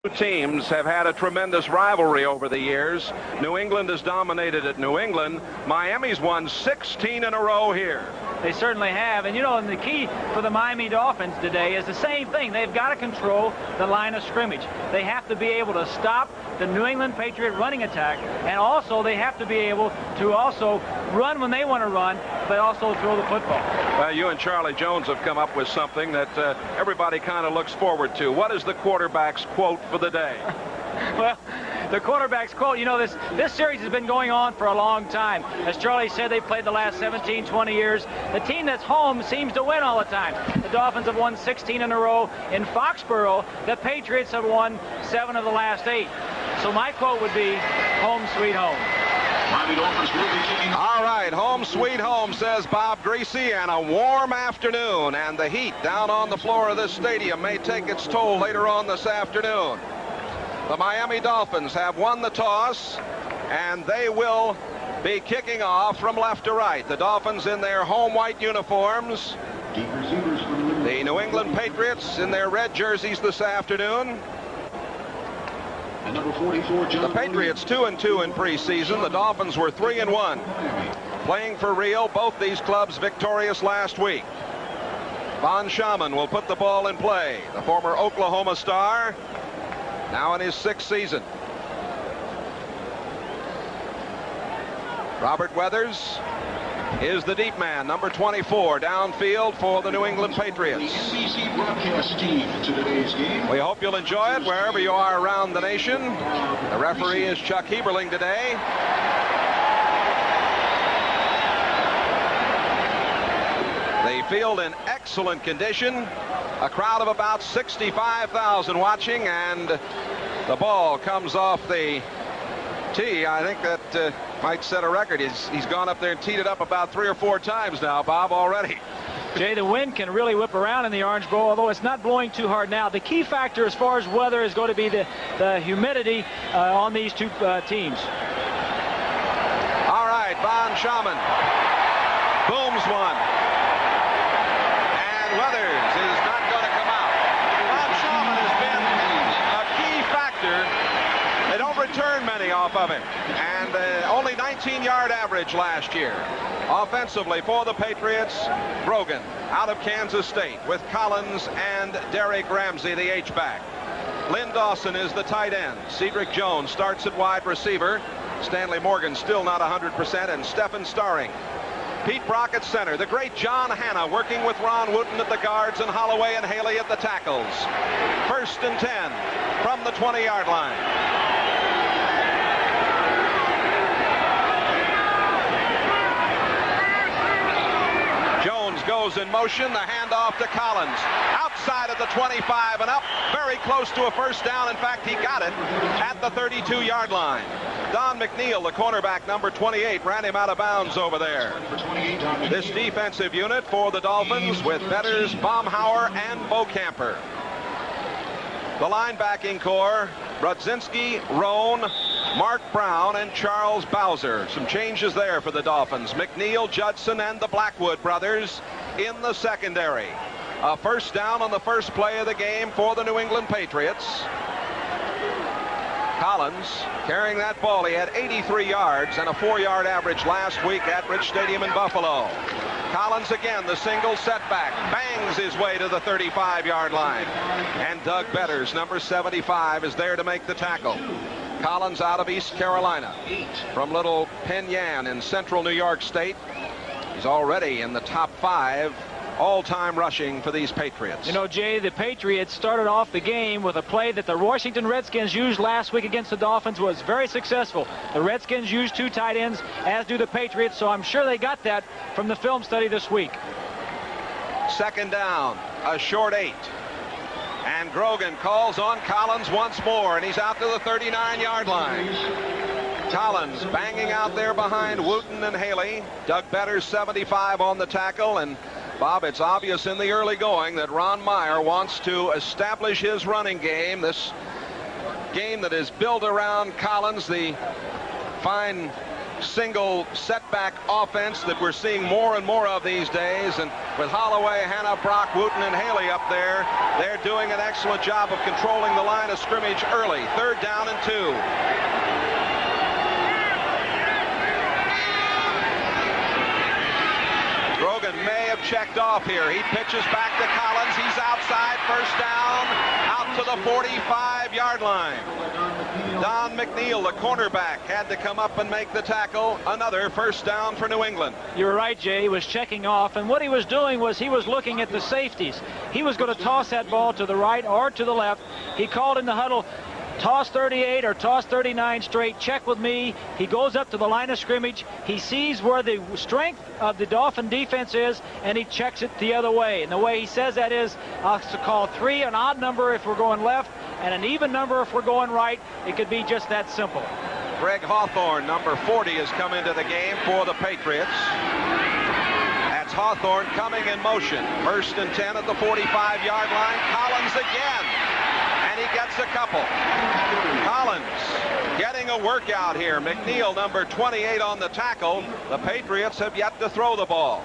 Teams have had a tremendous rivalry over the years. New England has dominated at New England. Miami's won 16 in a row here. They certainly have. And, you know, and the key for the Miami Dolphins today is the same thing. They've got to control the line of scrimmage. They have to be able to stop the New England Patriot running attack. And also they have to be able to also run when they want to run, but also throw the football. Well, you and Charlie Jones have come up with something that everybody kind of looks forward to. What is the quarterback's quote for the day? Well, the quarterback's quote, you know, this series has been going on for a long time. As Charlie said, they've played the last 17, 20 years. The team that's home seems to win all the time. The Dolphins have won 16 in a row. In Foxborough, the Patriots have won 7 of the last 8. So my quote would be, home sweet home. All right, home sweet home, says Bob Greasy, and a warm afternoon. And the heat down on the floor of this stadium may take its toll later on this afternoon. The Miami Dolphins have won the toss, and they will be kicking off from left to right. The Dolphins in their home white uniforms. The New England Patriots in their red jerseys this afternoon. And number 44, the Patriots 2-2 in preseason. The Dolphins were 3-1. Playing for real, both these clubs victorious last week. Von Schamann will put the ball in play. The former Oklahoma star, now in his 6th season. Robert Weathers is the deep man, number 24, downfield for the New England Patriots. NBC broadcast team to today's game. We hope you'll enjoy it wherever you are around the nation. The referee is Chuck Heberling today. The field in excellent condition. A crowd of about 65,000 watching, and the ball comes off the tee. I think that might set a record. He's gone up there and teed it up about 3 or 4 times now, Bob, already. Jay, the wind can really whip around in the Orange Bowl, although it's not blowing too hard now. The key factor as far as weather is going to be the humidity on these two teams. All right, Von Schamann booms one. And Weathers is not going to come out. Von Schamann has been a key factor. They don't return many off of him. And only 19-yard average last year. Offensively for the Patriots, Brogan out of Kansas State with Collins and Derek Ramsey, the H-back. Lynn Dawson is the tight end. Cedric Jones starts at wide receiver. Stanley Morgan still not 100%, and Stephen Starring. Pete Brock at center. The great John Hanna working with Ron Wooten at the guards and Holloway and Haley at the tackles. 1st and 10 from the 20-yard line. Jones goes in motion. The handoff to Collins. Outside of the 25 and up. Very close to a first down. In fact, he got it at the 32-yard line. Don McNeil, the cornerback, number 28, ran him out of bounds over there. This defensive unit for the Dolphins with Betters, Baumhauer, and Bocamper. The linebacking core, Brodzinski, Roan, Mark Brown, and Charles Bowser. Some changes there for the Dolphins. McNeil, Judson, and the Blackwood brothers in the secondary. A first down on the first play of the game for the New England Patriots. Collins carrying that ball. He had 83 yards and a 4-yard average last week at Rich Stadium in Buffalo. Collins again, the single setback, bangs his way to the 35-yard line. And Doug Betters, number 75, is there to make the tackle. Collins out of East Carolina from Little Penn Yan in central New York State. He's already in the top 5 all-time rushing for these Patriots. You know, Jay, the Patriots started off the game with a play that the Washington Redskins used last week against the Dolphins. Was very successful. The Redskins used 2 tight ends, as do the Patriots, so I'm sure they got that from the film study this week. 2nd down, a short 8. And Grogan calls on Collins once more, and he's out to the 39-yard line. Collins banging out there behind Wooten and Haley. Doug Betters, 75 on the tackle, and Bob, it's obvious in the early going that Ron Meyer wants to establish his running game. This game that is built around Collins, the fine single setback offense that we're seeing more and more of these days. And with Holloway, Hanna, Brock, Wooten, and Haley up there. They're doing an excellent job of controlling the line of scrimmage early. 3rd down and 2. Grogan may have checked off here. He pitches back to Collins. He's outside. 1st down, out to the 45-yard line. Don McNeil, the cornerback, had to come up and make the tackle. Another 1st down for New England. You're right, Jay. He was checking off, and what he was doing was he was looking at the safeties. He was going to toss that ball to the right or to the left. He called in the huddle, toss 38 or toss 39 straight, check with me. He goes up to the line of scrimmage. He sees where the strength of the Dolphin defense is, and he checks it the other way. And the way he says that is, I'll call 3 an odd number if we're going left, and an even number if we're going right. It could be just that simple. Greg Hawthorne, number 40, has come into the game for the Patriots. That's Hawthorne coming in motion. 1st and 10 at the 45-yard line. Collins again. And he gets a couple. Collins getting a workout here. McNeil, number 28, on the tackle. The Patriots have yet to throw the ball.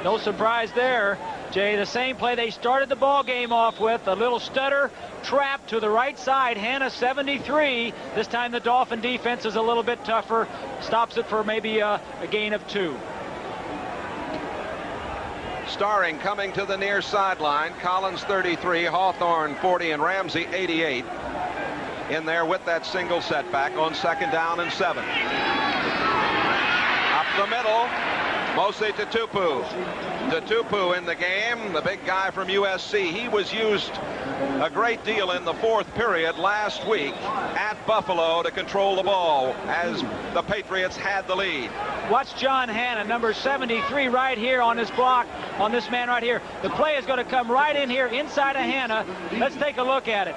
No surprise there, Jay. The same play they started the ball game off with, a little stutter trap to the right side. Hanna 73. This time the Dolphin defense is a little bit tougher. Stops it for maybe a gain of 2. Starring coming to the near sideline. Collins 33, Hawthorne 40, and Ramsey 88 in there with that single setback on 2nd down and 7. Up the middle, Mosi Tatupu. Tatupu in the game, the big guy from USC. He was used a great deal in the 4th period last week at Buffalo to control the ball as the Patriots had the lead. Watch John Hanna, number 73, right here on this block, on this man right here. The play is going to come right in here inside of Hanna. Let's take a look at it.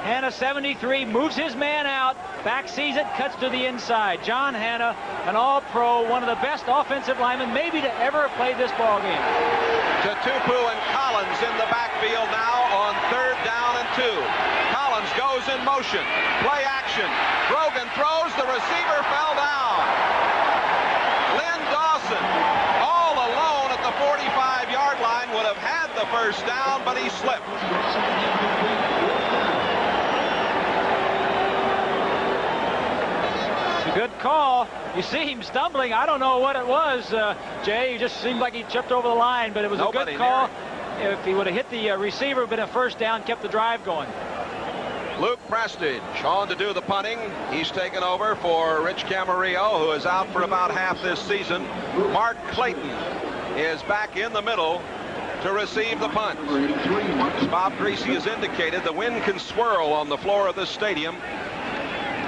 Hanna 73 moves his man out, back sees it, cuts to the inside. John Hanna, an all-pro, one of the best offensive linemen maybe to ever have played this ball game. Tatupu and Collins in the backfield now on 3rd down and 2. Collins goes in motion. Play action. Grogan throws. The receiver fell down. Lynn Dawson, all alone at the 45-yard line, would have had the 1st down, but he slipped. Good call. You see him stumbling. I don't know what it was, Jay. It just seemed like he tripped over the line, but it was a good call. If he would have hit the receiver, been a 1st down, kept the drive going. Luke Prestige on to do the punting. He's taken over for Rich Camarillo, who is out for about half this season. Mark Clayton is back in the middle to receive the punt. As Bob Greasy has indicated, the wind can swirl on the floor of this stadium.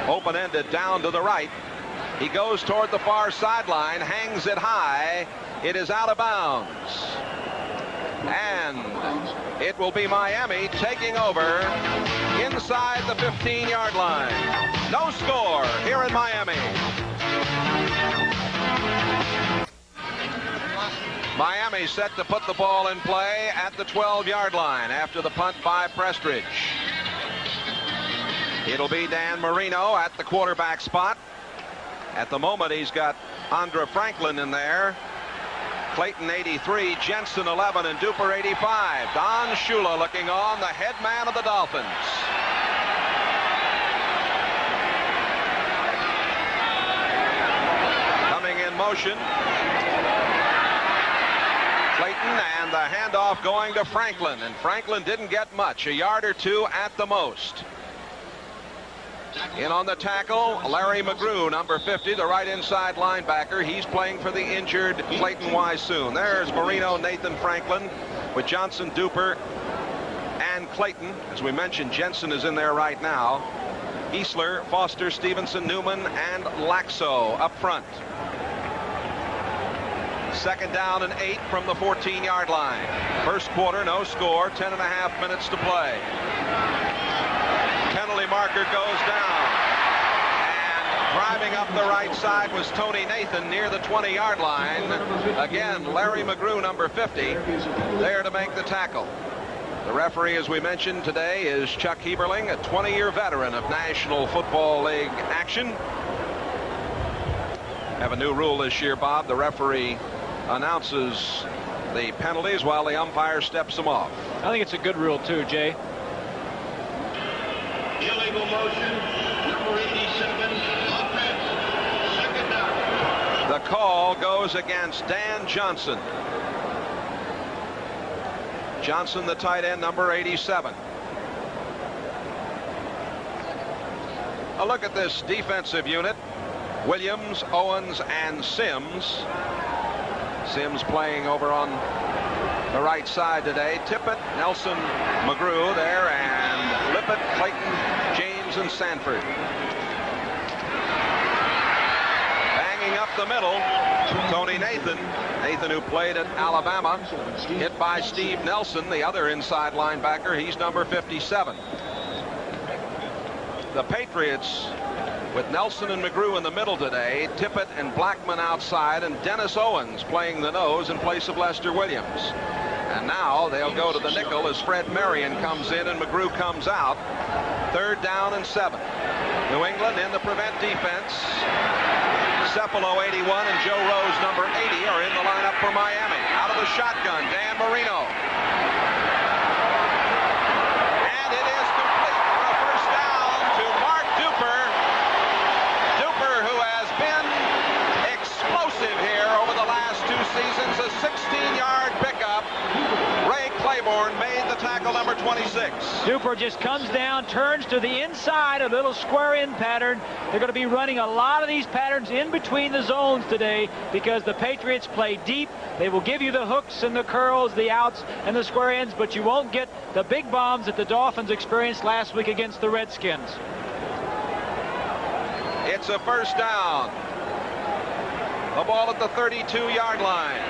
Open-ended down to the right. He goes toward the far sideline, hangs it high. It is out of bounds. And it will be Miami taking over inside the 15-yard line. No score here in Miami. Miami set to put the ball in play at the 12-yard line after the punt by Prestridge. It'll be Dan Marino at the quarterback spot. At the moment, he's got Andra Franklin in there. Clayton 83, Jensen 11, and Duper 85. Don Shula looking on, the head man of the Dolphins. Coming in motion. Clayton, and the handoff going to Franklin. And Franklin didn't get much, a yard or 2 at the most. In on the tackle, Larry McGrew, number 50, the right inside linebacker. He's playing for the injured Clayton Wysoon. There's Marino, Nathan Franklin with Johnson, Duper, and Clayton. As we mentioned, Jensen is in there right now. Easler, Foster, Stevenson, Newman, and Laxo up front. 2nd down and 8 from the 14-yard line. First quarter, no score, 10.5 minutes to play. Penalty marker goes down. And driving up the right side was Tony Nathan near the 20-yard line. Again, Larry McGrew, number 50, there to make the tackle. The referee, as we mentioned today, is Chuck Heberling, a 20-year veteran of National Football League action. Have a new rule this year, Bob. The referee announces the penalties while the umpire steps them off. I think it's a good rule too, Jay. Illegal motion, number 87, offense, second down. The call goes against Dan Johnson. Johnson, the tight end, number 87. A look at this defensive unit. Williams, Owens, and Sims. Sims playing over on the right side today. Tippett, Nelson, McGrew there, and Lippett, Clayton, James, and Sanford. Banging up the middle, Tony Nathan. Nathan, who played at Alabama, hit by Steve Nelson, the other inside linebacker. He's number 57. The Patriots with Nelson and McGrew in the middle today, Tippett and Blackman outside, and Dennis Owens playing the nose in place of Lester Williams. And now they'll go to the nickel as Fred Marion comes in and McGrew comes out. 3rd down and 7. New England in the prevent defense. Cepolo, 81, and Joe Rose, number 80, are in the lineup for Miami. Out of the shotgun, Dan Marino. And it is complete for a first down to Mark Duper. Duper, who has been explosive here over the last 2 seasons. A 16-yard pickup. Ray Claiborne made the tackle, number 26. Duper just comes down, turns to the inside, a little square in pattern. They're going to be running a lot of these patterns in between the zones today because the Patriots play deep. They will give you the hooks and the curls, the outs and the square ends, but you won't get the big bombs that the Dolphins experienced last week against the Redskins. It's a first down. The ball at the 32-yard line.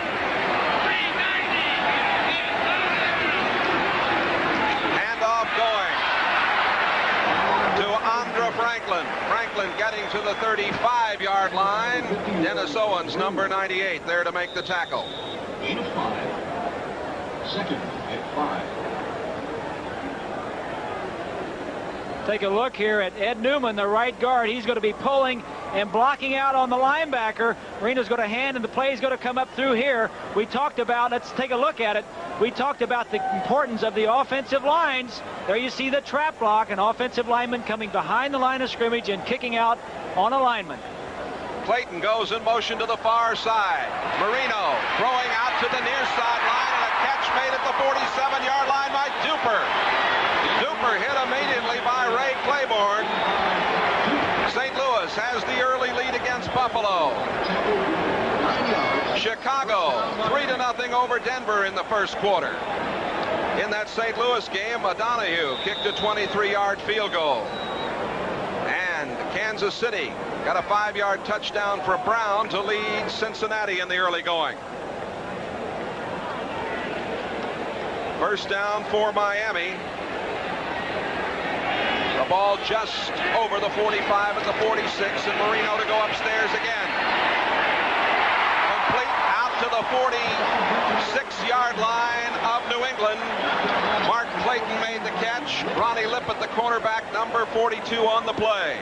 Handoff going to Andra Franklin. Franklin getting to the 35-yard line. Dennis Owens, number 98, there to make the tackle. 8 of 5. Second and 5. Take a look here at Ed Newman, the right guard. He's going to be pulling and blocking out on the linebacker. Marino's going to hand, and the play is going to come up through here. We talked about, let's take a look at it. We talked about the importance of the offensive lines. There you see the trap block, an offensive lineman coming behind the line of scrimmage and kicking out on a lineman. Clayton goes in motion to the far side. Marino throwing out to the near sideline, and a catch made at the 47-yard line by Duper. Duper hit immediately by Ray Claiborne. St. Louis has the early lead against Buffalo. Chicago 3-0 over Denver in the first quarter. In that St. Louis game, O'Donohue kicked a 23-yard field goal. And Kansas City got a 5-yard touchdown for Brown to lead Cincinnati in the early going. First down for Miami. The ball just over the 45 at the 46, and Marino to go upstairs again. Complete out to the 46-yard line of New England. Mark Clayton made the catch. Ronnie Lippett, the cornerback, number 42 on the play.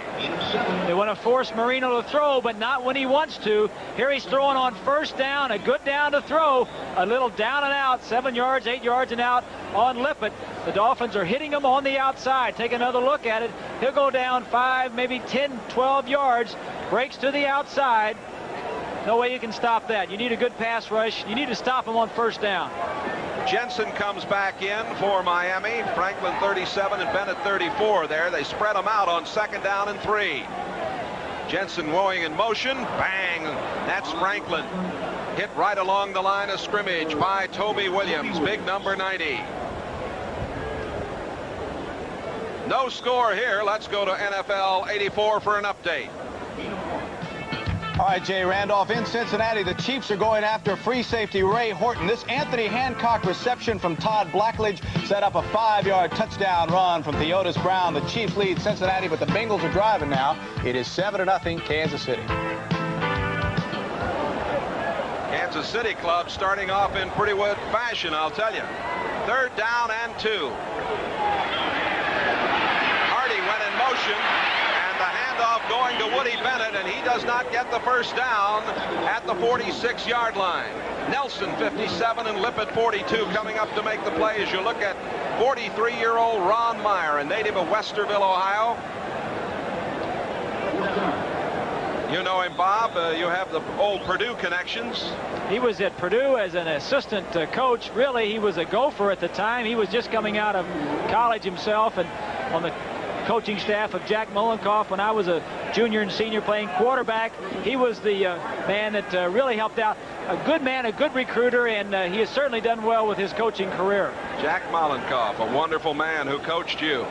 They want to force Marino to throw, but not when he wants to. Here he's throwing on first down, a good down to throw. A little down and out, 7 yards, 8 yards and out on Lippett. The Dolphins are hitting him on the outside. Take another look at it. He'll go down 5, maybe 10, 12 yards. Breaks to the outside. No way you can stop that. You need a good pass rush. You need to stop him on first down. Jensen comes back in for Miami. Franklin 37 and Bennett 34 there. They spread them out on 2nd down and 3. Jensen going in motion. Bang! That's Franklin. Hit right along the line of scrimmage by Toby Williams, big number 90. No score here. Let's go to NFL 84 for an update. All right, Jay Randolph, in Cincinnati, the Chiefs are going after free safety Ray Horton. This Anthony Hancock reception from Todd Blackledge set up a 5-yard touchdown run from Theodis Brown. The Chiefs lead Cincinnati, but the Bengals are driving now. It is 7-0 Kansas City. Kansas City club starting off in pretty good fashion, I'll tell you. 3rd down and 2. Hardy went in motion, and the handoff going to Woody Bennett, and he does not get the first down at the 46-yard line. Nelson, 57, and Lippett, 42, coming up to make the play as you look at 43-year-old Ron Meyer, a native of Westerville, Ohio. You know him, Bob. You have the old Purdue connections. He was at Purdue as an assistant coach. Really, he was a gopher at the time. He was just coming out of college himself and on the coaching staff of Jack Mullenkoff when I was a junior and senior playing quarterback. He was the man that really helped out. A good man, a good recruiter, and he has certainly done well with his coaching career. Jack Mullenkoff, a wonderful man who coached you.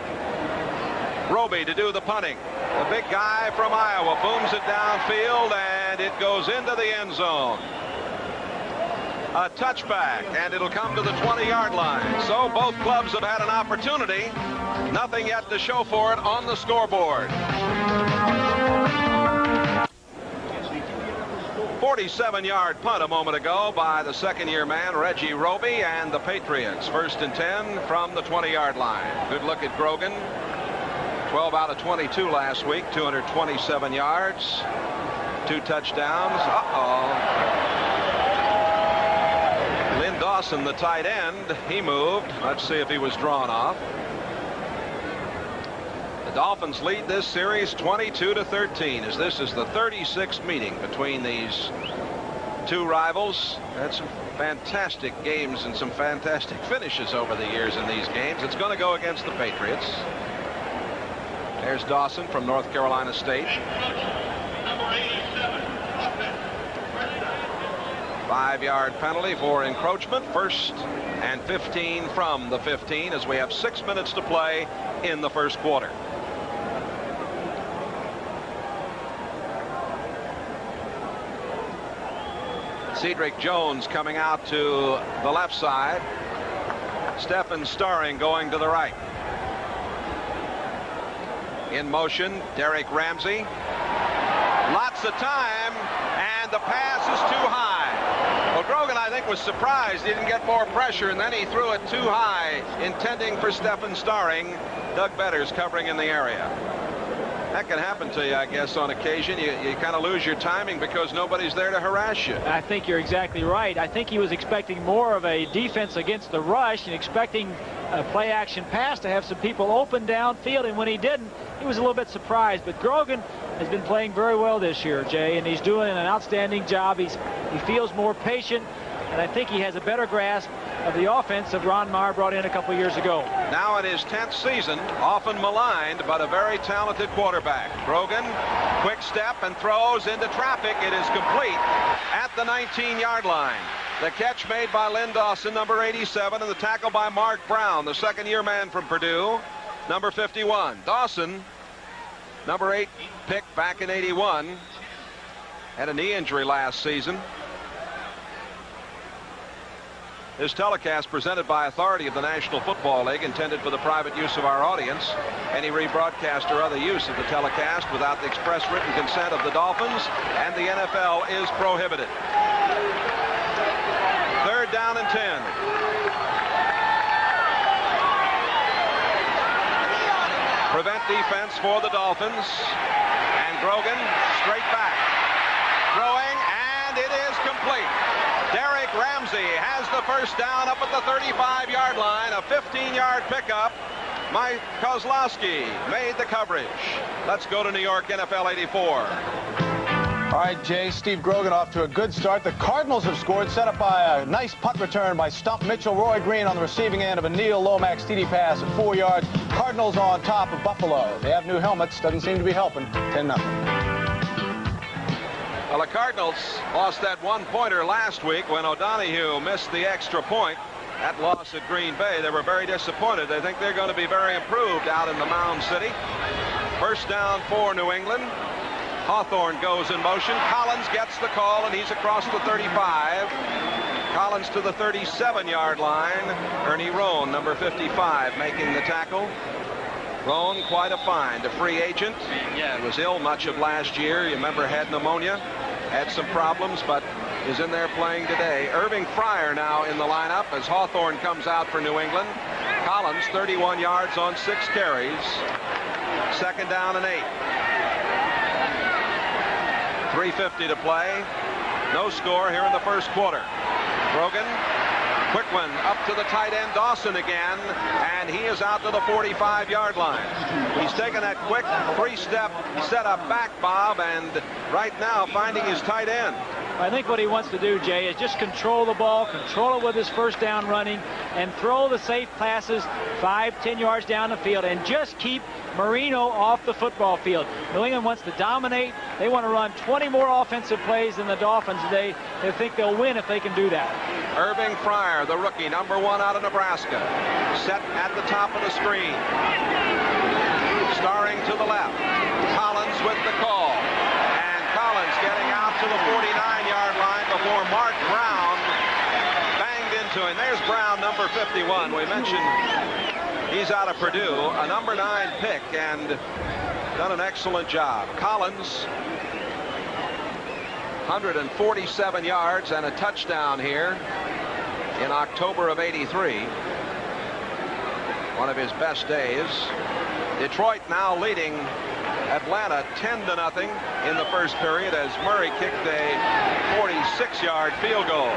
Roby to do the punting. The big guy from Iowa booms it downfield, and it goes into the end zone. A touchback, and it'll come to the 20-yard line. So both clubs have had an opportunity. Nothing yet to show for it on the scoreboard. 47-yard punt a moment ago by the second-year man, Reggie Roby, and the Patriots. 1st and 10 from the 20-yard line. Good look at Grogan. 12 out of 22 last week, 227 yards, 2 touchdowns. Lynn Dawson, the tight end, he moved. Let's see if he was drawn off. The Dolphins lead this series 22-13 as this is the 36th meeting between these two rivals. Had some fantastic games and some fantastic finishes over the years in these games. It's going to go against the Patriots. There's Dawson from North Carolina State. 5-yard penalty for encroachment. 1st and 15 from the 15 as we have 6 minutes to play in the first quarter. Cedric Jones coming out to the left side. Stephen Starring going to the right. In motion, Derek Ramsey. Lots of time, and the pass is too high. Well, Grogan, I think, was surprised he didn't get more pressure, and then he threw it too high, intending for Stephen Starring. Doug Betters covering in the area. That can happen to you, I guess, on occasion. You kind of lose your timing because nobody's there to harass you. I think you're exactly right. I think he was expecting more of a defense against the rush and expecting a play-action pass to have some people open downfield, and when he didn't, he was a little bit surprised. But Grogan has been playing very well this year, Jay, and he's doing an outstanding job. He feels more patient, and I think he has a better grasp of the offense that Ron Meyer brought in a couple years ago. Now in his 10th season, often maligned, but a very talented quarterback. Grogan, quick step and throws into traffic. It is complete at the 19-yard line. The catch made by Lynn Dawson, number 87, and the tackle by Mark Brown, the second-year man from Purdue, number 51. Dawson, number 8 pick back in 81, had a knee injury last season. This telecast presented by authority of the National Football League, intended for the private use of our audience. Any rebroadcast or other use of the telecast without the express written consent of the Dolphins and the NFL is prohibited. 3rd down and 10. Prevent defense for the Dolphins. And Grogan straight back. Throwing, and it is complete. Derek Ramsey has the first down up at the 35-yard line. A 15-yard pickup. Mike Kozlowski made the coverage. Let's go to New York, NFL 84. All right, Jay, Steve Grogan off to a good start. The Cardinals have scored, set up by a nice punt return by Stump Mitchell. Roy Green on the receiving end of a Neil Lomax TD pass at 4 yards. Cardinals on top of Buffalo. They have new helmets. Doesn't seem to be helping. 10-0. Well, the Cardinals lost that one-pointer last week when O'Donohue missed the extra point. That loss at Green Bay, they were very disappointed. They think they're going to be very improved out in the Mound City. First down for New England. Hawthorne goes in motion. Collins gets the call, and he's across the 35. Collins to the 37-yard line. Ernie Roan, number 55, making the tackle. Roan, quite a find, a free agent. He was ill much of last year. You remember, had pneumonia, had some problems, but is in there playing today. Irving Fryer now in the lineup as Hawthorne comes out for New England. Collins, 31 yards on 6 carries. 2nd down and 8. 3:50 to play. No score here in the first quarter. Grogan, quick one up to the tight end Dawson again, and he is out to the 45-yard line. He's taken that quick 3-step setup back, Bob, and right now finding his tight end. I think what he wants to do, Jay, is just control the ball, control it with his first down running, and throw the safe passes 5-10 yards down the field, and just keep Marino off the football field. New England wants to dominate. They want to run 20 more offensive plays than the Dolphins. They think they'll win if they can do that. Irving Fryer, the rookie, number 1 out of Nebraska, set at the top of the screen. Starring to the left. Collins with the call. And Collins getting out to the 49-yard line before Mark Brown banged into him. There's Brown, number 51. We mentioned he's out of Purdue, a number 9 pick, and done an excellent job. Collins, 147 yards and a touchdown here in October of '83. One of his best days. Detroit now leading Atlanta 10-0 in the first period as Murray kicked a 46-yard field goal.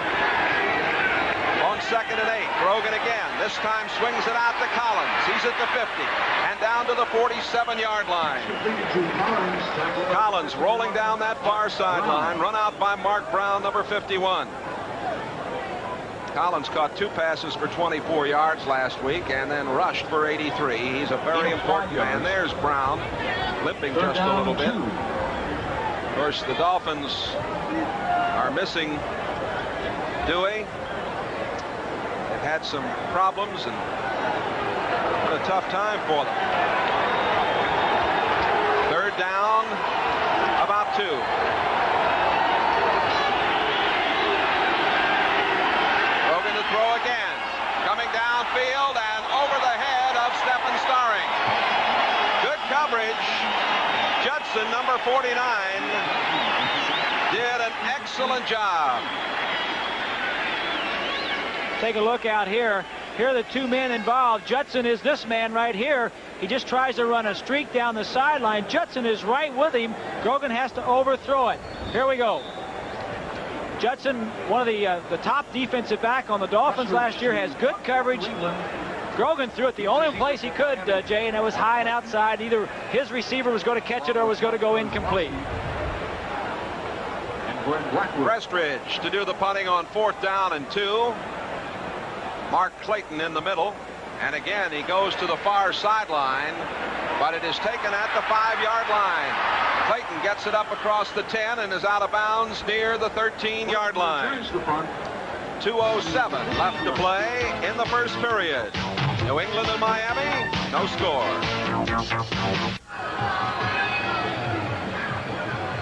On 2nd and 8, Grogan again. This time swings it out to Collins. He's at the 50 and down to the 47-yard line. Collins rolling down that far sideline, run out by Mark Brown, number 51. Collins caught 2 passes for 24 yards last week and then rushed for 83. He's a very important man. There's Brown, limping just a little bit. Of course, the Dolphins are missing Dewey. They've had some problems and been a tough time for them. 3rd down, about 2. Grogan to throw again. Coming downfield and over the head of Stephen Starring. Good coverage. Judson, number 49, did an excellent job. Take a look out here. Here are the 2 men involved. Judson is this man right here. He just tries to run a streak down the sideline. Judson is right with him. Grogan has to overthrow it. Here we go. Judson, one of the top defensive back on the Dolphins last year, has good coverage. Grogan threw it the only place he could, Jay, and it was high and outside. Either his receiver was going to catch it or was going to go incomplete. Prestridge to do the punting on 4th down and 2. Mark Clayton in the middle, and again he goes to the far sideline, but it is taken at the 5-yard line. Clayton gets it up across the 10 and is out of bounds near the 13-yard line. 2:07 left to play in the first period. New England and Miami, no score.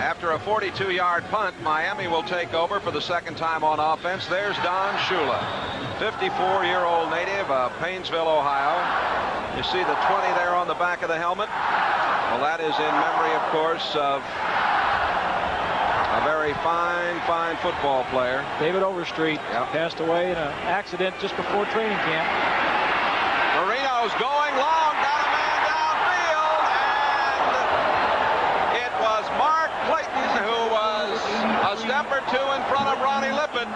After a 42-yard punt, Miami will take over for the 2nd time on offense. There's Don Shula, 54-year-old native of Painesville, Ohio. You see the 20 there on the back of the helmet. Well, that is in memory, of course, of a very fine football player. David Overstreet passed away in an accident just before training camp. Marino's going long, got a man downfield, and it was Mark Clayton who was a step or 2 in front of Ronnie Lippett,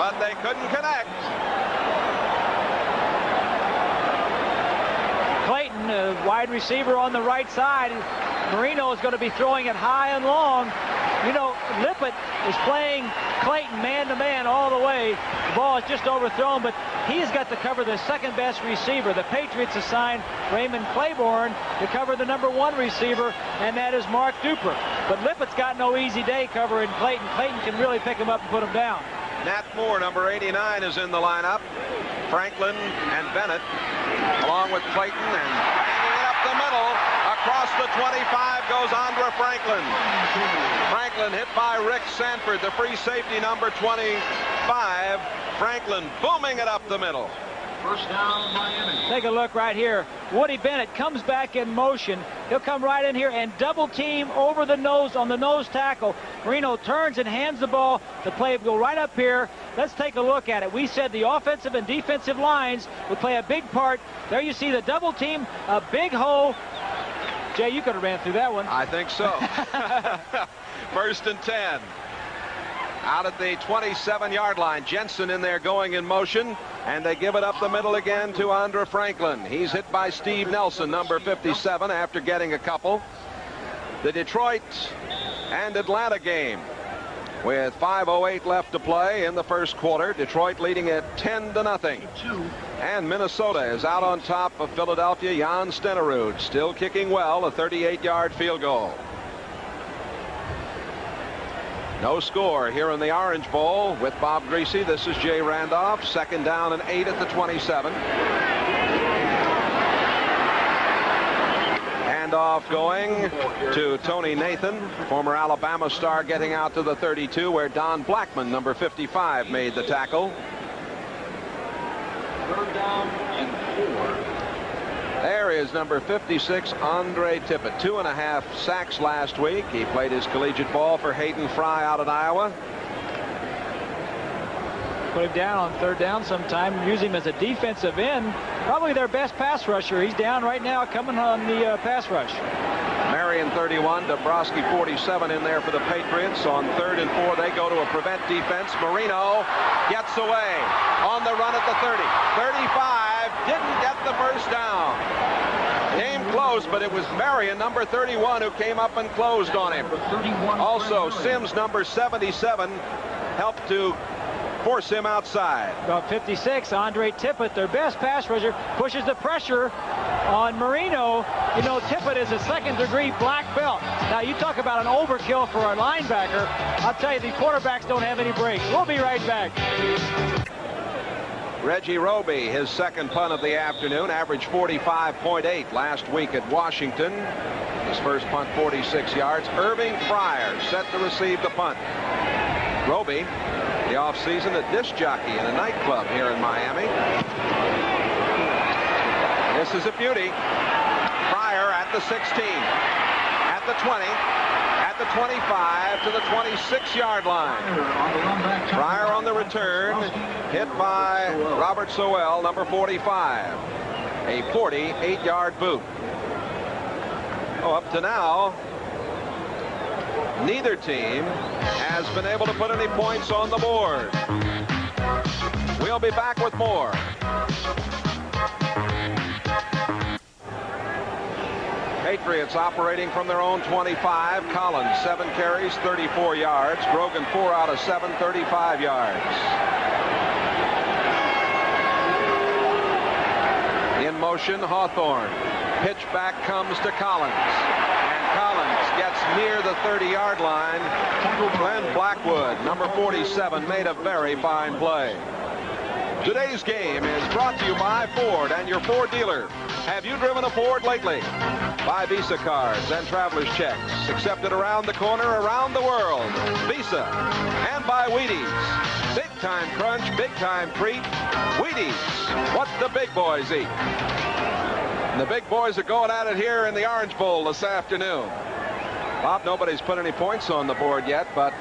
but they couldn't connect. Clayton, wide receiver on the right side. Marino is going to be throwing it high and long. You know, Lippett is playing Clayton man-to-man all the way. The ball is just overthrown, but he's got to cover the 2nd-best receiver. The Patriots assigned Raymond Claiborne to cover the number 1 receiver, and that is Mark Duper. But Lippett's got no easy day covering Clayton. Clayton can really pick him up and put him down. Nat Moore, number 89, is in the lineup. Franklin and Bennett, along with Clayton, and banging it up the middle. Across the 25 goes Andre Franklin. Franklin hit by Rick Sanford, the free safety, number 25. Franklin booming it up the middle. First down, Miami. Take a look right here. Woody Bennett comes back in motion. He'll come right in here and double team over the nose on the nose tackle. Marino turns and hands the ball. The play will go right up here. Let's take a look at it. We said the offensive and defensive lines would play a big part. There you see the double team, a big hole. Jay, you could have ran through that one. I think so. 1st and 10. Out at the 27-yard line. Jensen in there going in motion, and they give it up the middle again to Andre Franklin. He's hit by Steve Nelson, number 57, after getting a couple. The Detroit and Atlanta game with 5:08 left to play in the first quarter. Detroit leading it 10-0. And Minnesota is out on top of Philadelphia. Jan Stenerud still kicking well, a 38-yard field goal. No score here in the Orange Bowl with Bob Griese. This is Jay Randolph. 2nd down and 8 at the 27. Handoff going to Tony Nathan, former Alabama star, getting out to the 32, where Don Blackman, number 55, made the tackle. 3rd down and 4. There is number 56, Andre Tippett. 2.5 sacks last week. He played his collegiate ball for Hayden Fry out at Iowa. Put him down on 3rd down sometime. Use him as a defensive end. Probably their best pass rusher. He's down right now coming on the pass rush. Marion 31, Dabrowski 47 in there for the Patriots. On 3rd and 4, they go to a prevent defense. Marino gets away on the run at the 30. 35, didn't get the first down. Came close, but it was Marion, number 31, who came up and closed on him. Also, Sims, number 77, helped to force him outside. About 56, Andre Tippett, their best pass rusher, pushes the pressure on Marino. You know, Tippett is a 2nd-degree black belt. Now, you talk about an overkill for a linebacker. I'll tell you, the quarterbacks don't have any breaks. We'll be right back. Reggie Roby, his 2nd punt of the afternoon, averaged 45.8 last week at Washington. His first punt, 46 yards. Irving Fryer set to receive the punt. Roby, the offseason, a disc jockey in a nightclub here in Miami. This is a beauty. Fryer at the 16, at the 20, at the 25, to the 26-yard line. Fryer on the return, hit by Robert Sowell, number 45. A 48-yard boot. Oh, up to now, neither team has been able to put any points on the board. We'll be back with more. Patriots operating from their own 25. Collins, 7 carries, 34 yards. Grogan, 4 out of 7, 35 yards. In motion, Hawthorne. Pitch back comes to Collins. And Collins gets near the 30-yard line. Glenn Blackwood, number 47, made a very fine play. Today's game is brought to you by Ford and your Ford dealer. Have you driven a Ford lately? By Visa cards and traveler's checks, accepted around the corner, around the world. Visa. And by Wheaties. Big time crunch, big time treat. Wheaties. What the big boys eat. And the big boys are going at it here in the Orange Bowl this afternoon. Bob, nobody's put any points on the board yet, but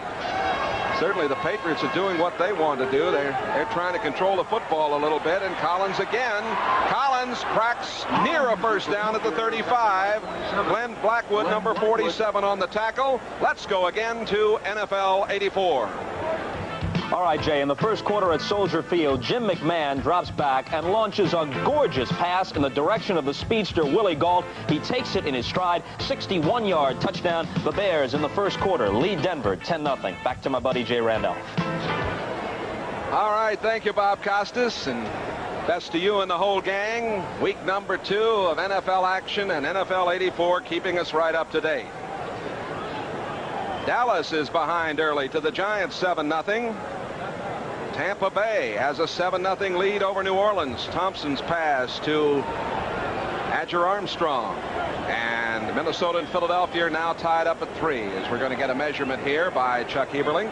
certainly the Patriots are doing what they want to do. They're trying to control the football a little bit, and Collins again. Collins cracks near a first down at the 35. Glenn Blackwood, number 47, on the tackle. Let's go again to NFL 84. All right, Jay, in the first quarter at Soldier Field, Jim McMahon drops back and launches a gorgeous pass in the direction of the speedster Willie Gault. He takes it in his stride, 61-yard touchdown. The Bears in the first quarter lead Denver 10-0. Back to my buddy Jay Randolph. All right, thank you, Bob Costas, and best to you and the whole gang. Week number 2 of NFL action and NFL 84 keeping us right up to date. Dallas is behind early to the Giants 7-0. Tampa Bay has a 7-0 lead over New Orleans. Thompson's pass to Adger Armstrong. And Minnesota and Philadelphia are now tied up at 3, as we're going to get a measurement here by Chuck Heberling.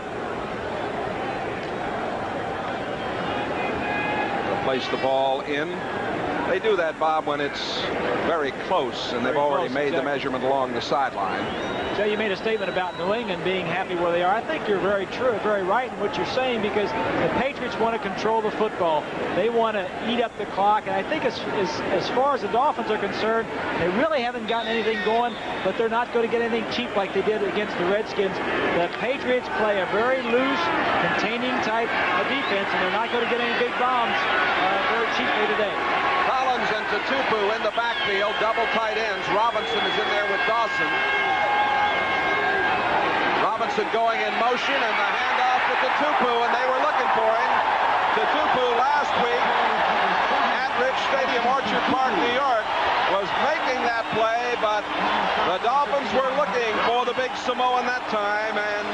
He'll place the ball in. They do that, Bob, when it's very close and they've Very already close, made the exactly. measurement along the sideline. Jay, you made a statement about New England being happy where they are. I think you're very true, very right in what you're saying, because the Patriots want to control the football. They want to eat up the clock, and I think as far as the Dolphins are concerned, they really haven't gotten anything going, but they're not going to get anything cheap like they did against the Redskins. The Patriots play a very loose, containing type of defense, and they're not going to get any big bombs very cheaply today. Collins and Tutupu in the backfield, double tight ends. Robinson is in there with Dawson. Robinson going in motion, and the handoff to Tutupu, and they were looking for him. Tutupu last week at Rich Stadium, Orchard Park, New York, was making that play, but the Dolphins were looking for the big Samoan that time, and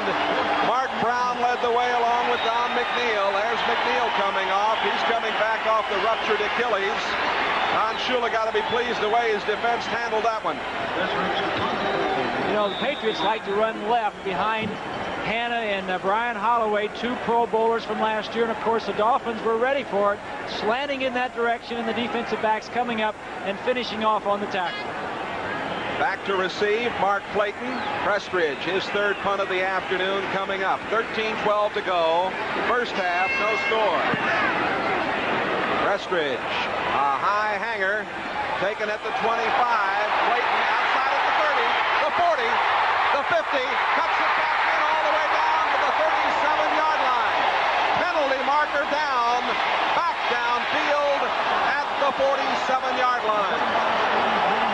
Mark Brown led the way along with Don McNeil. There's McNeil coming off. He's coming back off the ruptured Achilles. Don Shula got to be pleased the way his defense handled that one. You know, the Patriots like to run left behind Hanna and Brian Holloway, 2 Pro Bowlers from last year, and of course the Dolphins were ready for it, slanting in that direction, and the defensive backs coming up and finishing off on the tackle. Back to receive, Mark Clayton. Prestridge, his 3rd punt of the afternoon coming up. 13-12 to go. First half, no score. Prestridge, a high hanger, taken at the 25. Clayton outside at the 30, the 40, the 50, cuts it back in all the way down to the 37-yard line. Penalty marker down, back downfield at the 47-yard line.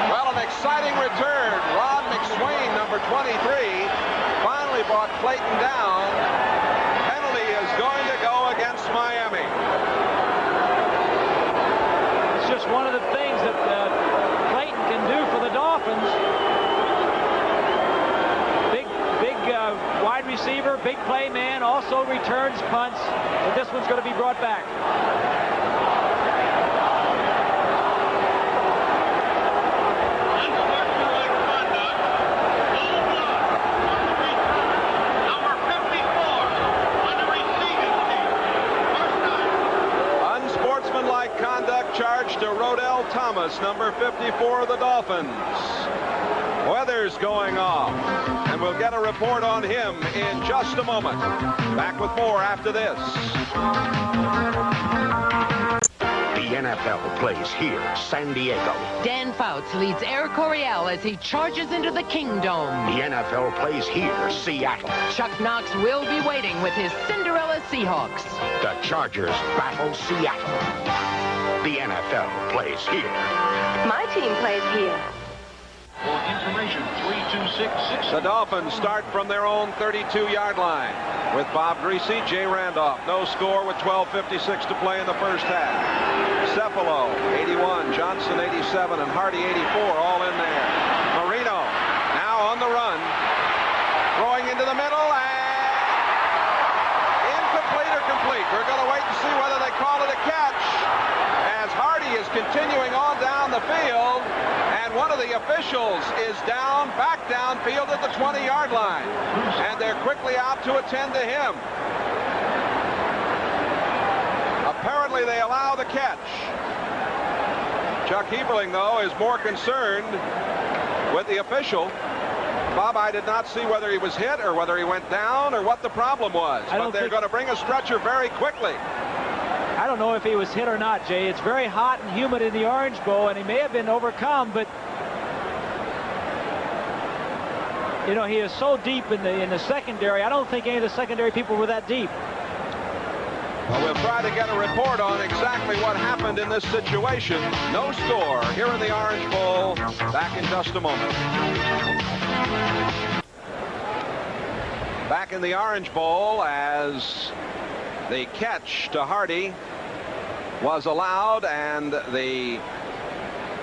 Well, an exciting return. Ron McSwain, number 23, finally brought Clayton down. Penalty is going to go against Miami. It's just one of the things that Clayton can do for the Dolphins. Big wide receiver, big play man, also returns punts, but this one's going to be brought back. Unsportsmanlike conduct charge to Rodell Thomas, number 54 of the Dolphins. Weather's going off, and we'll get a report on him in just a moment. Back with more after this. The NFL plays here, San Diego. Dan Fouts leads Air Coryell as he charges into the Kingdome. The NFL plays here, Seattle. Chuck Knox will be waiting with his Cinderella Seahawks. The Chargers battle Seattle. The NFL plays here. My team plays here. For information, 326-6. The Dolphins start from their own 32-yard line with Bob Greasy, Jay Randolph. No score with 12:56 to play in the first half. Cephalo, 81, Johnson, 87, and Hardy, 84, all in there. Marino now on the run, throwing into the middle, and incomplete or complete. We're going to wait and see whether they call it a catch, as Hardy is continuing on down the field, and one of the officials is down, back downfield at the 20-yard line, and they're quickly out to attend to him. Apparently they allow the catch. Chuck Heberling, though, is more concerned with the official. Bob, I did not see whether he was hit or whether he went down or what the problem was, but they're going to bring a stretcher very quickly. I don't know if he was hit or not, Jay. It's very hot and humid in the Orange Bowl, and he may have been overcome, but you know, he is so deep in the secondary. I don't think any of the secondary people were that deep. Well, we'll try to get a report on exactly what happened in this situation. No score here in the Orange Bowl. Back in just a moment. Back in the Orange Bowl as the catch to Hardy was allowed, and the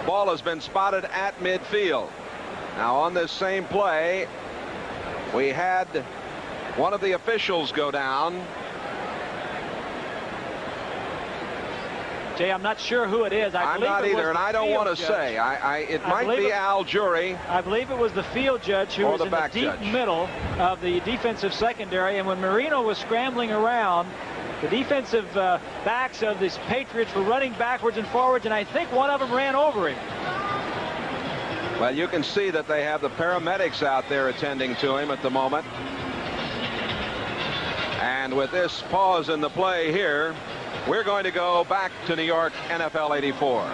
ball has been spotted at midfield. Now on this same play, we had one of the officials go down. Jay, I'm not sure who it is. I'm not either, and I don't want to say. It might be Al Jury. I believe it was the field judge who was in the deep middle of the defensive secondary, and when Marino was scrambling around, The defensive backs of the Patriots were running backwards and forwards, and I think one of them ran over him. Well, you can see that they have the paramedics out there attending to him at the moment. And with this pause in the play here, we're going to go back to New York, NFL 84.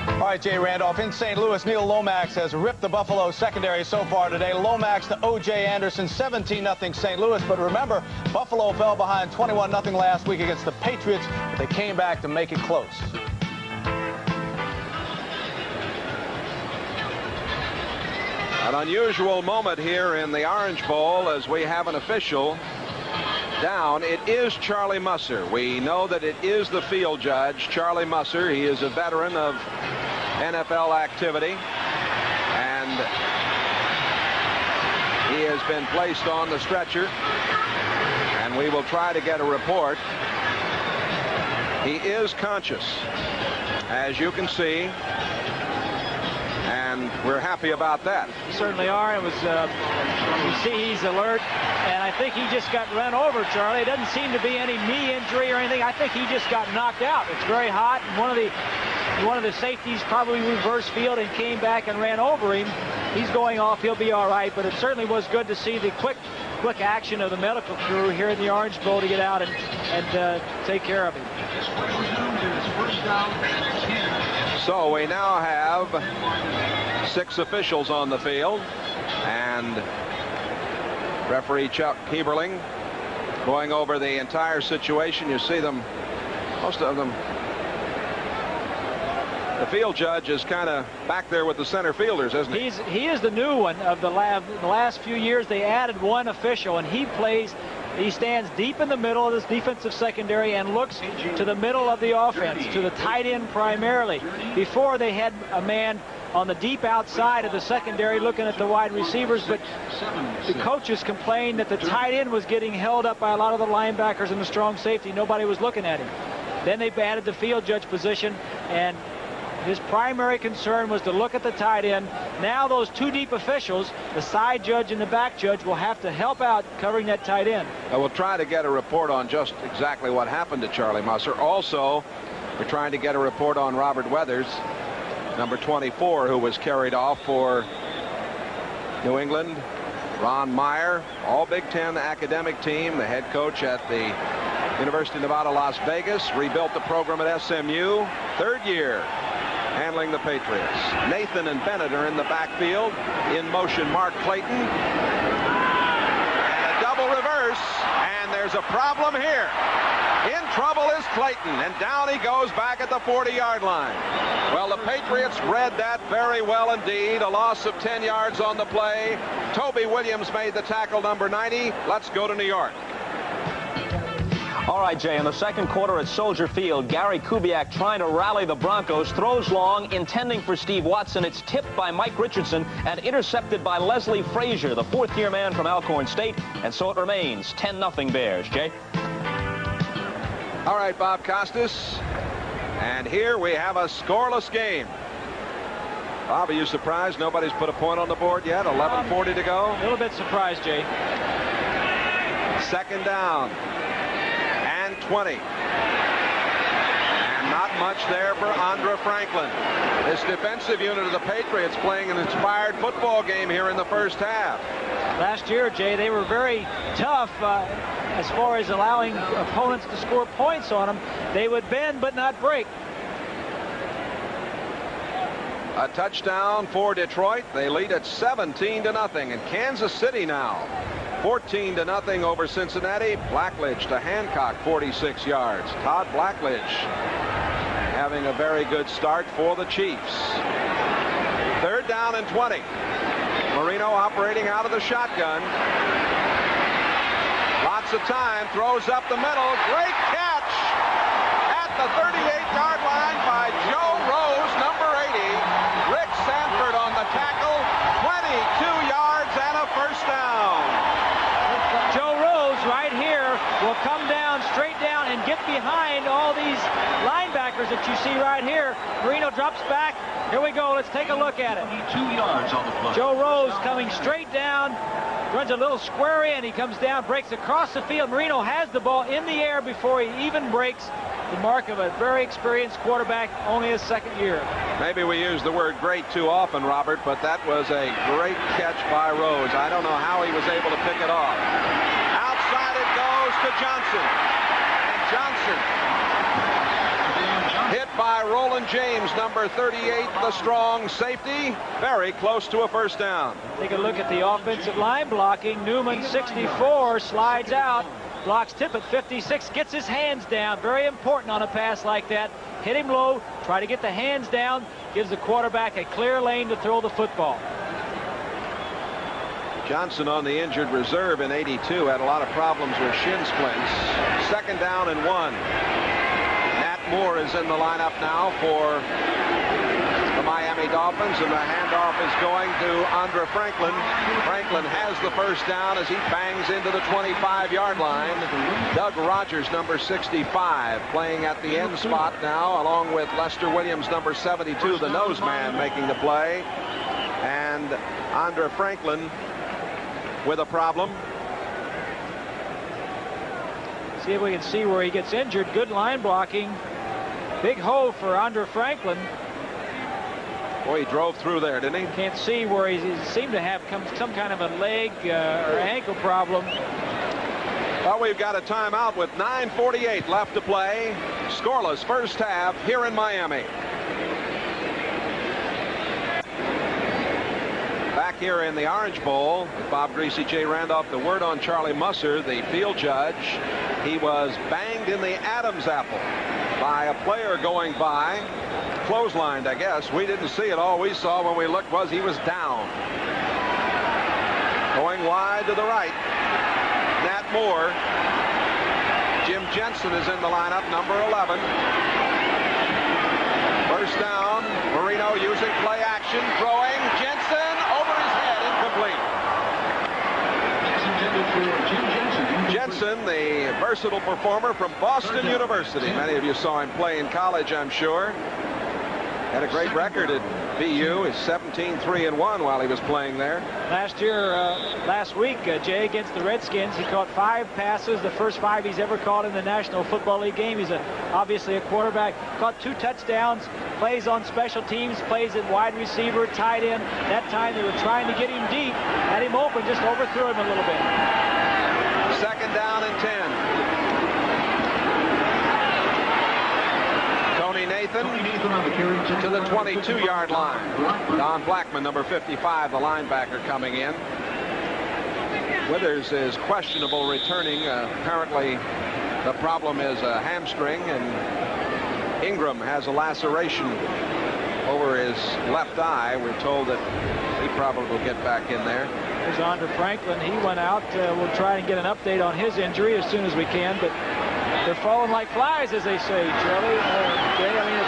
All right, Jay Randolph. In St. Louis, Neil Lomax has ripped the Buffalo secondary so far today. Lomax to O.J. Anderson, 17-0 St. Louis. But remember, Buffalo fell behind 21-0 last week against the Patriots, but they came back to make it close. An unusual moment here in the Orange Bowl as we have an official down. It is Charlie Musser. We know that it is the field judge, Charlie Musser. He is a veteran of NFL activity, and he has been placed on the stretcher, and we will try to get a report. He is conscious, as you can see, and we're happy about that. We certainly are. It was, you see he's alert, and I think he just got run over, Charlie. It doesn't seem to be any knee injury or anything. I think he just got knocked out. It's very hot, and one of the safeties probably reversed field and came back and ran over him. He's going off. He'll be all right, but it certainly was good to see the quick action of the medical crew here in the Orange Bowl to get out and take care of him. So we now have 6 officials on the field, and referee Chuck Heberling going over the entire situation. You see them, most of them. The field judge is kind of back there with the center fielders, isn't he? He is the new one of the last few years. They added one official, and he stands deep in the middle of this defensive secondary and looks to the middle of the offense, to the tight end primarily. Before, they had a man on the deep outside of the secondary looking at the wide receivers, but the coaches complained that the tight end was getting held up by a lot of the linebackers and the strong safety. Nobody was looking at him. Then they added the field judge position, and his primary concern was to look at the tight end. Now those 2 deep officials, the side judge and the back judge, will have to help out covering that tight end. I will try to get a report on just exactly what happened to Charlie Musser. Also, we're trying to get a report on Robert Weathers, number 24, who was carried off for New England. Ron Meyer, all Big Ten academic team, the head coach at the University of Nevada, Las Vegas, rebuilt the program at SMU, 3rd year handling the Patriots. Nathan and Bennett are in the backfield. In motion, Mark Clayton. And a double reverse, and there's a problem here. In trouble is Clayton, and down he goes back at the 40-yard line. Well, the Patriots read that very well indeed. A loss of 10 yards on the play. Toby Williams made the tackle, number 90. Let's go to New York. All right, Jay, in the second quarter at Soldier Field, Gary Kubiak trying to rally the Broncos, throws long, intending for Steve Watson. It's tipped by Mike Richardson and intercepted by Leslie Frazier, the 4th-year man from Alcorn State, and so it remains 10-0 Bears. Jay? All right, Bob Costas, and here we have a scoreless game. Bob, are you surprised nobody's put a point on the board yet? 11:40 to go. A little bit surprised, Jay. 2nd down. 20. And not much there for Andre Franklin. This defensive unit of the Patriots playing an inspired football game here in the first half. Last year, Jay, they were very tough as far as allowing opponents to score points on them. They would bend but not break. A touchdown for Detroit. They lead at 17-0. And Kansas City now 14-0 over Cincinnati. Blackledge to Hancock, 46 yards. Todd Blackledge having a very good start for the Chiefs. 3rd down and 20. Marino operating out of the shotgun. Lots of time. Throws up the middle. Great catch at the 38-yard line by Joe Rose, number 80. Rick Sanford on the tackle. 22 yards and a first down. Joe Rose right here will come down, straight down, and get behind all these linebackers that you see right here. Marino drops back, Here we go. Let's take a look at it. 2 yards on the play. Joe Rose coming straight down, runs a little square in. He comes down, breaks across the field. Marino has the ball in the air before he even breaks. The mark of a very experienced quarterback, only his second year. Maybe we use the word great too often, Robert, but that was a great catch by Rose. I don't know how he was able to pick it off. Outside it goes to Johnson. And Johnson hit by Roland James, number 38, the strong safety. Very close to a first down. Take a look at the offensive line blocking. Newman, 64, slides out. Blocks Tippett, 56, gets his hands down. Very important on a pass like that. Hit him low, try to get the hands down, gives the quarterback a clear lane to throw the football. Johnson on the injured reserve in 82 had a lot of problems with shin splints. Second down and 1. Nat Moore is in the lineup now for the Miami Dolphins, and the handoff is going to Andre Franklin. Franklin has the first down as he bangs into the 25-yard line. Doug Rogers, number 65, playing at the end spot now, along with Lester Williams, number 72, the nose man, making the play. And Andre Franklin with a problem. See if we can see where he gets injured. Good line blocking. Big hole for Andre Franklin. Boy, he drove through there, didn't he? Can't see where he seemed to have some kind of a leg or ankle problem. Well, we've got a timeout with 9:48 left to play. Scoreless first half here in Miami. Back here in the Orange Bowl, Bob Greasy, Jay Randolph, the word on Charlie Musser, the field judge. He was banged in the Adam's apple by a player going by. Clotheslined, I guess. We didn't see it. All we saw when we looked was he was down. Going wide to the right. Nat Moore. Jim Jensen is in the lineup, number 11. First down. Marino using play action. Throwing. Jensen over his head. Incomplete. Jensen, the versatile performer from Boston University. Many of you saw him play in college, I'm sure. Had a great record at BU. He's 17-3-1 while he was playing there. Last week, Jay, against the Redskins, he caught 5 passes, the first 5 he's ever caught in the National Football League game. He's obviously a quarterback. Caught 2 touchdowns, plays on special teams, plays at wide receiver, tight end. That time they were trying to get him deep, had him open, just overthrew him a little bit. Second down and 10. Tony Nathan to the 22-yard line. Don Blackman, number 55, the linebacker, coming in. Withers is questionable returning. Apparently the problem is a hamstring, and Ingram has a laceration over his left eye. We're told that he probably will get back in there. There's Andre Franklin. He went out. We'll try and get an update on his injury as soon as we can, but they're falling like flies, as they say, Charlie. Jay, I mean,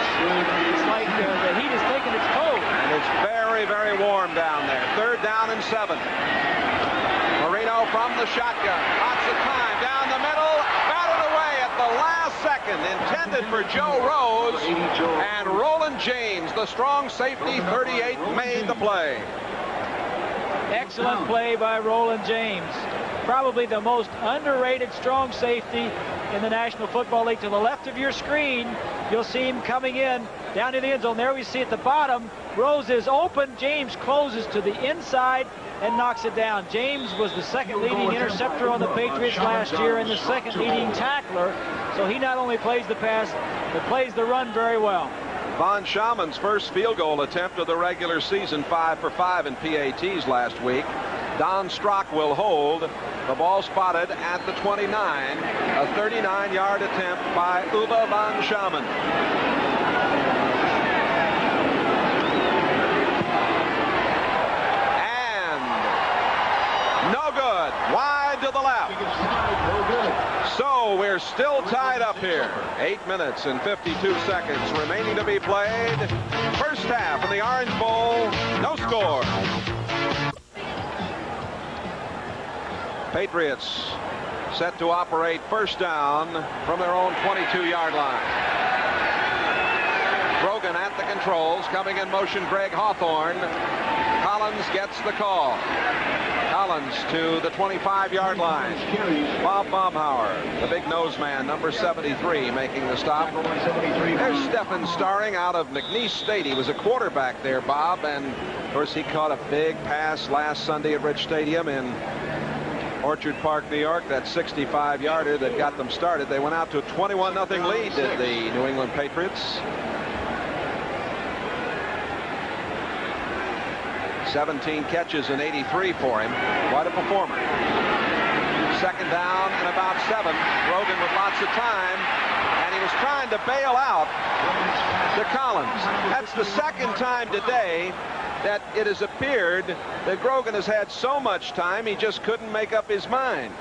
it's like the heat is taking its toll. And it's very, very warm down there. Third down and 7. Marino from the shotgun. Lots of time down the middle. Batted away at the last second. Intended for Joe Rose. And Roland James, the strong safety, 38, made the play. Excellent play by Roland James. Probably the most underrated strong safety in the National Football League. To the left of your screen, you'll see him coming in down to the end zone. There we see at the bottom, Rose is open. James closes to the inside and knocks it down. James was the second leading interceptor on the Patriots last year and the second leading tackler. So he not only plays the pass, but plays the run very well. Von Schauman's first field goal attempt of the regular season, 5 for 5 in PATs last week. Don Strock will hold. The ball spotted at the 29. A 39-yard attempt by Uwe von Schauman. And no good. Wide to the left. So we're still tied up here. 8 minutes and 52 seconds remaining to be played. First half in the Orange Bowl. No score. Patriots set to operate first down from their own 22-yard line. Brogan at the controls. Coming in motion, Greg Hawthorne. Collins gets the call. Collins to the 25-yard line. Bob Baumhauer, the big nose man, number 73, making the stop. There's Stephen Starring out of McNeese State. He was a quarterback there, Bob, and of course he caught a big pass last Sunday at Rich Stadium in Orchard Park, New York, that 65-yarder that got them started. They went out to a 21-0 lead, did the New England Patriots. 17 catches and 83 for him. Quite a performer. Second down and about 7. Grogan with lots of time, and he was trying to bail out to Collins. That's the second time today that it has appeared that Grogan has had so much time he just couldn't make up his mind.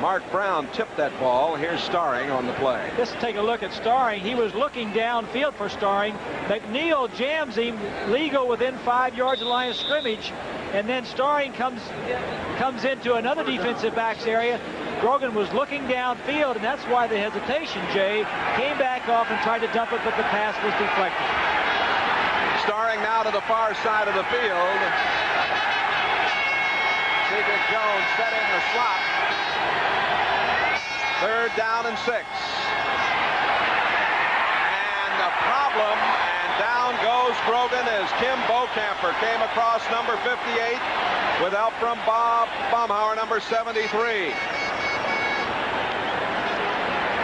Mark Brown tipped that ball. Here's Starring on the play. Let's take a look at Starring. He was looking downfield for Starring. McNeil jams him legal within 5 yards of the line of scrimmage, and then Starring comes into another defensive backs area. Grogan was looking downfield, and that's why the hesitation, Jay. Came back off and tried to dump it, but the pass was deflected. Starring now to the far side of the field. Cedric Jones set in the slot. Third down and 6. And the problem, and down goes Grogan as Kim Bocamper came across number 58 with help from Bob Baumhauer, number 73.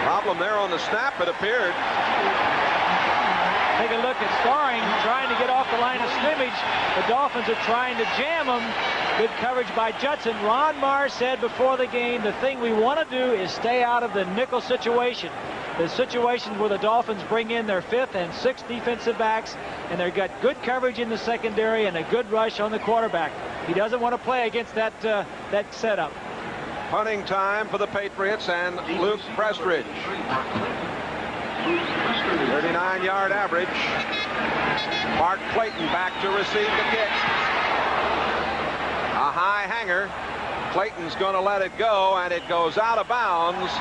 Problem there on the snap, it appeared. Take a look at Starring trying to get off the line of scrimmage. The Dolphins are trying to jam him. Good coverage by Judson. Ron Marr said before the game, the thing we want to do is stay out of the nickel situation. The situation where the Dolphins bring in their 5th and 6th defensive backs, and they've got good coverage in the secondary and a good rush on the quarterback. He doesn't want to play against that setup. Punting time for the Patriots and Luke Prestridge. 39-yard average. Mark Clayton back to receive the kick. A high hanger. Clayton's going to let it go, and it goes out of bounds,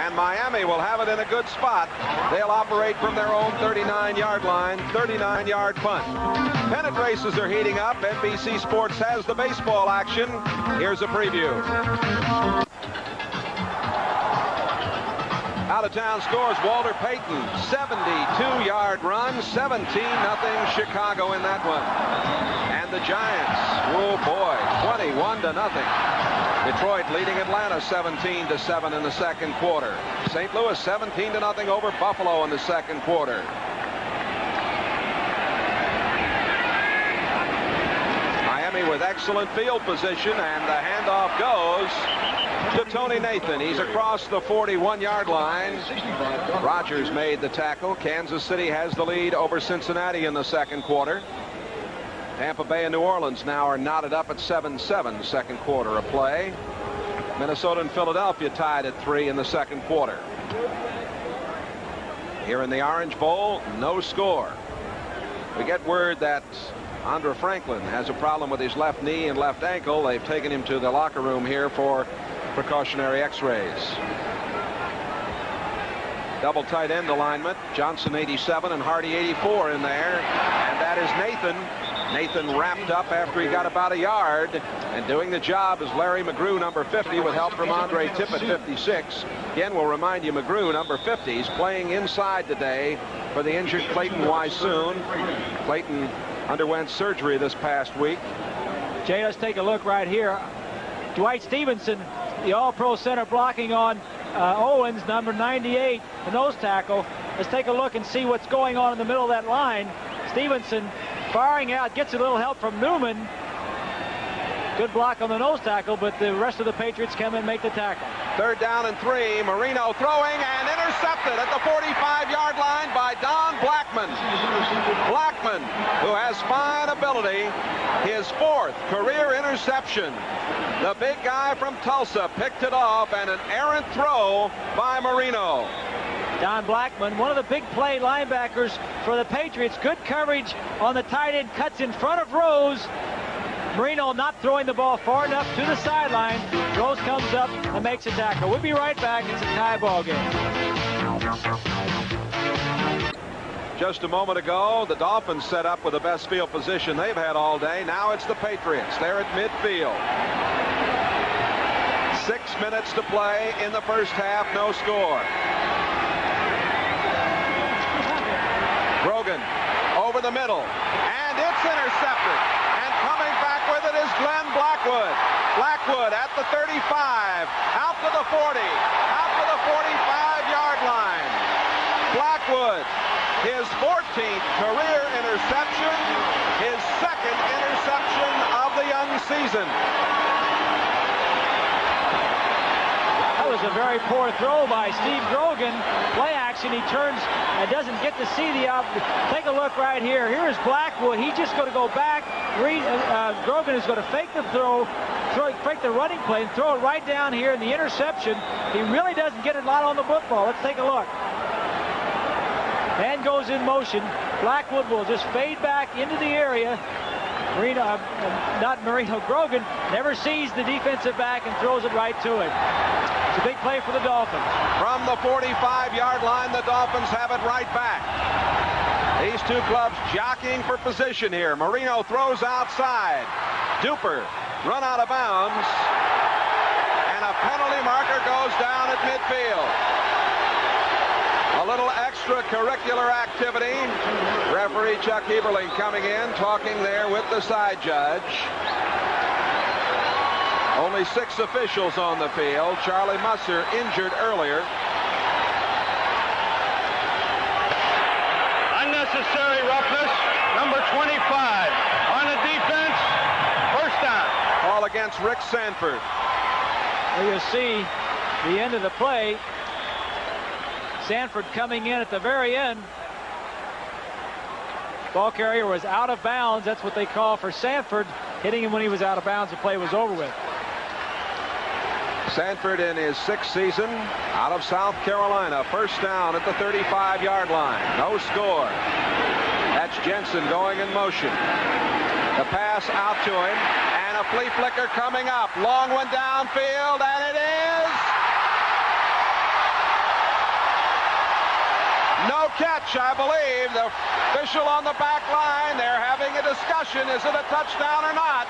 and Miami will have it in a good spot. They'll operate from their own 39-yard line, 39-yard punt. Pennant races are heating up. NBC Sports has the baseball action. Here's a preview. Out of town scores Walter Payton, 72-yard run, 17-0 Chicago in that one. And the Giants, oh boy, 21-0. Detroit leading Atlanta 17-7 in the second quarter. St. Louis 17-0 over Buffalo in the second quarter. Miami with excellent field position, and the handoff goes to Tony Nathan. He's across the 41-yard line. Rodgers made the tackle. Kansas City has the lead over Cincinnati in the second quarter. Tampa Bay and New Orleans now are knotted up at 7-7, second quarter of play. Minnesota and Philadelphia tied at 3 in the second quarter. Here in the Orange Bowl, no score. We get word that Andre Franklin has a problem with his left knee and left ankle. They've taken him to the locker room here for precautionary x-rays. Double tight end alignment. Johnson 87 and Hardy 84 in there. And that is Nathan. Nathan wrapped up after he got about a yard, and doing the job is Larry McGrew, number 50, with help from Andre Tippett, 56. Again, we'll remind you, McGrew, number 50, is playing inside today for the injured Clayton Wysoon. Clayton underwent surgery this past week. Jay, let's take a look right here. Dwight Stevenson, the all-pro center, blocking on Owens, number 98, the nose tackle. Let's take a look and see what's going on in the middle of that line. Stevenson firing out, gets a little help from Newman. Good block on the nose tackle, but the rest of the Patriots come and make the tackle. Third down and 3. Marino throwing and intercepted at the 45-yard line by Don Blackman. Blackman, who has fine ability, his 4th career interception. The big guy from Tulsa picked it off, and an errant throw by Marino. Don Blackman, one of the big play linebackers for the Patriots. Good coverage on the tight end, cuts in front of Rose. Marino not throwing the ball far enough to the sideline. Rose comes up and makes a tackle. We'll be right back. It's a tie ball game. Just a moment ago, the Dolphins set up with the best field position they've had all day. Now it's the Patriots. They're at midfield. 6 minutes to play in the first half. No score. Grogan over the middle, and it's intercepted. And coming back with it is Glenn Blackwood. Blackwood at the 35, out to the 40, out to the 45-yard line. Blackwood, his 14th career interception, his second interception of the young season. That was a very poor throw by Steve Grogan. Play action. He turns and doesn't get to see the take a look right here. Here's Blackwood. He's just going to go back. Grogan is going to fake the fake the running play and throw it right down here in the interception. He really doesn't get a lot on the football. Let's take a look. Man goes in motion. Blackwood will just fade back into the area. Grogan never sees the defensive back and throws it right to it. It's a big play for the Dolphins. From the 45-yard line, the Dolphins have it right back. These two clubs jockeying for position here. Marino throws outside. Duper run out of bounds. And a penalty marker goes down at midfield. A little extracurricular activity. Referee Chuck Eberling coming in, talking there with the side judge. Only 6 officials on the field. Charlie Musser injured earlier. Unnecessary roughness, number 25. On the defense, first down. Call against Rick Sanford. Well, you see the end of the play. Sanford coming in at the very end. Ball carrier was out of bounds. That's what they call for Sanford. Hitting him when he was out of bounds, the play was over with. Sanford in his 6th season out of South Carolina. First down at the 35-yard line. No score. That's Jensen going in motion. The pass out to him, and a flea flicker coming up. Long one downfield, and it is no catch, I believe. The official on the back line, they're having a discussion. Is it a touchdown or not?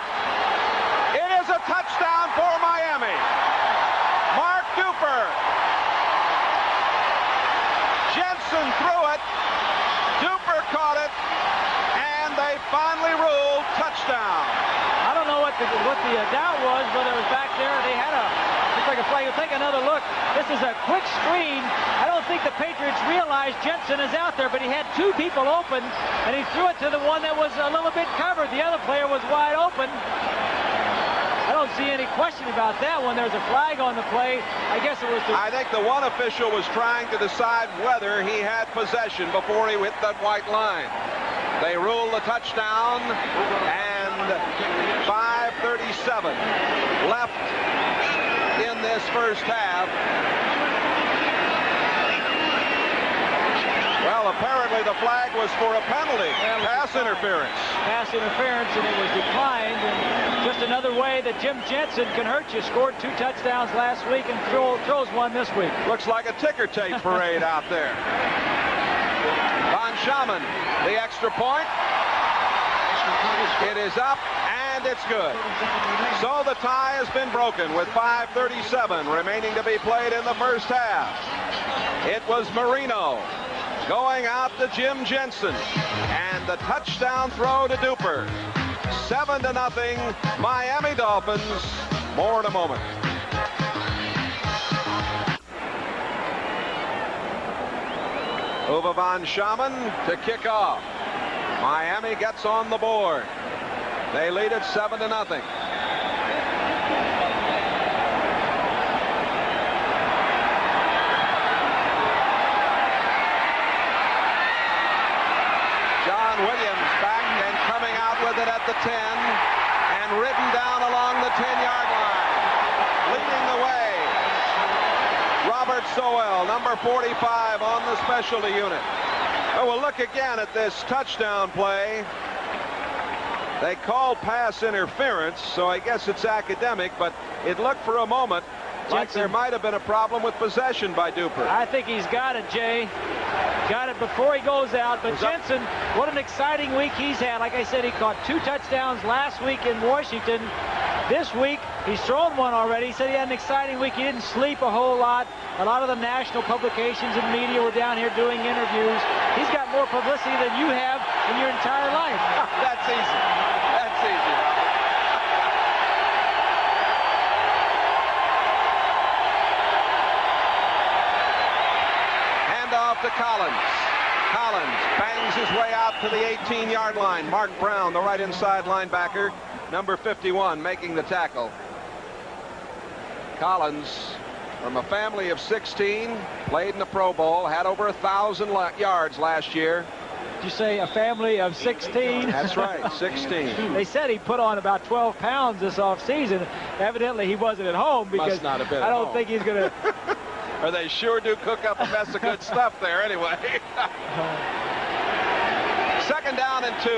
It is a touchdown for Miami. Mark Duper. Jensen threw it. Duper caught it. And they finally ruled touchdown. I don't know what the doubt was, whether it was back there. They had looks like a flag. We'll take another look. This is a quick screen. I don't think the Patriots realized Jensen is out there, but he had 2 people open, and he threw it to the one that was a little bit covered. The other player was wide open. I don't see any question about that one. There's a flag on the play. I guess it was I think the one official was trying to decide whether he had possession before he hit that white line. They ruled the touchdown, and 5:37 left in this first half. Well, apparently the flag was for a penalty. Pass interference. Pass interference, and it was declined. And just another way that Jim Jensen can hurt you. Scored 2 touchdowns last week and throws one this week. Looks like a ticker tape parade out there. Von Schamann, the extra point. It is up, and it's good. So the tie has been broken with 5:37 remaining to be played in the first half. It was Marino going out to Jim Jensen, and the touchdown throw to Duper. 7-0, Miami Dolphins. More in a moment. Uwe von Schamann to kick off. Miami gets on the board. They lead it 7-0. Williams back and coming out with it at the 10 and ridden down along the 10-yard line. Leading the way, Robert Sowell, number 45 on the specialty unit. Oh, well, look again at this touchdown play. They called pass interference, so I guess it's academic, but it looked for a moment like there might have been a problem with possession by Duper. I think he's got it, Jay. got it before he goes out. But Jensen, what an exciting week he's had. Like I said, he caught 2 touchdowns last week in Washington. This week, he's thrown one already. He said he had an exciting week. He didn't sleep a whole lot. A lot of the national publications and media were down here doing interviews. He's got more publicity than you have in your entire life. That's easy. That's easy, Robert. Handoff to Collins. Collins bangs his way out to the 18-yard line. Mark Brown, the right inside linebacker, number 51, making the tackle. Collins, from a family of 16, played in the Pro Bowl, had over 1,000 yards last year. Did you say a family of 16? That's right, 16. They said he put on about 12 pounds this offseason. Evidently, he wasn't at home because Must not have been I at don't home. think he's going to. Or they sure do cook up a mess of good stuff there anyway. Second down and 2.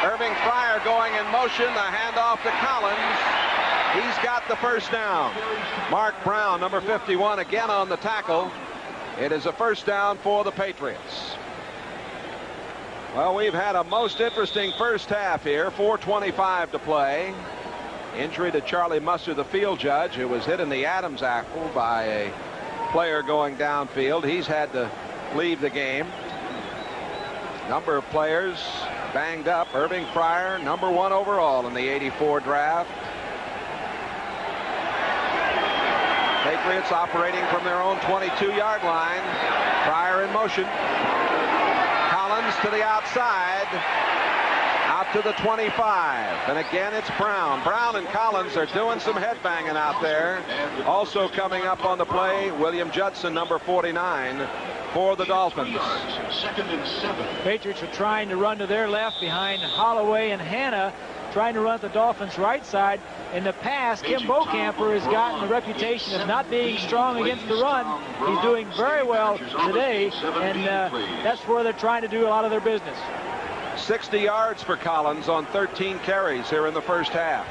Irving Fryer going in motion. The handoff to Collins. He's got the first down. Mark Brown, number 51, again on the tackle. It is a first down for the Patriots. Well, we've had a most interesting first half here. 4:25 to play. Injury to Charlie Musser, the field judge, who was hit in the Adam's apple by a player going downfield. He's had to leave the game. Number of players banged up. Irving Fryer, number 1 overall in the '84 draft. Patriots operating from their own 22-yard line. Fryer in motion. Collins to the outside, out to the 25, and again it's Brown. Brown and Collins are doing some headbanging out there. Also coming up on the play, William Judson, number 49, for the Dolphins. Second and 7. Patriots are trying to run to their left behind Holloway and Hanna, trying to run at the Dolphins' right side. In the past, Kim Bocamper has gotten the reputation of not being strong against the run. He's doing very well today, and that's where they're trying to do a lot of their business. 60 yards for Collins on 13 carries here in the first half.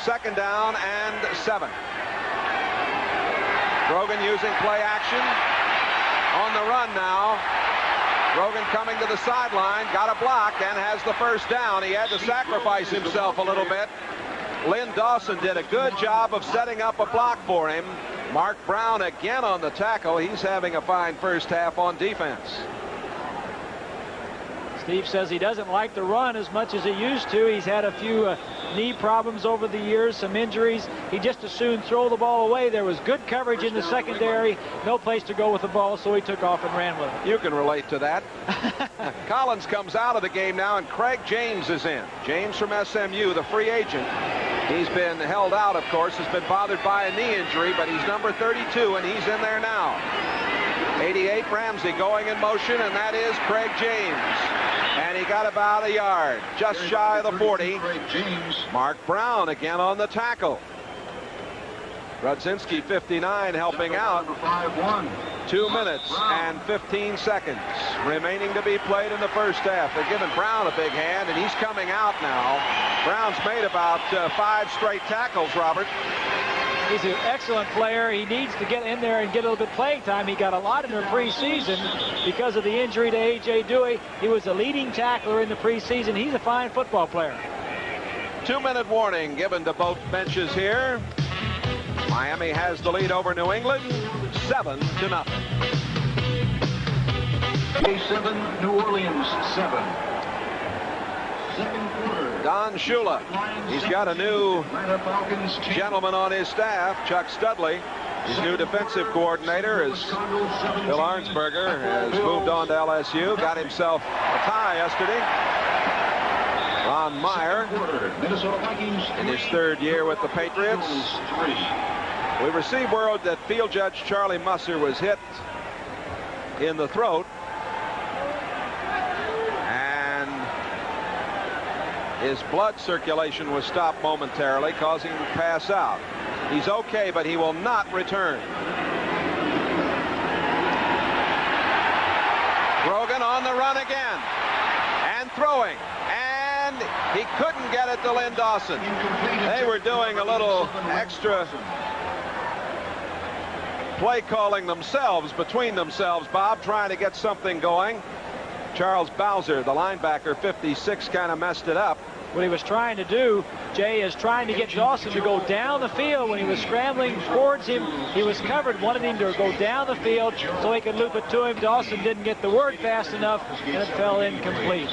Second down and 7. Grogan using play action on the run now. Grogan coming to the sideline, got a block, and has the first down. He had to sacrifice himself a little bit. Lynn Dawson did a good job of setting up a block for him. Mark Brown again on the tackle. He's having a fine first half on defense. Steve says he doesn't like the run as much as he used to. He's had a few knee problems over the years, some injuries. He just as soon throw the ball away. There was good coverage in the secondary, no place to go with the ball, so he took off and ran with it. You can relate to that. Collins comes out of the game now, and Craig James is in. James from SMU, the free agent. He's been held out, of course, has been bothered by a knee injury, but he's number 32, and he's in there now. 88, Ramsey going in motion, and that is Craig James. And he got about a yard, just shy of the 40. Mark Brown again on the tackle. Rudzinski, 59, helping out. 2 minutes and 15 seconds remaining to be played in the first half. They're giving Brown a big hand, and he's coming out now. Brown's made about 5 straight tackles, Robert. He's an excellent player. He needs to get in there and get a little bit playing time. He got a lot in the preseason because of the injury to A.J. Dewey. He was a leading tackler in the preseason. He's a fine football player. 2-minute warning given to both benches here. Miami has the lead over New England, 7-0. 7, New Orleans 7. Second quarter. Don Shula. He's got a new gentleman on his staff, Chuck Studley. His new defensive coordinator is Bill Arnsberger, has moved on to LSU, got himself a tie yesterday. Ron Meyer in his 3rd year with the Patriots. We received word that field judge Charlie Musser was hit in the throat, and his blood circulation was stopped momentarily, causing him to pass out. He's okay, but he will not return. Grogan on the run again, and throwing, and and he couldn't get it to Lynn Dawson. They were doing a little extra play calling themselves, between themselves, Bob, trying to get something going. Charles Bowser, the linebacker, 56, kind of messed it up. What he was trying to do, Jay, is trying to get Dawson to go down the field. When he was scrambling towards him, he was covered, wanted him to go down the field so he could loop it to him. Dawson didn't get the word fast enough, and it fell incomplete.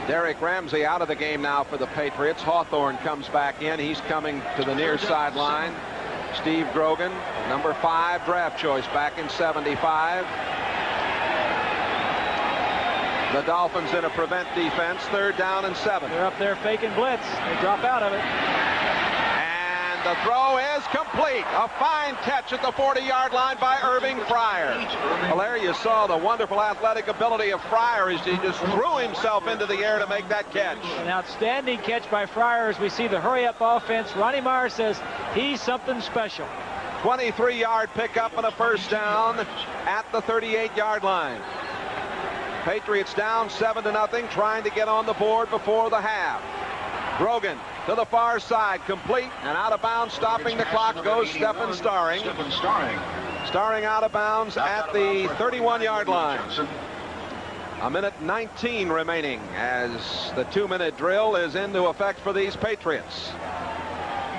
Derek Ramsey out of the game now for the Patriots. Hawthorne comes back in. He's coming to the near sideline. Steve Grogan, number 5 draft choice back in '75. The Dolphins in a prevent defense, 3rd down and 7. They're up there faking blitz. They drop out of it. And the throw is complete. A fine catch at the 40-yard line by Irving Fryer. Well, there you saw the wonderful athletic ability of Fryer as he just threw himself into the air to make that catch. An outstanding catch by Fryer as we see the hurry-up offense. Ronnie Meyer says he's something special. 23-yard pickup and a 1st down at the 38-yard line. Patriots down 7-0, trying to get on the board before the half. Grogan to the far side, complete and out of bounds, stopping the clock goes Stephen Starring. Starring out of bounds at the 31-yard line. A minute 19 remaining as the 2-minute drill is into effect for these Patriots.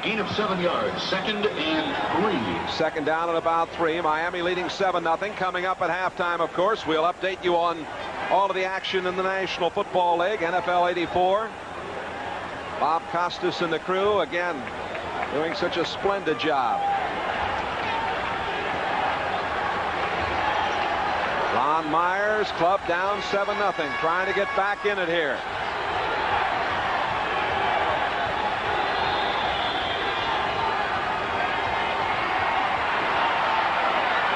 Gain of 7 yards, 2nd and 3. 2nd down and about 3. Miami leading 7-0. Coming up at halftime, of course, we'll update you on all of the action in the National Football League, NFL 84. Bob Costas and the crew, again, doing such a splendid job. Ron Myers, club down 7-0, trying to get back in it here.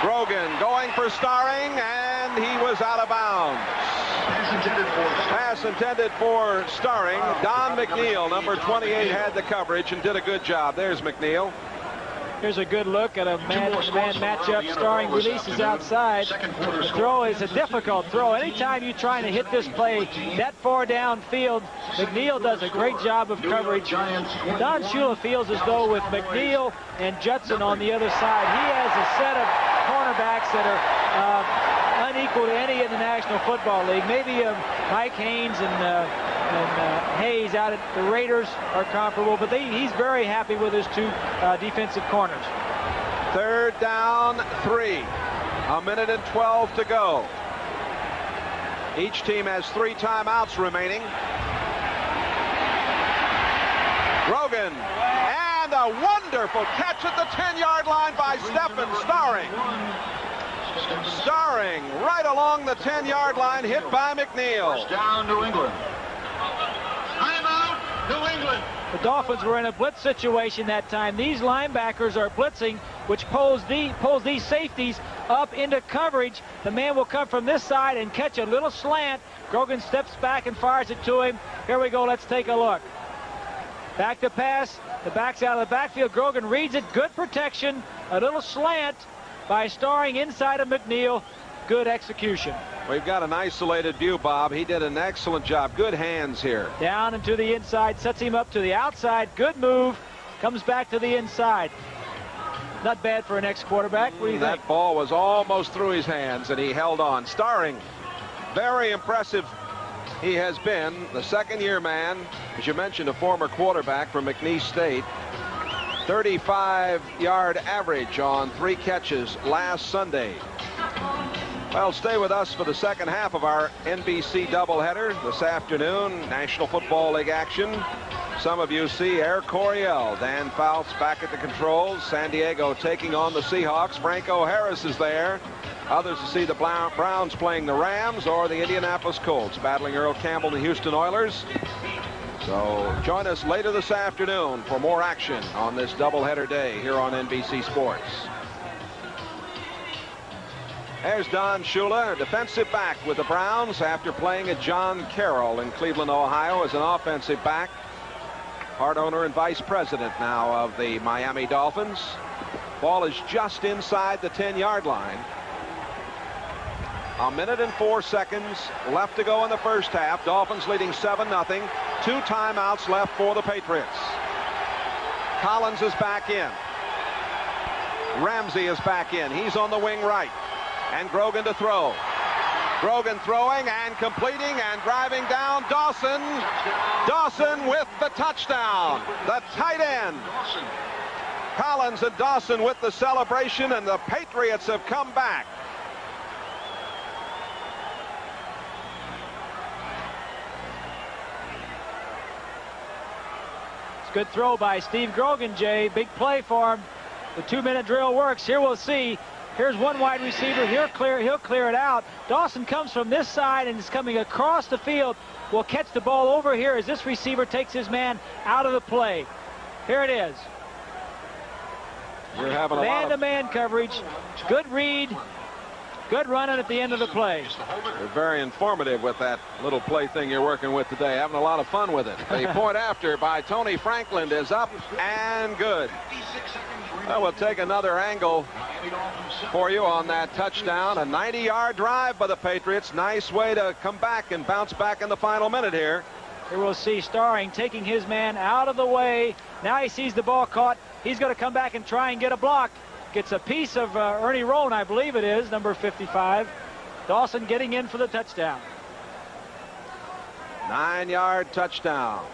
Grogan going for Starring, and he was out of bounds. Pass intended for Starring. Don McNeil, number 28, had the coverage and did a good job. There's McNeil. Here's a good look at a man-to-man matchup. Starring releases outside. The throw is a difficult throw. Anytime you're trying to hit this play that far downfield, McNeil does a great job of coverage. Don Shula feels as though with McNeil and Judson on the other side, he has a set of cornerbacks that are unequal to any in the National Football League. Maybe Mike Haynes and Hayes out at the Raiders are comparable, but he's very happy with his 2 defensive corners. 3rd down, 3. A minute and 12 to go. Each team has 3 timeouts remaining. Grogan, and a wonderful catch at the 10-yard line by Stephen Starring. Starring right along the 10-yard line, hit by McNeil. Down New England. Timeout, New England. The Dolphins were in a blitz situation that time. These linebackers are blitzing, which pulls these safeties up into coverage. The man will come from this side and catch a little slant. Grogan steps back and fires it to him. Here we go. Let's take a look. Back to pass. The back's out of the backfield. Grogan reads it. Good protection. A little slant by Starring inside of McNeil. Good execution. We've got an isolated view, Bob. He did an excellent job. Good hands here. Down and to the inside. Sets him up to the outside. Good move. Comes back to the inside. Not bad for an ex-quarterback. What do you think? That ball was almost through his hands, and he held on. Starring, very impressive. He has been the 2nd-year man, as you mentioned, a former quarterback from McNeese State. 35-yard average on 3 catches last Sunday. Well, stay with us for the second half of our NBC doubleheader this afternoon. National Football League action. Some of you see Air Coryell. Dan Fouts back at the controls. San Diego taking on the Seahawks. Franco Harris is there. Others to see the Browns playing the Rams or the Indianapolis Colts battling Earl Campbell and the Houston Oilers. So join us later this afternoon for more action on this doubleheader day here on NBC Sports. There's Don Shula, a defensive back with the Browns after playing at John Carroll in Cleveland, Ohio as an offensive back. Part owner and vice president now of the Miami Dolphins. Ball is just inside the 10-yard line. A minute and 4 seconds left to go in the first half. Dolphins leading 7-0. 2 timeouts left for the Patriots. Collins is back in. Ramsey is back in. He's on the wing right. And Grogan to throw. Grogan throwing and completing and driving down Dawson. Dawson with the touchdown. The tight end. Collins and Dawson with the celebration, and the Patriots have come back. It's a good throw by Steve Grogan, Jay. Big play for him. The 2-minute drill works. Here we'll see. Here's one wide receiver. He'll clear it out. Dawson comes from this side and is coming across the field. Will catch the ball over here as this receiver takes his man out of the play. Here it is. You're having a man-to-man coverage. Good read. Good running at the end of the play. You're very informative with that little play thing you're working with today. Having a lot of fun with it. The point after by Tony Franklin is up and good. Well, we'll take another angle for you on that touchdown. A 90-yard drive by the Patriots. Nice way to come back and bounce back in the final minute here. Here we'll see Starring taking his man out of the way. Now he sees the ball caught. He's going to come back and try and get a block. Gets a piece of Ernie Rowan, I believe it is, number 55. Dawson getting in for the touchdown. 9-yard touchdown.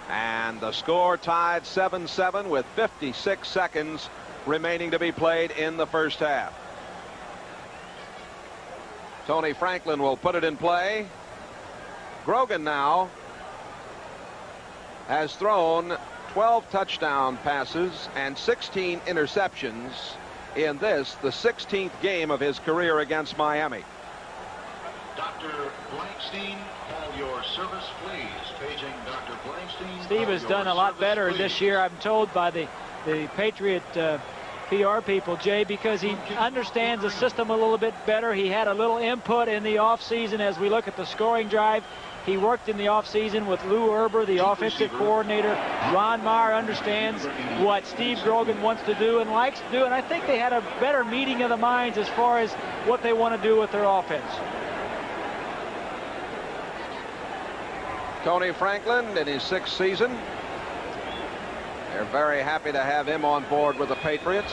And the score tied 7-7 with 56 seconds remaining to be played in the first half. Tony Franklin will put it in play. Grogan now has thrown 12 touchdown passes and 16 interceptions in this, the 16th game of his career against Miami. Dr. Blankstein, call your service, please. Paging Dr. Blankstein. Steve has done a lot better this year, I'm told, by the Patriot PR people, Jay, because he understands the system a little bit better. He had a little input in the offseason as we look at the scoring drive. He worked in the offseason with Lou Erber, the offensive coordinator. Ron Meyer understands what Steve Grogan wants to do and likes to do, and I think they had a better meeting of the minds as far as what they want to do with their offense. Tony Franklin in his 6th season. They're very happy to have him on board with the Patriots.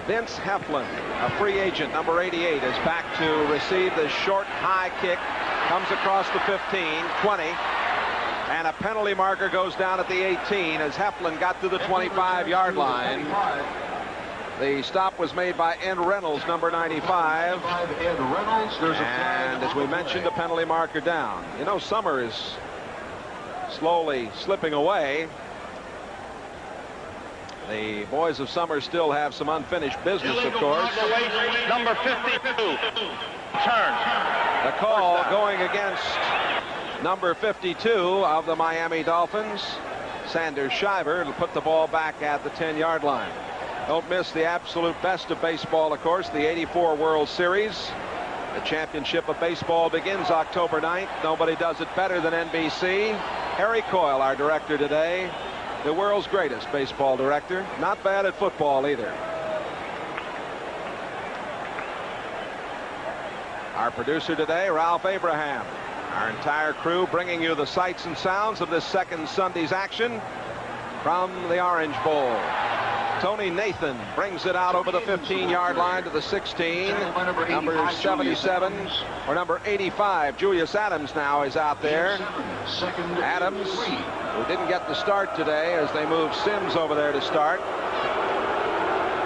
Vince Heflin, a free agent, number 88, is back to receive the short high kick. Comes across the 15, 20, and a penalty marker goes down at the 18 as Heflin got to the 25-yard line. The stop was made by Ed Reynolds, number 95. And as we mentioned, a penalty marker down. You know, summer is slowly slipping away. The boys of summer still have some unfinished business, of course. Number 52. Turn. The call going against number 52 of the Miami Dolphins, Sanders Shiver, to put the ball back at the 10-yard line. Don't miss the absolute best of baseball, of course, the '84 World Series. The championship of baseball begins October 9th. Nobody does it better than NBC. Harry Coyle, our director today, the world's greatest baseball director. Not bad at football either. Our producer today, Ralph Abraham. Our entire crew bringing you the sights and sounds of this second Sunday's action from the Orange Bowl. Tony Nathan brings it out over the 15-yard line to the 16. Number 77 or number 85, Julius Adams, now is out there. Adams, who didn't get the start today as they moved Sims over there to start.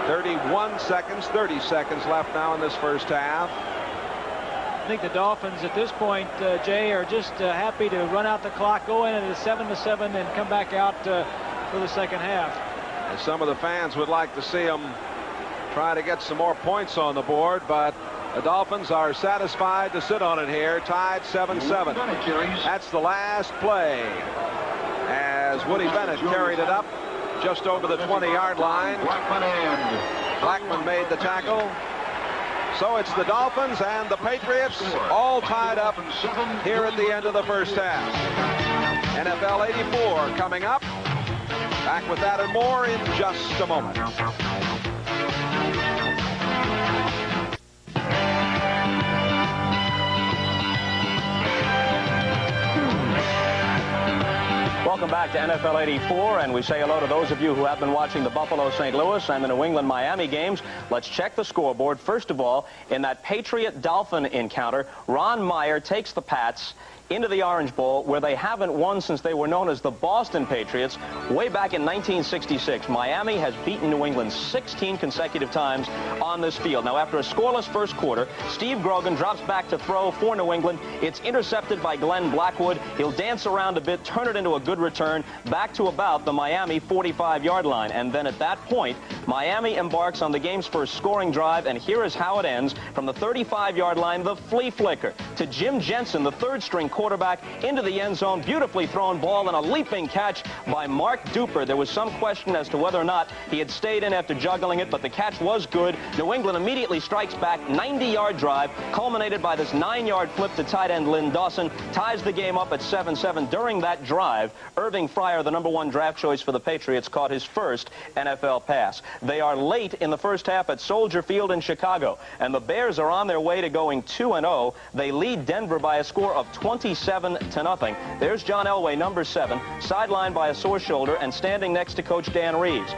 31 seconds, 30 seconds left now in this first half. I think the Dolphins at this point, Jay, are just happy to run out the clock, go in at a 7-7, and come back out for the second half. And some of the fans would like to see them try to get some more points on the board, but the Dolphins are satisfied to sit on it here, tied 7-7. That's the last play as Woody Bennett carried it up just over the 20-yard line. Blackman made the tackle. So it's the Dolphins and the Patriots all tied up here at the end of the first half. NFL 84 coming up. Back with that and more in just a moment. back to NFL 84, and we say hello to those of you who have been watching the Buffalo-St. Louis and the New England-Miami games. Let's check the scoreboard. First of all, in that Patriot-Dolphin encounter, Ron Meyer takes the Pats into the Orange Bowl, where they haven't won since they were known as the Boston Patriots way back in 1966. Miami has beaten New England 16 consecutive times on this field. Now, after a scoreless first quarter, Steve Grogan drops back to throw for New England. It's intercepted by Glenn Blackwood. He'll dance around a bit, turn it into a good return, back to about the Miami 45-yard line. And then at that point, Miami embarks on the game's first scoring drive, and here is how it ends. From the 35-yard line, the flea flicker to Jim Jensen, the third-string quarterback, into the end zone. Beautifully thrown ball and a leaping catch by Mark Duper. There was some question as to whether or not he had stayed in after juggling it, but the catch was good. New England immediately strikes back. 90-yard drive culminated by this 9-yard flip to tight end Lynn Dawson, ties the game up at 7-7. During that drive, Irving Fryer, the #1 draft choice for the Patriots, caught his first NFL pass. They are late in the first half at Soldier Field in Chicago, and the Bears are on their way to going 2-0. They lead Denver by a score of 27-0. There's John Elway, #7, sidelined by a sore shoulder and standing next to Coach Dan Reeves.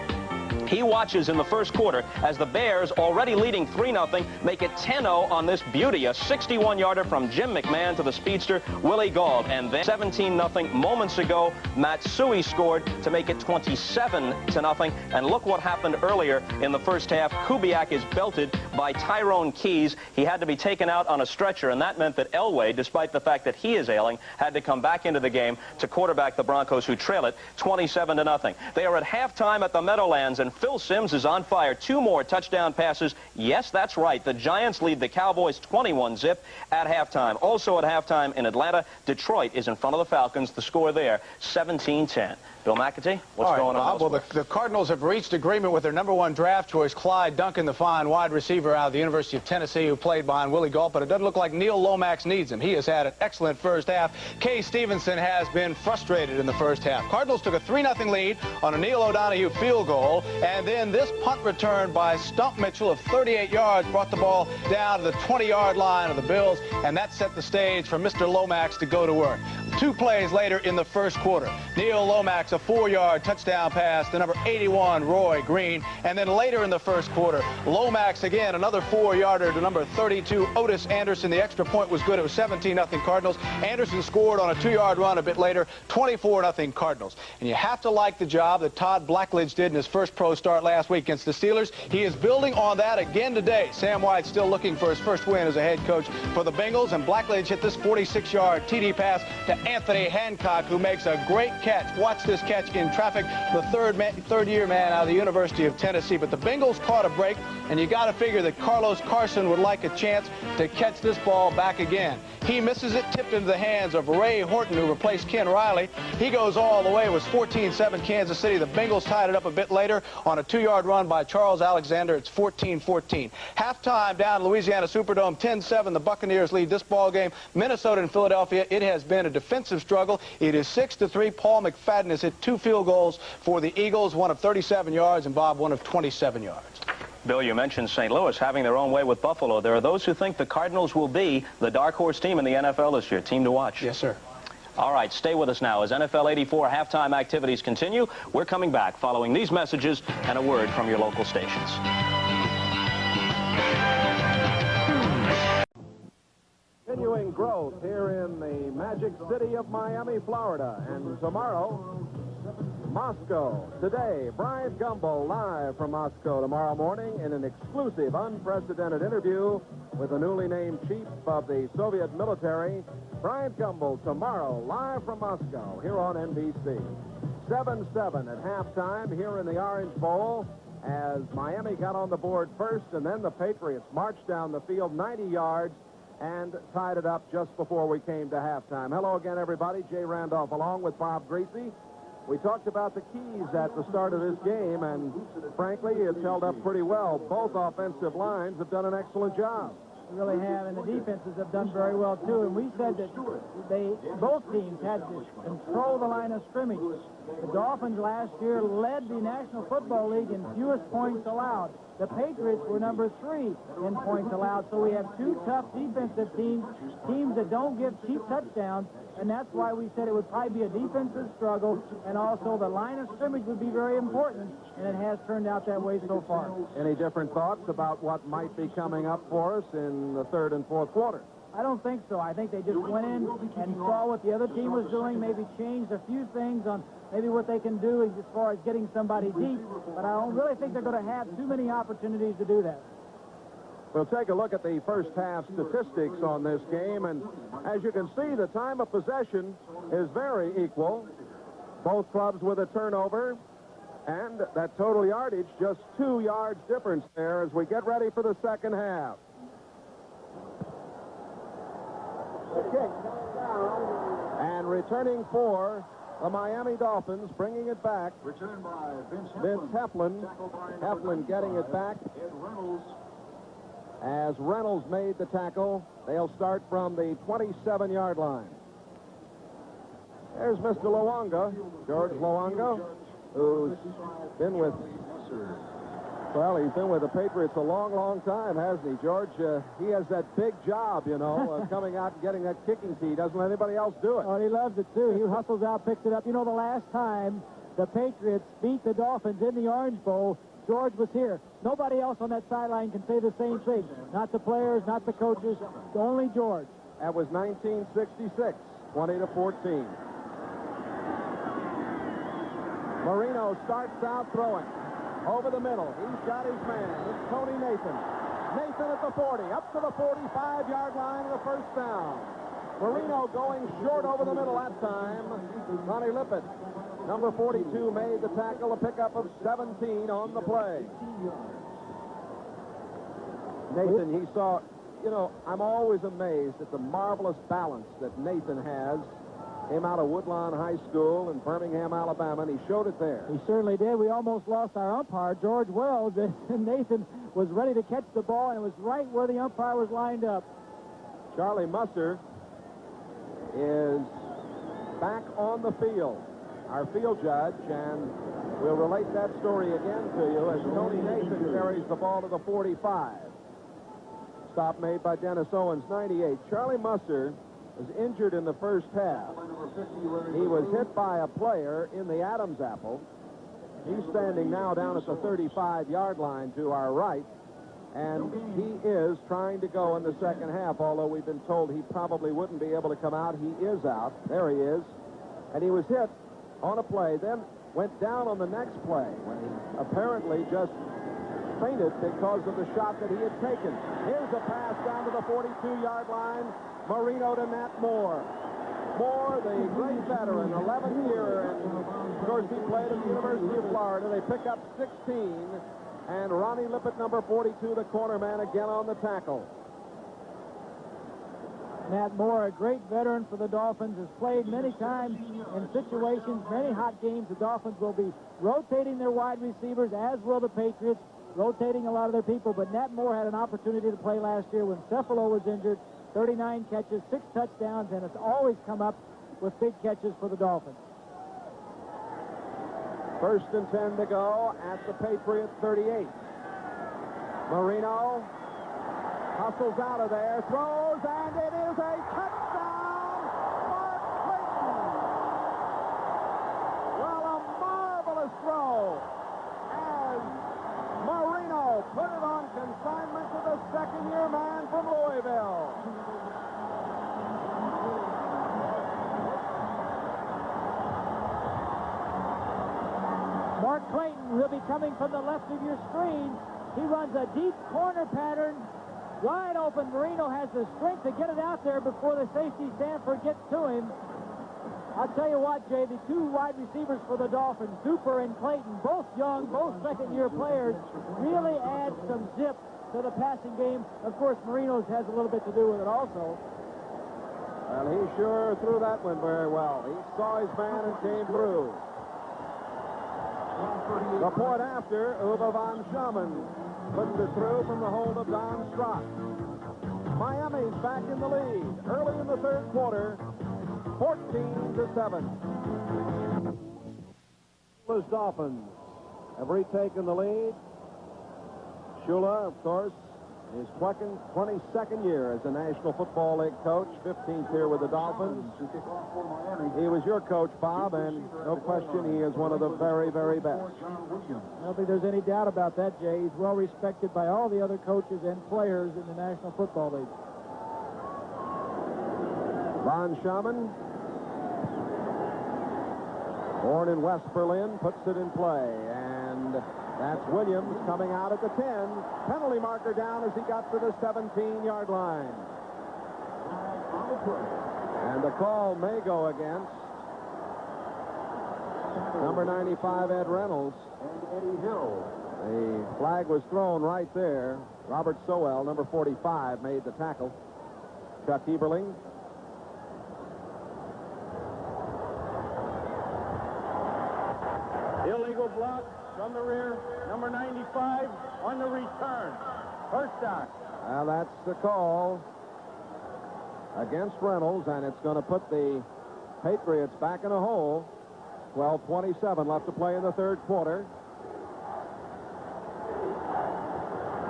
He watches in the first quarter as the Bears, already leading 3-0, make it 10-0 on this beauty. A 61-yarder from Jim McMahon to the speedster Willie Gauld. And then 17-0 moments ago, Matsui scored to make it 27-0. And look what happened earlier in the first half. Kubiak is belted by Tyrone Keys. He had to be taken out on a stretcher, and that meant that Elway, despite the fact that he is ailing, had to come back into the game to quarterback the Broncos, who trail it 27-0. They are at halftime at the Meadowlands, and Phil Simms is on fire. 2 more touchdown passes. Yes, that's right. The Giants lead the Cowboys 21-0 at halftime. Also at halftime in Atlanta, Detroit is in front of the Falcons. The score there, 17-10. Bill McAtee, what's going on? Well, the Cardinals have reached agreement with their #1 draft choice, Clyde Duncan, the fine wide receiver out of the University of Tennessee, who played behind Willie Gault, but it doesn't look like Neil Lomax needs him. He has had an excellent first half. Kay Stevenson has been frustrated in the first half. Cardinals took a 3-0 lead on a Neil O'Donoghue field goal, and then this punt return by Stump Mitchell of 38 yards brought the ball down to the 20-yard line of the Bills, and that set the stage for Mr. Lomax to go to work. 2 plays later in the first quarter, Neil Lomax, a 4-yard touchdown pass to #81, Roy Green. And then later in the first quarter, Lomax again, another 4-yarder to #32, Otis Anderson. The extra point was good. It was 17-0 Cardinals. Anderson scored on a 2-yard run a bit later, 24-0 Cardinals. And you have to like the job that Todd Blackledge did in his first pro start last week against the Steelers. He is building on that again today. Sam White still looking for his first win as a head coach for the Bengals, and Blackledge hit this 46-yard TD pass to Anthony Hancock, who makes a great catch. Watch this catch in traffic, the third-year man out of the University of Tennessee. But the Bengals caught a break, and you got to figure that Carlos Carson would like a chance to catch this ball back again. He misses it, tipped into the hands of Ray Horton, who replaced Ken Riley. He goes all the way. It was 14-7 Kansas City. The Bengals tied it up a bit later on a 2-yard run by Charles Alexander. It's 14-14. Halftime down at Louisiana Superdome, 10-7. The Buccaneers lead this ball game. Minnesota and Philadelphia. It has been a defensive struggle. It is 6-3. Paul McFadden has hit 2 field goals for the Eagles, one of 37 yards, and Bob, one of 27 yards. Bill, you mentioned St. Louis having their own way with Buffalo. There are those who think the Cardinals will be the dark horse team in the NFL this year. Team to watch. Yes, sir. All right, stay with us now as NFL 84 halftime activities continue. We're coming back following these messages and a word from your local stations. Continuing growth here in the magic city of Miami, Florida. And tomorrow, Moscow. Today, Bryant Gumbel live from Moscow tomorrow morning in an exclusive, unprecedented interview with the newly named chief of the Soviet military. Bryant Gumbel tomorrow live from Moscow here on NBC. 7-7 at halftime here in the Orange Bowl as Miami got on the board first, and then the Patriots marched down the field 90 yards and tied it up just before we came to halftime. Hello again, everybody. Jay Randolph along with Bob Greasy. We talked about the keys at the start of this game, and frankly, it's held up pretty well. Both offensive lines have done an excellent job. They really have, and the defenses have done very well, too. And we said that both teams had to control the line of scrimmage. The Dolphins last year led the National Football League in fewest points allowed. The Patriots were number 3 in points allowed. So we have two tough defensive teams that don't give cheap touchdowns, and that's why we said it would probably be a defensive struggle, and also the line of scrimmage would be very important, and it has turned out that way so far. Any different thoughts about what might be coming up for us in the third and fourth quarter? I don't think so. I think they just went in and saw what the other team was doing, maybe changed a few things on maybe what they can do as far as getting somebody deep, but I don't really think they're going to have too many opportunities to do that. We'll take a look at the first half statistics on this game, and as you can see, the time of possession is very equal. Both clubs with a turnover, and that total yardage, just 2 yards difference there as we get ready for the second half. And returning for the Miami Dolphins, bringing it back. Returned by Vince Heflin. Heflin getting it back. As Reynolds made the tackle, they'll start from the 27-yard line. There's Mr. Luongo, George Luongo, who's been with, well, he's been with the Patriots a long, long time, hasn't he, George? He has that big job, you know, of coming out and getting that kicking tee. Doesn't let anybody else do it. Oh, he loves it, too. He hustles out, picks it up. You know, the last time the Patriots beat the Dolphins in the Orange Bowl, George was here. Nobody else on that sideline can say the same thing. Not the players, not the coaches, only George. That was 1966, 20-14. Marino starts out throwing. Over the middle. He's got his man. It's Tony Nathan. Nathan at the 40, up to the 45-yard line, the first down. Marino going short over the middle that time. Ronnie Lippett, number 42, made the tackle, a pickup of 17 on the play. Nathan, he saw, you know, I'm always amazed at the marvelous balance that Nathan has. Came out of Woodlawn High School in Birmingham, Alabama, and he showed it there. He certainly did. We almost lost our umpire, George Wells, and Nathan was ready to catch the ball, and it was right where the umpire was lined up. Charlie Musser is back on the field, our field judge, and we'll relate that story again to you as Tony Nathan carries the ball to the 45. Stop made by Dennis Owens, 98. Charlie Musser was injured in the first half. He was hit by a player in the Adam's apple. He's standing now down at the 35-yard line to our right, and he is trying to go in the second half, although we've been told he probably wouldn't be able to come out. He is out. There he is. And he was hit on a play, then went down on the next play when he apparently just fainted because of the shot that he had taken. Here's a pass down to the 42-yard line. Marino to Nat Moore. Moore, the great veteran, 11th year, and of course he played at the University of Florida. They pick up 16, and Ronnie Lippett, number 42, the corner man, again on the tackle. Nat Moore, a great veteran for the Dolphins, has played many times in situations, many hot games. The Dolphins will be rotating their wide receivers, as will the Patriots, rotating a lot of their people. But Nat Moore had an opportunity to play last year when Cephalo was injured. 39 catches, 6 touchdowns, and it's always come up with big catches for the Dolphins. First and 10 to go at the Patriot 38. Marino hustles out of there, throws, and it is a touchdown, Mark Clayton. Well, a marvelous throw as Marino put it on consignment to the second-year man from Louisville. Mark Clayton will be coming from the left of your screen. He runs a deep corner pattern. Wide open. Marino has the strength to get it out there before the safety Stanford gets to him. I'll tell you what, Jay, the two wide receivers for the Dolphins, Duper and Clayton, both young, both second-year players, really add some zip to the passing game. Of course, Marino's has a little bit to do with it also. Well, he sure threw that one very well. He saw his man and came through. The point after, Uwe von Schumann puts it through from the hold of Don Strauss. Miami's back in the lead. Early in the third quarter, 14-7. Those Dolphins have retaken the lead. Shula, of course, his 22nd year as a National Football League coach, 15th here with the Dolphins. He was your coach, Bob, and no question he is one of the very, very best. I don't think there's any doubt about that, Jay. He's well respected by all the other coaches and players in the National Football League. Von Schamann, born in West Berlin, puts it in play, and that's Williams coming out at the 10. Penalty marker down as he got to the 17-yard line. And the call may go against number 95, Ed Reynolds. And Eddie Hill. The flag was thrown right there. Robert Sowell, number 45, made the tackle. Chuck Eberling. Illegal block from the rear, number 95 on the return. First down. Well, that's the call against Reynolds, and it's going to put the Patriots back in a hole. 12:27 left to play in the third quarter.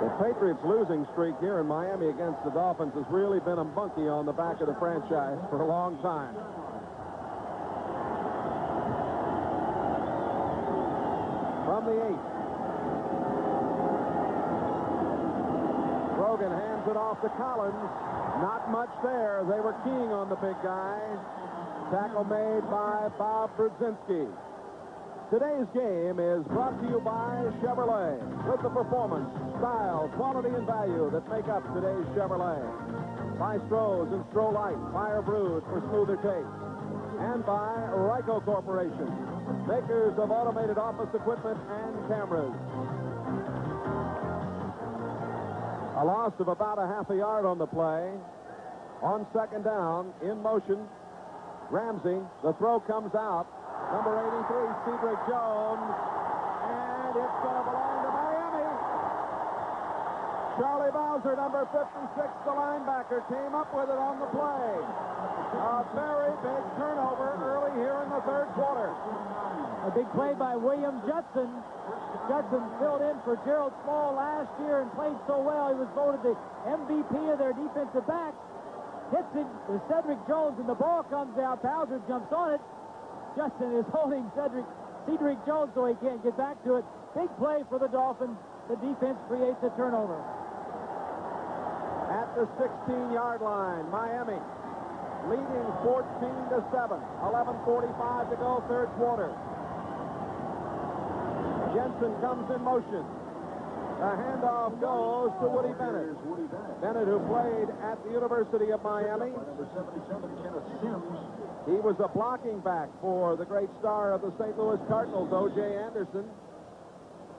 The Patriots' losing streak here in Miami against the Dolphins has really been a monkey on the back of the franchise for a long time. From the 8. Rogan hands it off to Collins. Not much there. They were keying on the big guy. Tackle made by Bob Brzezinski. Today's game is brought to you by Chevrolet, with the performance, style, quality, and value that make up today's Chevrolet. By Stroh's and Stroh Light, fire brewed for smoother taste. And by Ryco Corporation, makers of automated office equipment and cameras. A loss of about a half a yard on the play. On second down, in motion, Ramsey. The throw comes out. Number 83, Cedric Jones. And it's going to belong to Miami. Charlie Bowser, number 56, the linebacker, came up with it on the play. A very big turnover early here in the third quarter. A big play by William Judson. Judson filled in for Gerald Small last year and played so well. He was voted the MVP of their defensive back. Hits it to Cedric Jones, and the ball comes out. Bowser jumps on it. Judson is holding Cedric Jones so he can't get back to it. Big play for the Dolphins. The defense creates a turnover. At the 16-yard line, Miami leading 14-7. 11:45 to go, third quarter. Jensen comes in motion. The handoff goes to Woody Bennett. Bennett, who played at the University of Miami. Number 77, Kenneth Sims. He was a blocking back for the great star of the St. Louis Cardinals, O.J. Anderson.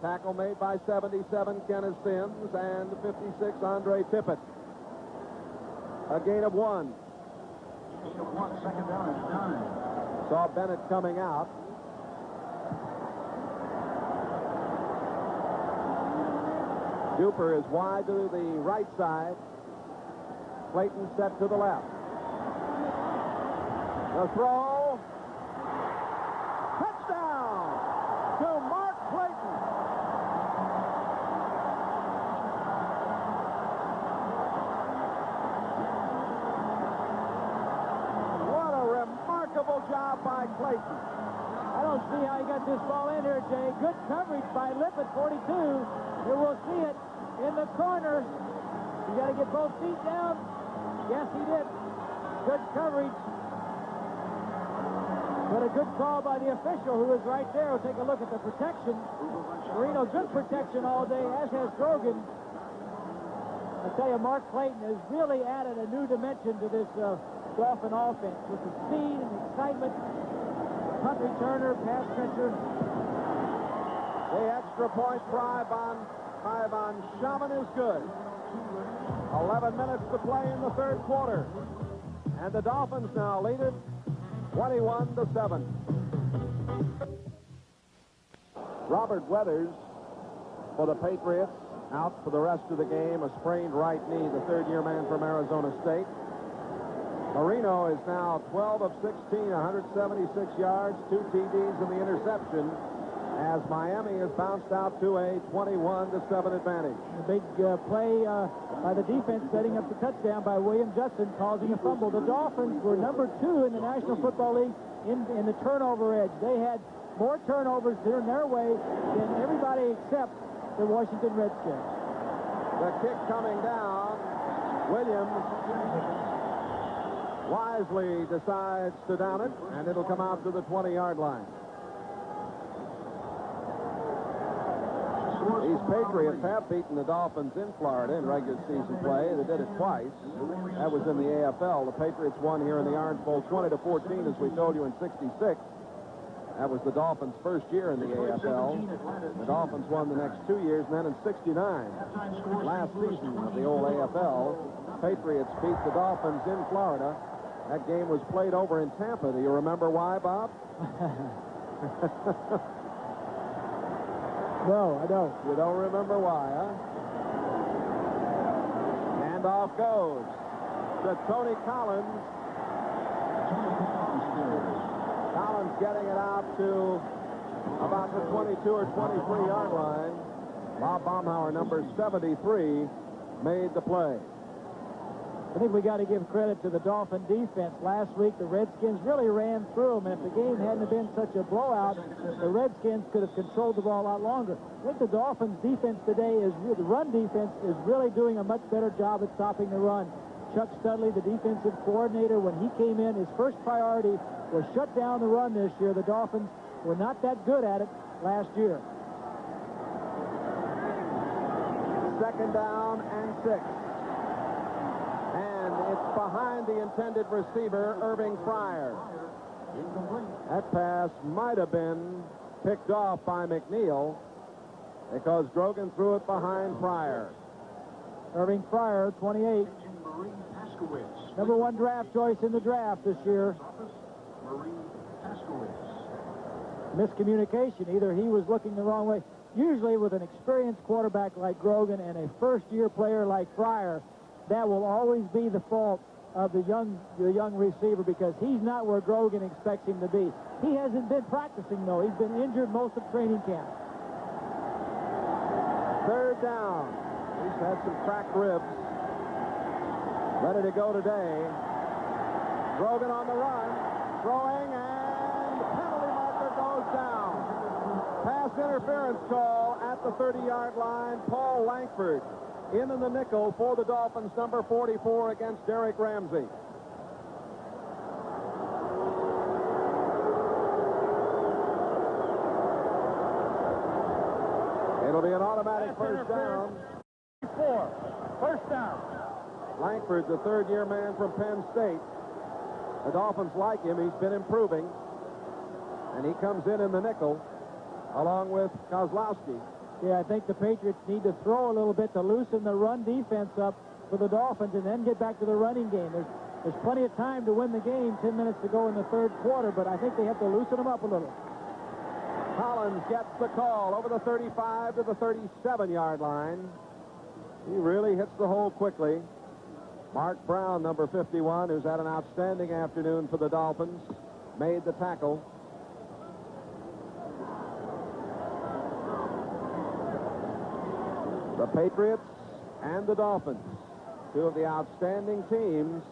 Tackle made by 77, Kenneth Sims, and 56, Andre Tippett. A gain of 1. Gain of 1, second down and 9. Saw Bennett coming out. Duper is wide to the right side. Clayton set to the left. The throw. Touchdown to Mark Clayton. What a remarkable job by Clayton. I don't see how he got this ball in here, Jay. Good coverage by Lippett, 42. Here we'll see it in the corner. You got to get both feet down. Yes, he did. Good coverage. But a good call by the official who is right there. We'll take a look at the protection. Marino, good protection all day, as has Grogan. I tell you, Mark Clayton has really added a new dimension to this Dolphin offense with the speed and excitement. Punt returner, pass catcher. The extra point try by Von Schamann is good. 11 minutes to play in the third quarter. And the Dolphins now lead it 21-7. Robert Weathers for the Patriots out for the rest of the game, a sprained right knee, the third-year man from Arizona State. Marino is now 12 of 16, 176 yards, 2 TDs and the interception, as Miami has bounced out to a 21-7 advantage. A big play by the defense setting up the touchdown by William Judson, causing a fumble. The Dolphins were number 2 in the National Football League in the turnover edge. They had more turnovers in their way than everybody except the Washington Redskins. The kick coming down. Williams wisely decides to down it, and it'll come out to the 20-yard line. These Patriots have beaten the Dolphins in Florida in regular season play. They did it twice. That was in the AFL. The Patriots won here in the Orange Bowl 20-14, as we told you, in '66. That was the Dolphins' first year in the AFL. The Dolphins won the next 2 years, and then in '69, last season of the old AFL, Patriots beat the Dolphins in Florida. That game was played over in Tampa. Do you remember why, Bob? No, I don't. You don't remember why, huh? Handoff goes to Tony Collins. Collins getting it out to about the 22 or 23-yard line. Bob Baumhauer, number 73, made the play. I think we got to give credit to the Dolphin defense. Last week, the Redskins really ran through them. If the game hadn't been such a blowout, the Redskins could have controlled the ball a lot longer. I think the Dolphins defense today the run defense is really doing a much better job at stopping the run. Chuck Studley, the defensive coordinator, when he came in, his first priority was shut down the run this year. The Dolphins were not that good at it last year. 2nd down and 6. And it's behind the intended receiver, Irving Fryer. That pass might have been picked off by McNeil because Grogan threw it behind Fryer. Irving Fryer, 28. Number 1 draft choice in the draft this year. Miscommunication. Either he was looking the wrong way. Usually with an experienced quarterback like Grogan and a first-year player like Fryer, that will always be the fault of the young receiver because he's not where Grogan expects him to be. He hasn't been practicing, though. He's been injured most of training camp. 3rd down. He's had some cracked ribs. Ready to go today. Grogan on the run. Throwing, and the penalty marker goes down. Pass interference call at the 30-yard line. Paul Langford in the nickel for the Dolphins, number 44 against Derek Ramsey. It'll be an automatic first down. 1st down. Langford's a 3rd-year man from Penn State. The Dolphins like him. He's been improving. And he comes in the nickel along with Kozlowski. Yeah, I think the Patriots need to throw a little bit to loosen the run defense up for the Dolphins and then get back to the running game. There's plenty of time to win the game, 10 minutes to go in the 3rd quarter, but I think they have to loosen them up a little. Collins gets the call over the 35 to the 37-yard line. He really hits the hole quickly. Mark Brown, number 51, who's had an outstanding afternoon for the Dolphins, made the tackle. The Patriots and the Dolphins, 2 of the outstanding teams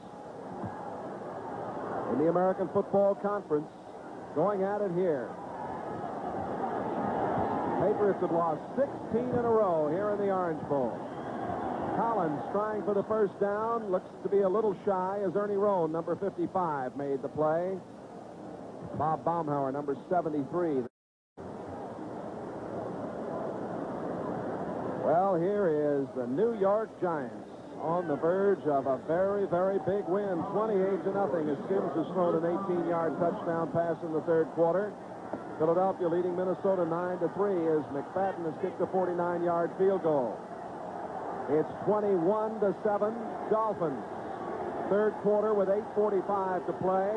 in the American Football Conference, going at it here. Patriots have lost 16 in a row here in the Orange Bowl. Collins trying for the first down, looks to be a little shy as Ernie Roan, number 55, made the play. Bob Baumhauer, number 73. Well, here is the New York Giants on the verge of a very, very big win, 28-0, as Sims has thrown an 18-yard touchdown pass in the 3rd quarter. Philadelphia leading Minnesota 9-3 as McFadden has kicked a 49-yard field goal. It's 21-7 Dolphins. 3rd quarter with 8:45 to play.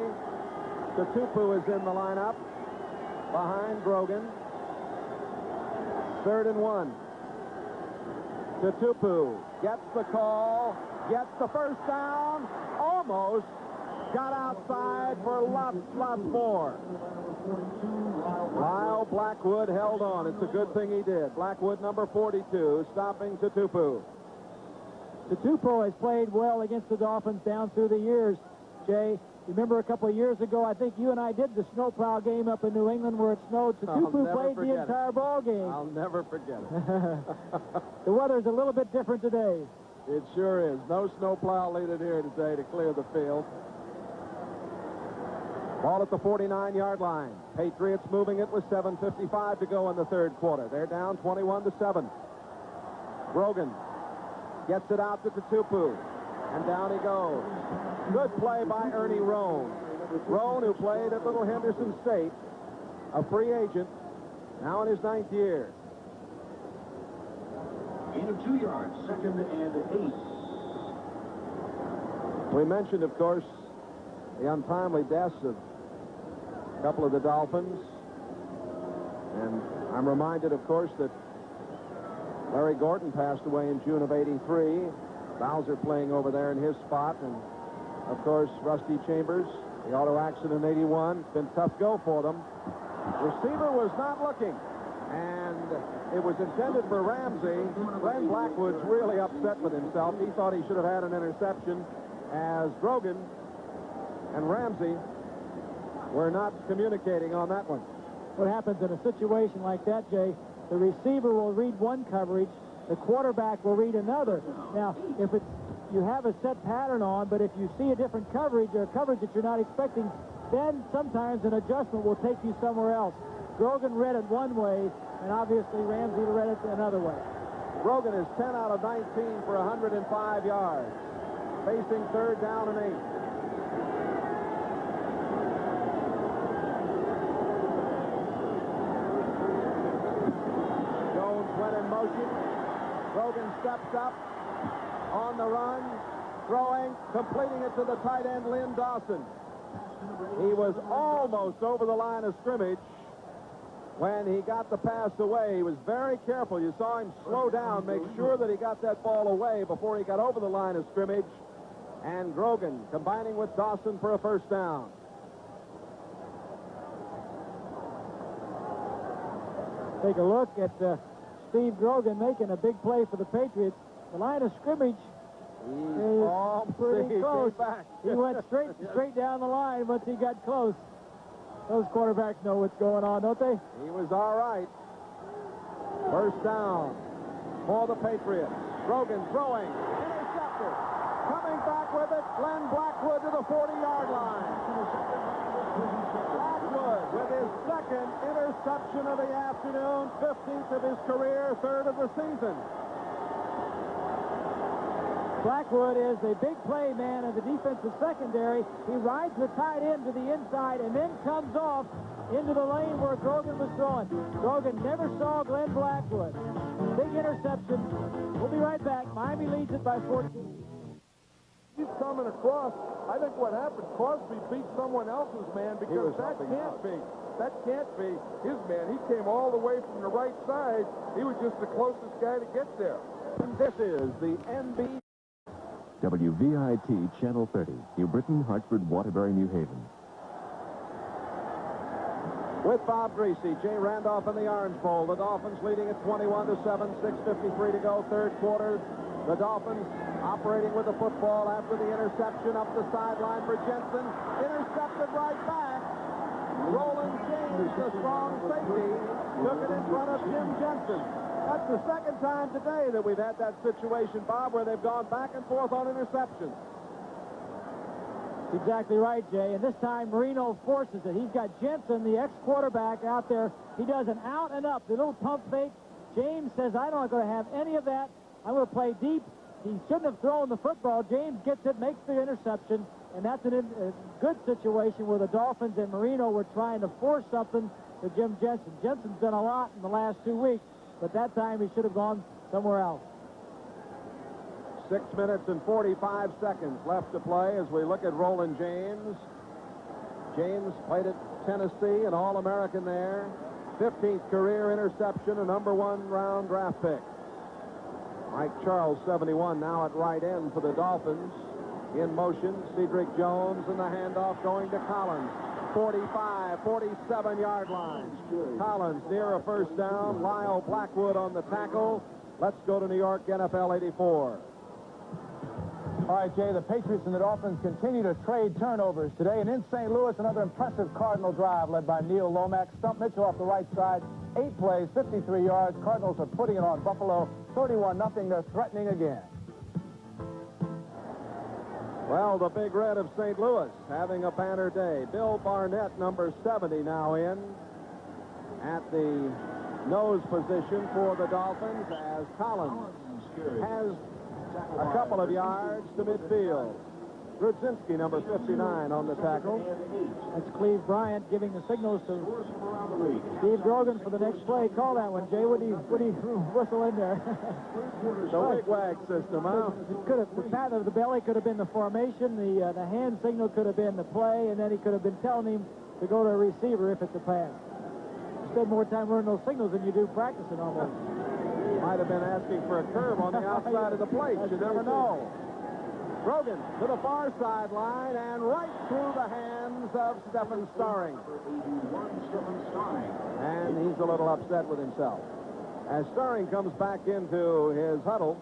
Tutupu is in the lineup behind Grogan. 3rd and 1. Tupu gets the call, gets the first down, almost got outside for lots more. Lyle Blackwood held on. It's a good thing he did. Blackwood, number 42, stopping Tupu. Tupu has played well against the Dolphins down through the years, Jay. Remember a couple of years ago, I think you and I did the snowplow game up in New England where it snowed. Tupu played the entire ball game. I'll never forget it. The weather's a little bit different today. It sure is. No snowplow needed here today to clear the field. Ball at the 49-yard line. Patriots moving it with 7:55 to go in the third quarter. They're down 21-7. Grogan gets it out to Tupu, and down he goes. Good play by Ernie Roan. Roan, who played at Little Henderson State, a free agent, now in his 9th year. Gain of 2 yards, 2nd and 8. We mentioned, of course, the untimely deaths of a couple of the Dolphins. And I'm reminded, of course, that Larry Gordon passed away in June of '83. Bowser playing over there in his spot. And, of course, Rusty Chambers, the auto accident in '81. It's been tough go for them. Receiver was not looking. And it was intended for Ramsey. Glenn Blackwood's really upset with himself. He thought he should have had an interception, as Grogan and Ramsey were not communicating on that one. What happens in a situation like that, Jay, the receiver will read one coverage, the quarterback will read another. Now, if you have a set pattern on, but if you see a different coverage or a coverage that you're not expecting, then sometimes an adjustment will take you somewhere else. Grogan read it one way, and obviously Ramsey read it another way. Grogan is 10 out of 19 for 105 yards, facing 3rd down and 8. Went in motion. Grogan steps up on the run, throwing, completing it to the tight end, Lynn Dawson. He was almost over the line of scrimmage when he got the pass away. He was very careful. You saw him slow down, make sure that he got that ball away before he got over the line of scrimmage. And Grogan combining with Dawson for a first down. Take a look at Steve Grogan making a big play for the Patriots. The line of scrimmage is pretty close. He went straight down the line once he got close. Those quarterbacks know what's going on, don't they? He was all right. First down for the Patriots. Grogan throwing. Intercepted. Coming back with it, Glenn Blackwood to the 40-yard line. Blackwood with his 2nd interception of the afternoon, 15th of his career, 3rd of the season. Blackwood is a big play man in the defensive secondary. He rides the tight end to the inside and then comes off into the lane where Grogan was throwing. Grogan never saw Glenn Blackwood. Big interception. We'll be right back. Miami leads it by 14. He's coming across. I think what happened, Crosby beat someone else's man because that can't be his man. He came all the way from the right side. He was just the closest guy to get there. And this is the NB. WVIT Channel 30, New Britain, Hartford, Waterbury, New Haven. With Bob Greasy, Jay Randolph in the Orange Bowl. The Dolphins leading at 21-7, 6:53 to go, third quarter. The Dolphins operating with the football after the interception up the sideline for Jensen. Intercepted right back. Roland James, the strong safety, took it in front of Jim Jensen. That's the 2nd time today that we've had that situation, Bob, where they've gone back and forth on interceptions. Exactly right, Jay. And this time Marino forces it. He's got Jensen, the ex-quarterback, out there. He does an out and up, the little pump fake. James says, I'm not going to have any of that. I'm going to play deep. He shouldn't have thrown the football. James gets it, makes the interception, and that's a good situation where the Dolphins and Marino were trying to force something to Jim Jensen. Jensen's done a lot in the last 2 weeks, but that time he should have gone somewhere else. 6 minutes and 45 seconds left to play as we look at Roland James. James played at Tennessee, an All-American there. 15th career interception, a #1 round draft pick. Mike Charles, 71, now at right end for the Dolphins. In motion, Cedric Jones, and the handoff going to Collins. 45, 47-yard line. Collins near a first down. Lyle Blackwood on the tackle. Let's go to New York, NFL 84. All right, Jay, the Patriots and the Dolphins continue to trade turnovers today. And in St. Louis, another impressive Cardinal drive led by Neil Lomax. Stump Mitchell off the right side. 8 plays, 53 yards. Cardinals are putting it on Buffalo. 31-0. They're threatening again. Well, the Big Red of St. Louis having a banner day. Bill Barnett, number 70, now in at the nose position for the Dolphins as Collins has a couple of yards to midfield. Grudzinski, number 59, on the tackle. That's Cleve Bryant giving the signals to Steve Grogan for the next play. Call that one, Jay. Would he whistle in there? The wig-wag system, huh? The pat of the belly could have been the formation. The hand signal could have been the play, and then he could have been telling him to go to a receiver if it's a pass. You spend more time learning those signals than you do practicing almost. Might have been asking for a curve on the outside of the plate. You never know. Grogan to the far sideline and right through the hands of Stephen Starring. And he's a little upset with himself. As Starring comes back into his huddle,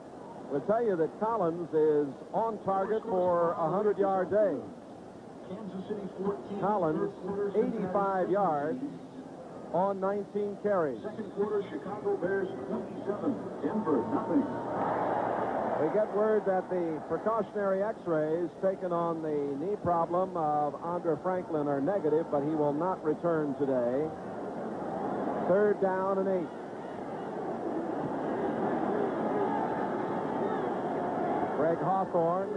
we'll tell you that Collins is on target for a 100-yard day. Collins, 85 yards on 19 carries. Second quarter, Chicago Bears 27, Denver nothing. We get word that the precautionary x-rays taken on the knee problem of Andre Franklin are negative, but he will not return today. 3rd down and 8. Greg Hawthorne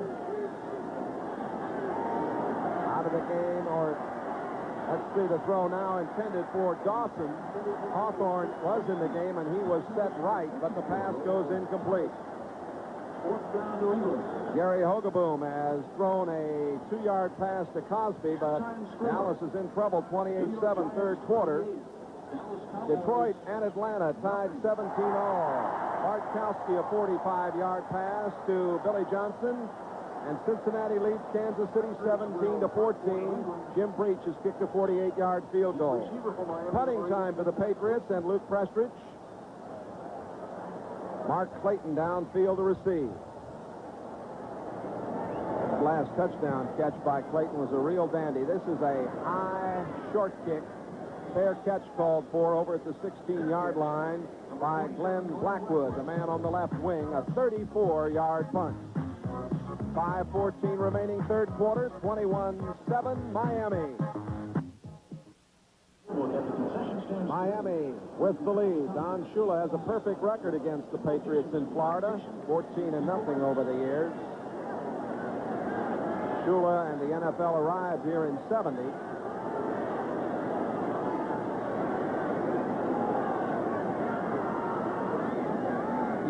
out of the game, or let's see, the throw now intended for Dawson. Hawthorne was in the game and he was set right, but the pass goes incomplete. Gary Hogaboom has thrown a 2-yard pass to Cosby, but Dallas is in trouble. 28-7, 3rd quarter. Detroit and Atlanta tied 17-all. Bartkowski, a 45-yard pass to Billy Johnson, and Cincinnati leads Kansas City 17-14. Jim Breach has kicked a 48-yard field goal. Punting time for the Patriots and Luke Prestridge. Mark Clayton downfield to receive. That last touchdown catch by Clayton was a real dandy. This is a high short kick. Fair catch called for over at the 16-yard line by Glenn Blackwood, the man on the left wing, a 34-yard punt. 5:14 remaining 3rd quarter, 21-7 Miami. Miami with the lead. Don Shula has a perfect record against the Patriots in Florida, 14-0 over the years. Shula and the NFL arrived here in 70.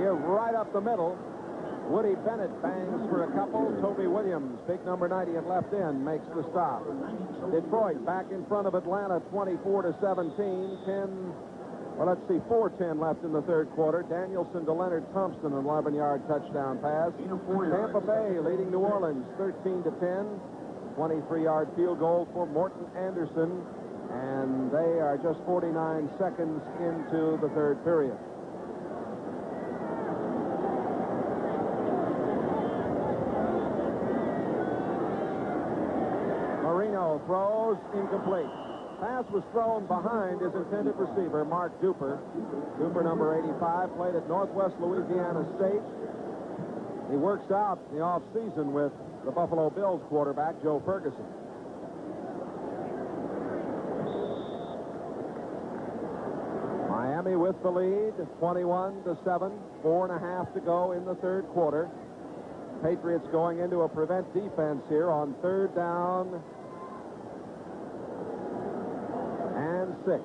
Give right up the middle. Woody Bennett bangs for a couple. Toby Williams, big number 90 at left end, makes the stop. Detroit back in front of Atlanta, 24-17. 4:10 left in the 3rd quarter. Danielson to Leonard Thompson, an 11-yard touchdown pass. Tampa Bay leading New Orleans, 13-10. 23-yard field goal for Morton Anderson, and they are just 49 seconds into the 3rd period. Marino throws incomplete. Pass was thrown behind his intended receiver, Mark Duper. Duper, number 85, played at Northwest Louisiana State. He works out the offseason with the Buffalo Bills quarterback, Joe Ferguson. Miami with the lead, 21-7, 4.5 to go in the 3rd quarter. Patriots going into a prevent defense here on 3rd down and 6.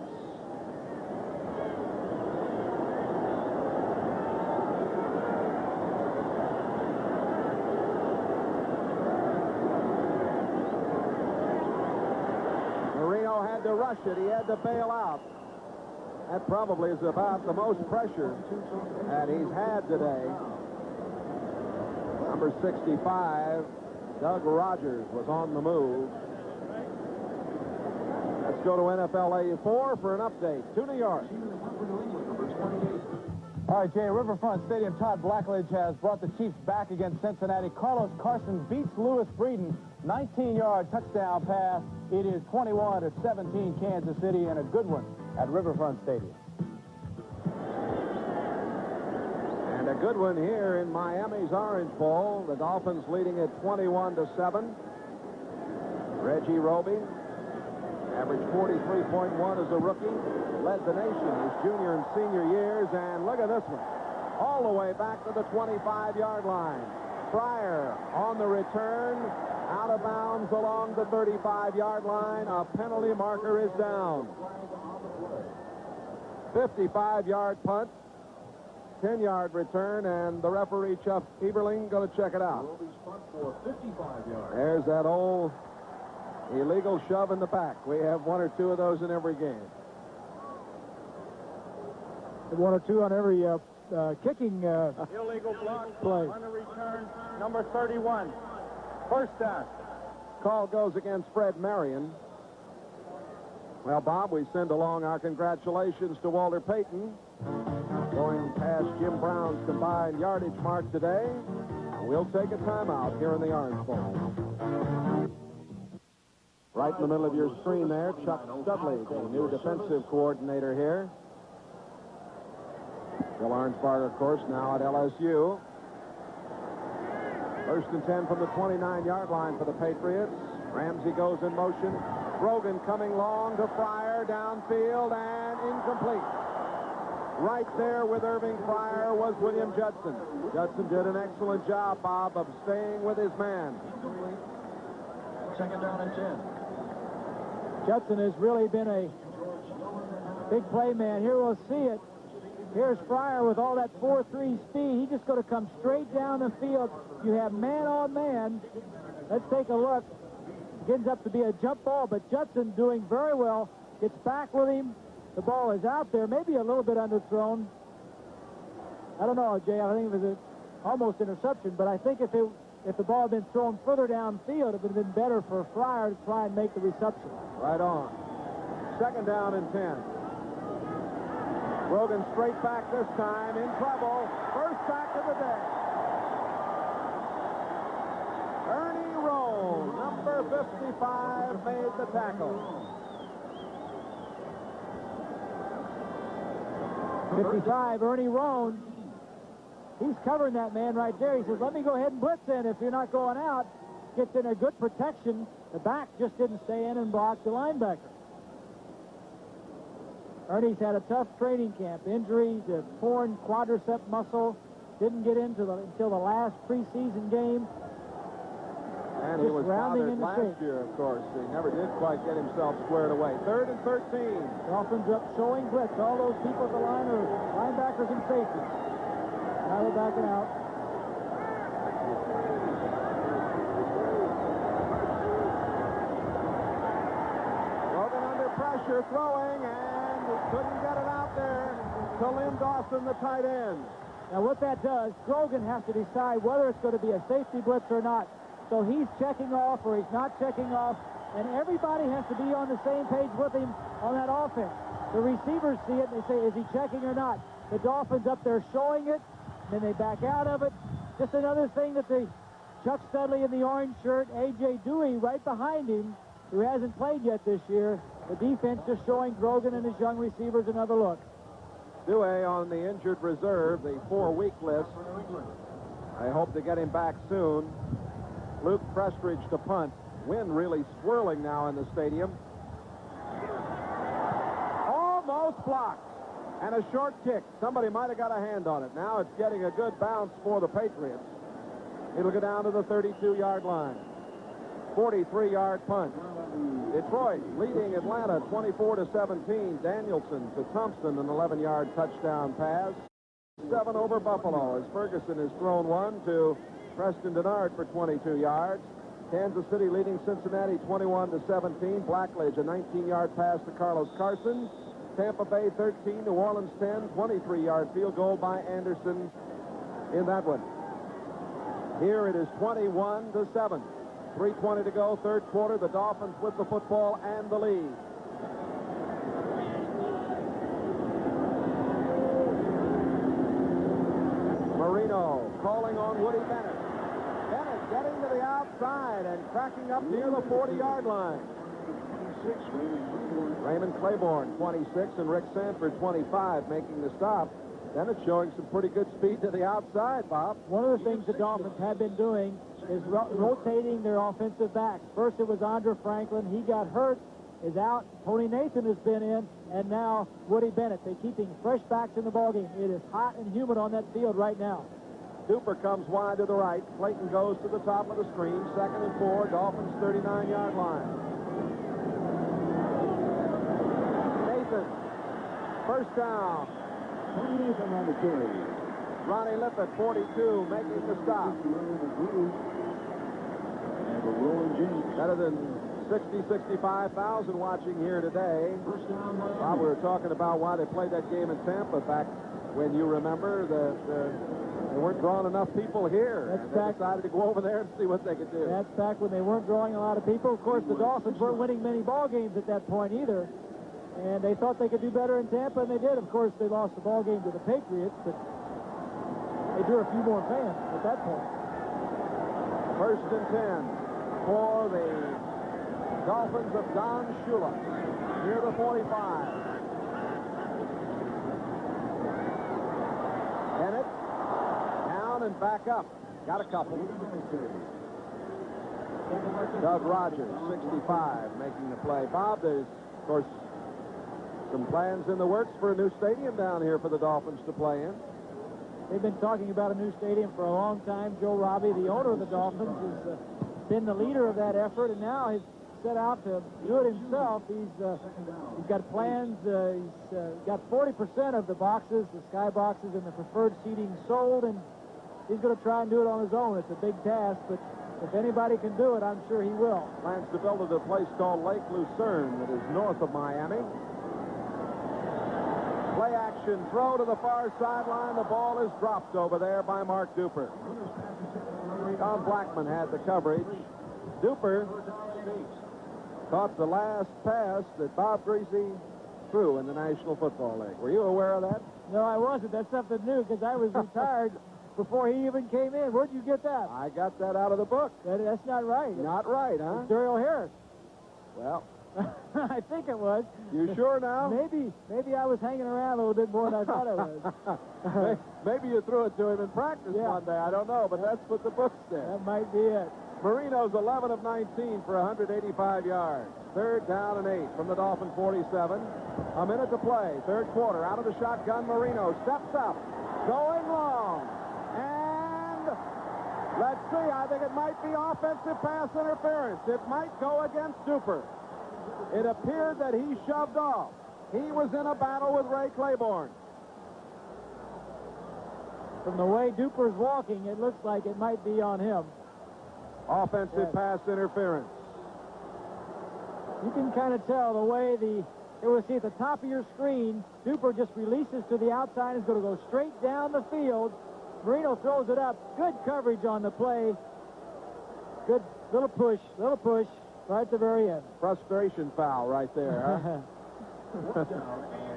Marino had to rush it. He had to bail out. That probably is about the most pressure that he's had today. Number 65, Doug Rogers, was on the move. Let's go to NFL 84 for an update. To New York. All right, Jay, Riverfront Stadium, Todd Blackledge has brought the Chiefs back against Cincinnati. Carlos Carson beats Lewis Breeden, 19-yard touchdown pass. It is 21-17 Kansas City, and a good one at Riverfront Stadium. And a good one here in Miami's Orange Bowl. The Dolphins leading at 21-7. Reggie Roby, averaged 43.1 as a rookie. Led the nation his junior and senior years. And look at this one. All the way back to the 25-yard line. Pryor on the return. Out of bounds along the 35-yard line. A penalty marker is down. 55-yard punt. 10-yard return, and the referee, Chuck Eberling, going to check it out. There's that old illegal shove in the back. We have one or two of those in every game. One or two on every kicking Illegal block play. on the return, number 31. First down. Call goes against Fred Marion. Well, Bob, we send along our congratulations to Walter Payton, going past Jim Brown's combined yardage mark today. We'll take a timeout here in the Orange Bowl. Right in the middle of your screen there, Chuck Studley, the new defensive coordinator here. Bill Arnsparger, of course, now at LSU. First and 10 from the 29-yard line for the Patriots. Ramsey goes in motion. Grogan coming long to Pryor, downfield, and incomplete. Right there with Irving Pryor was William Judson. Judson did an excellent job, Bob, of staying with his man. Second down and 10. Judson has really been a big play man. Here we'll see it. Here's Pryor with all that 4-3 speed. He's just going to come straight down the field. You have man on man. Let's take a look. Ends up to be a jump ball, but Judson doing very well. Gets back with him. The ball is out there, maybe a little bit underthrown. I don't know, Jay. I think it was almost interception, but I think if the ball had been thrown further downfield, it would have been better for Pryor to try and make the reception. Right on. Second down and 10. Grogan straight back this time, in trouble. First sack of the day. Ernie Roan, number 55, made the tackle. 55, Ernie Roan. He's covering that man right there. He says, let me go ahead and blitz in if you're not going out. Gets in a good protection. The back just didn't stay in and block the linebacker. Ernie's had a tough training camp. Injuries, a torn quadricep muscle. Didn't get into until the last preseason game. And he was bothered last year, of course. He never did quite get himself squared away. Third and 13. Dolphins up showing blitz. All those people at the line are linebackers and safeties. Now they're backing out. Grogan under pressure, throwing, and couldn't get it out there to Lynn Dawson, the tight end. Now what that does, Grogan has to decide whether it's going to be a safety blitz or not. So he's checking off or he's not checking off, and everybody has to be on the same page with him on that offense. The receivers see it, and they say, is he checking or not? The Dolphins up there showing it, then they back out of it. Just another thing that the Chuck Studley in the orange shirt, A.J. Dewey right behind him, who hasn't played yet this year. The defense just showing Grogan and his young receivers another look. Dewey on the injured reserve, the 4-week list. I hope to get him back soon. Luke Prestridge to punt. Wind really swirling now in the stadium. Almost blocked. And a short kick. Somebody might have got a hand on it. Now it's getting a good bounce for the Patriots. It'll go down to the 32-yard line. 43-yard punt. Detroit leading Atlanta 24-17. Danielson to Thompson, an 11-yard touchdown pass. 7 over Buffalo as Ferguson has thrown one to Preston Denard for 22 yards. Kansas City leading Cincinnati 21-17. Blackledge, a 19-yard pass to Carlos Carson. Tampa Bay 13, New Orleans 10. 23-yard field goal by Anderson in that one. Here it is 21-7. 3:20 to go, third quarter. The Dolphins with the football and the lead. Marino calling on Woody Bennett. Bennett getting to the outside and cracking up near the 40-yard line. Raymond Claiborne, 26, and Rick Sanford, 25, making the stop. Bennett showing some pretty good speed to the outside, Bob. One of the things the Dolphins have been doing is rotating their offensive backs. First it was Andre Franklin. He got hurt, is out. Tony Nathan has been in, and now Woody Bennett. They're keeping fresh backs in the ballgame. It is hot and humid on that field right now. Cooper comes wide to the right. Clayton goes to the top of the screen. 2nd and 4. Dolphins 39-yard line. Nathan. First down. Ronnie Lippett, 42, making the stop. Better than 65,000 watching here today. Bob, we were talking about why they played that game in Tampa back when you remember they weren't drawing enough people here. They decided to go over there and see what they could do. That's back when they weren't drawing a lot of people. Of course, the Dolphins weren't winning many ball games at that point either. And they thought they could do better in Tampa, and they did. Of course, they lost the ball game to the Patriots, but they drew a few more fans at that point. 1st and 10 for the Dolphins of Don Shula near the 45. Bennett down and back up. Got a couple. Doug Rogers, 65, making the play. Bob, there's, of course, some plans in the works for a new stadium down here for the Dolphins to play in. They've been talking about a new stadium for a long time. Joe Robbie, the owner of the Dolphins, has been the leader of that effort, and now he's set out to do it himself. He's got plans. He's got 40% of the boxes, the sky boxes, and the preferred seating sold, and he's going to try and do it on his own. It's a big task, but if anybody can do it, I'm sure he will. Plans to build at a place called Lake Lucerne that is north of Miami. Play action, throw to the far sideline. The ball is dropped over there by Mark Duper. Tom Blackman had the coverage. Duper caught the last pass that Bob Greasy threw in the National Football League. Were you aware of that? No, I wasn't. That's something new because I was retired before he even came in. Where'd you get that? I got that out of the book. That's not right. Not right, huh? It's Daryl Harris. Well, I think it was. You sure now? Maybe I was hanging around a little bit more than I thought I was. Maybe you threw it to him in practice one day. I don't know, but that's what the book said. That might be it. Marino's 11 of 19 for 185 yards. 3rd down and 8 from the Dolphin 47. A minute to play. 3rd quarter. Out of the shotgun, Marino steps up. Going long. And let's see. I think it might be offensive pass interference. It might go against Duper. It appeared that he shoved off. He was in a battle with Ray Claiborne. From the way Duper's walking, it looks like it might be on him. Offensive pass interference. You can kind of tell the way you will see at the top of your screen, Duper just releases to the outside. Is going to go straight down the field. Marino throws it up. Good coverage on the play. Good little push right at the very end. Frustration foul right there, huh?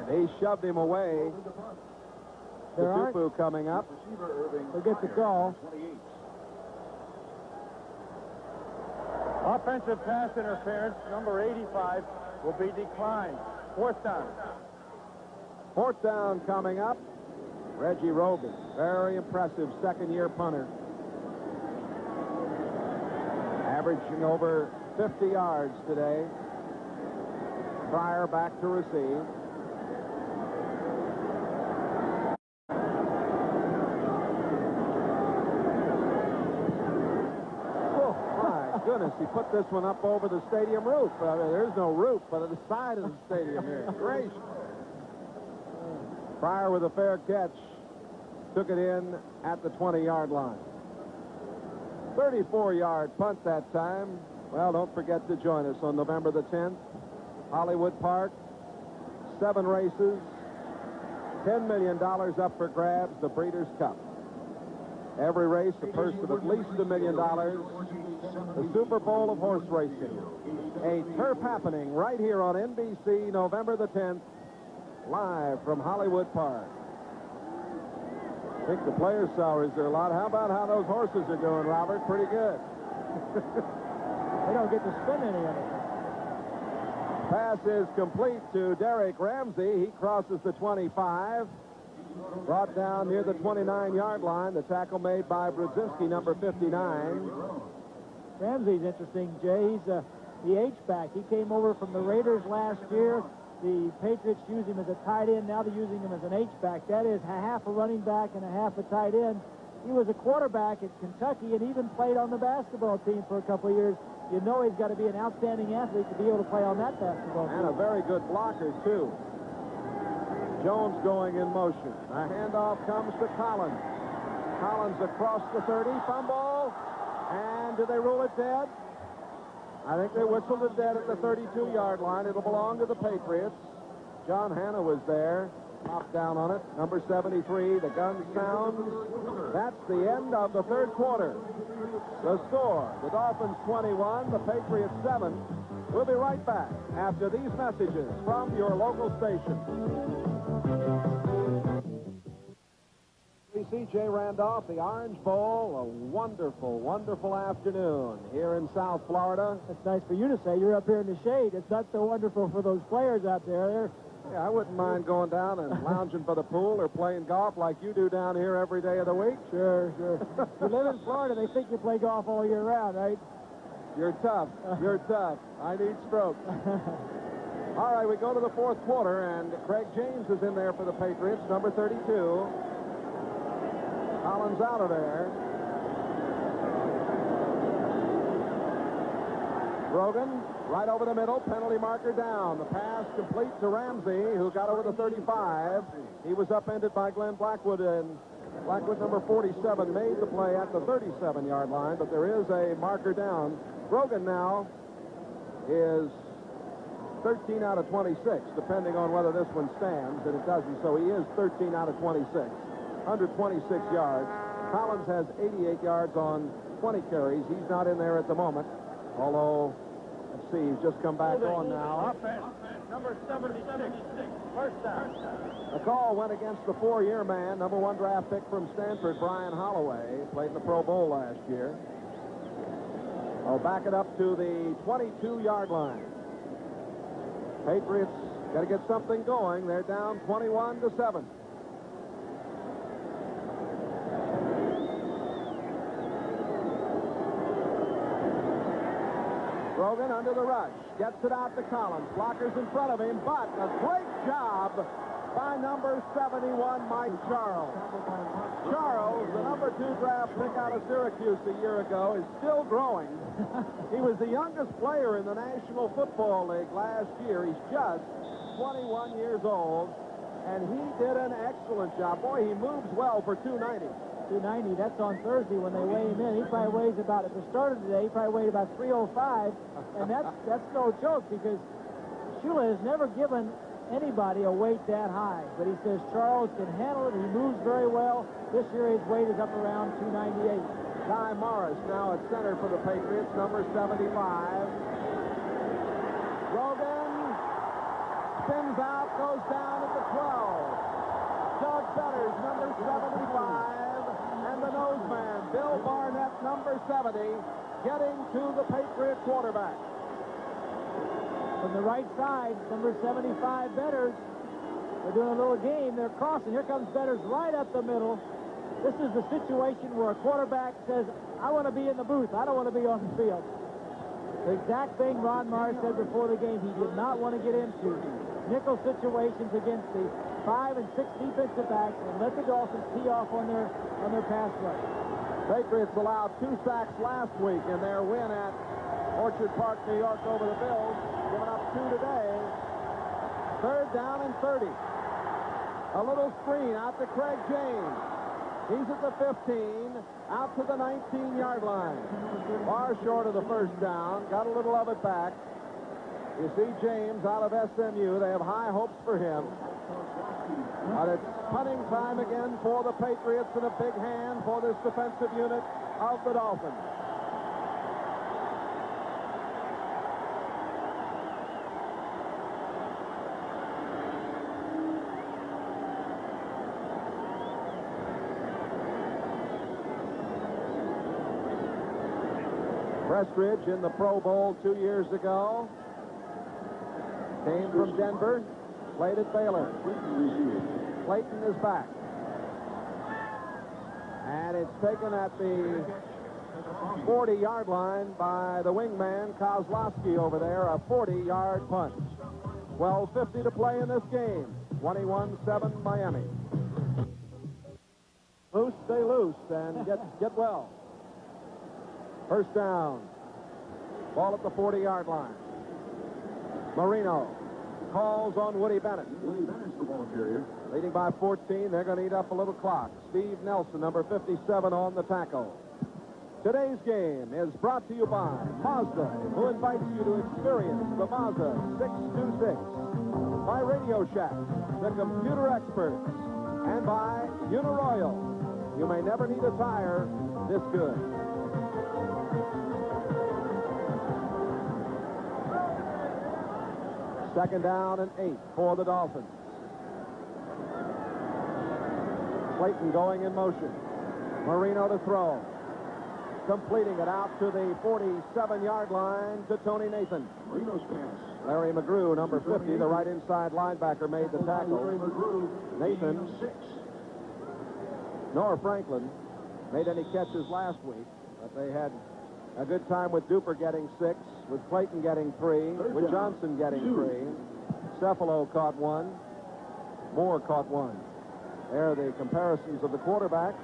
He shoved him away. Tupu coming up. He'll get the call. Offensive pass interference, number 85, will be declined. 4th down. 4th down coming up. Reggie Roby, very impressive second-year punter. Averaging over 50 yards today. Pryor back to receive. Goodness, he put this one up over the stadium roof. There's no roof, but at the side of the stadium here. Gracious. Pryor with a fair catch. Took it in at the 20-yard line. 34-yard punt that time. Well, don't forget to join us on November the 10th. Hollywood Park. 7 races. $10 million up for grabs. The Breeders' Cup. Every race, a purse of at least $1 million. The Super Bowl of horse racing. A turf happening right here on NBC, November the 10th, live from Hollywood Park. I think the players' salaries are a lot. How about how those horses are doing, Robert? Pretty good. They don't get to spend any of it. Pass is complete to Derek Ramsey. He crosses the 25. Brought down near the 29-yard line. The tackle made by Brzezinski, number 59. Ramsey's interesting, Jay. He's the H-back. He came over from the Raiders last year. The Patriots use him as a tight end. Now they're using him as an H-back. That is half a running back and a half a tight end. He was a quarterback at Kentucky and even played on the basketball team for a couple of years. You know he's got to be an outstanding athlete to be able to play on that basketball team. And a very good blocker, too. Jones going in motion. A handoff comes to Collins. Collins across the 30. Fumble. And do they rule it dead? I think they whistled it dead at the 32-yard line. It'll belong to the Patriots. John Hanna was there. Popped down on it. Number 73. The gun sounds. That's the end of the third quarter. The score, the Dolphins 21, the Patriots 7. We'll be right back after these messages from your local station. C.J. Randolph, the Orange Bowl, a wonderful, wonderful afternoon here in South Florida. It's nice for you to say. You're up here in the shade. It's not so wonderful for those players out there. Yeah, I wouldn't mind going down and lounging by the pool or playing golf like you do down here every day of the week. Sure. You live in Florida, they think you play golf all year round, right? You're tough. You're tough. I need strokes. All right, we go to the fourth quarter, and Craig James is in there for the Patriots, number 32. Collins out of there. Brogan right over the middle, penalty marker down. The pass complete to Ramsey, who got over the 35. He was upended by Glenn Blackwood, and Blackwood, number 47, made the play at the 37-yard line, but there is a marker down. Brogan now is 13 out of 26, depending on whether this one stands, and it doesn't, so he is 13 out of 26. 126 yards. Collins has 88 yards on 20 carries. He's not in there at the moment, although, let's see, he's just come back on now. Number 76, first down. A call went against the four-year man, number 1 draft pick from Stanford, Brian Holloway. Played in the Pro Bowl last year. I'll back it up to the 22-yard line. Patriots got to get something going. They're down 21-7. Brogan under the rush. Gets it out to Collins. Blockers in front of him, but a great job by number 71, Mike Charles. Charles, the number 2 draft pick out of Syracuse a year ago, is still growing. He was the youngest player in the National Football League last year. He's just 21 years old, and he did an excellent job. Boy, he moves well for 290. 290, that's on Thursday when they weigh him in. He probably weighs about, at the start of the day, he probably weighed about 305, and that's no joke because Shula has never given anybody a weight that high, but he says Charles can handle it. He moves very well. This year his weight is up around 298. Ty Morris now at center for the Patriots, number 75. Brogan spins out, goes down at the 12. Doug Betters, number 75. And the noseman, Bill Barnett, number 70, getting to the Patriot quarterback. From the right side, number 75, Betters. They're doing a little game. They're crossing. Here comes Betters right up the middle. This is the situation where a quarterback says, I want to be in the booth. I don't want to be on the field. The exact thing Ron Mars said before the game he did not want to get into. Nickel situations against the 5 and 6 defensive backs and let the Dolphins tee off on their pass rush. Patriots allowed 2 sacks last week in their win at Orchard Park, New York over the Bills. Giving up 2 today. Third down and 30. A little screen out to Craig James. He's at the 15, out to the 19-yard line. Far short of the first down. Got a little of it back. You see James out of SMU. They have high hopes for him. But it's punting time again for the Patriots, and a big hand for this defensive unit of the Dolphins. Prestridge in the Pro Bowl 2 years ago. Came from Denver, played at Baylor. Clayton is back. And it's taken at the 40-yard line by the wingman, Kozlowski over there, a 40-yard punt. 12:50 to play in this game. 21-7 Miami. Loose, stay loose, and get well. First down. Ball at the 40-yard line. Marino calls on Woody Bennett. Woody Bennett's the ball carrier. Leading by 14. They're going to eat up a little clock. Steve Nelson, number 57, on the tackle. Today's game is brought to you by Mazda, who invites you to experience the Mazda 626. By Radio Shack, the computer experts. And by Uniroyal. You may never need a tire this good. Second down and 8 for the Dolphins. Clayton going in motion. Marino to throw. Completing it out to the 47-yard line to Tony Nathan. Marino's pass. Larry McGrew, number 50, the right inside linebacker, made the tackle. Larry McGrew, Nathan. 6. Nor Franklin made any catches last week, but they had a good time with Duper getting 6, with Clayton getting 3, with Johnson getting 3. Cephalo caught 1. Moore caught 1. There are the comparisons of the quarterbacks.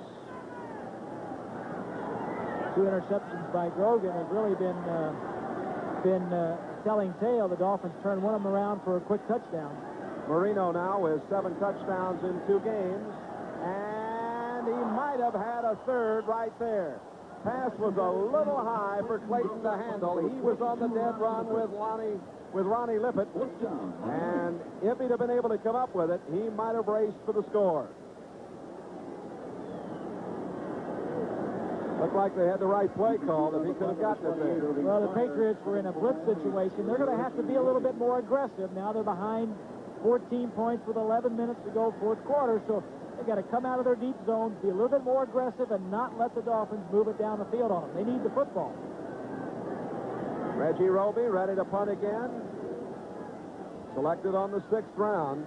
2 interceptions by Grogan have really been telling tale. The Dolphins turned one of them around for a quick touchdown. Marino now with 7 touchdowns in 2 games, and he might have had a third right there. Pass was a little high for Clayton to handle. He was on the dead run with Ronnie Lippett, and if he'd have been able to come up with it, he might have raced for the score. Looked like they had the right play called if he could have gotten it there. Well, the Patriots were in a blitz situation. They're going to have to be a little bit more aggressive. Now they're behind 14 points with 11 minutes to go, fourth quarter, so they've got to come out of their deep zones, be a little bit more aggressive, and not let the Dolphins move it down the field on them. They need the football. Reggie Roby ready to punt again. Selected on the 6th round.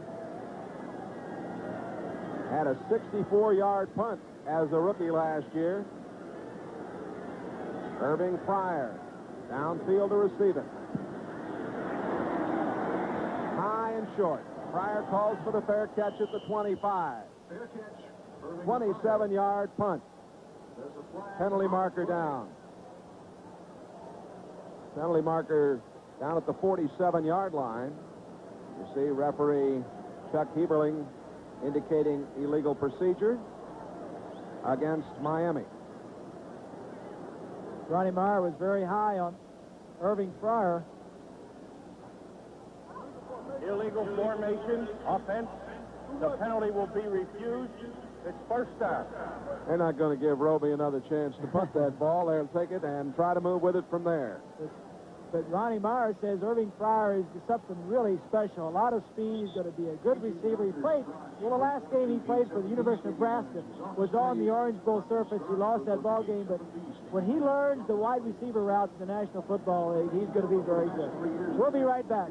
Had a 64-yard punt as a rookie last year. Irving Fryer downfield to receive it. High and short. Fryer calls for the fair catch at the 25. Fair catch. 27-yard punt. Penalty marker down. Penalty marker down at the 47-yard line. You see referee Chuck Heberling indicating illegal procedure against Miami. Ronnie Meyer was very high on Irving Fryer. Illegal formation, offense. The penalty will be refused. It's first down. They're not going to give Roby another chance to punt that ball. They'll take it and try to move with it from there. But Ronnie Meyer says Irving Fryer is something really special. A lot of speed. He's going to be a good receiver. He played, well, the last game he played for the University of Nebraska was on the Orange Bowl surface. He lost that ball game, but when he learns the wide receiver routes in the National Football League, he's going to be very good. We'll be right back.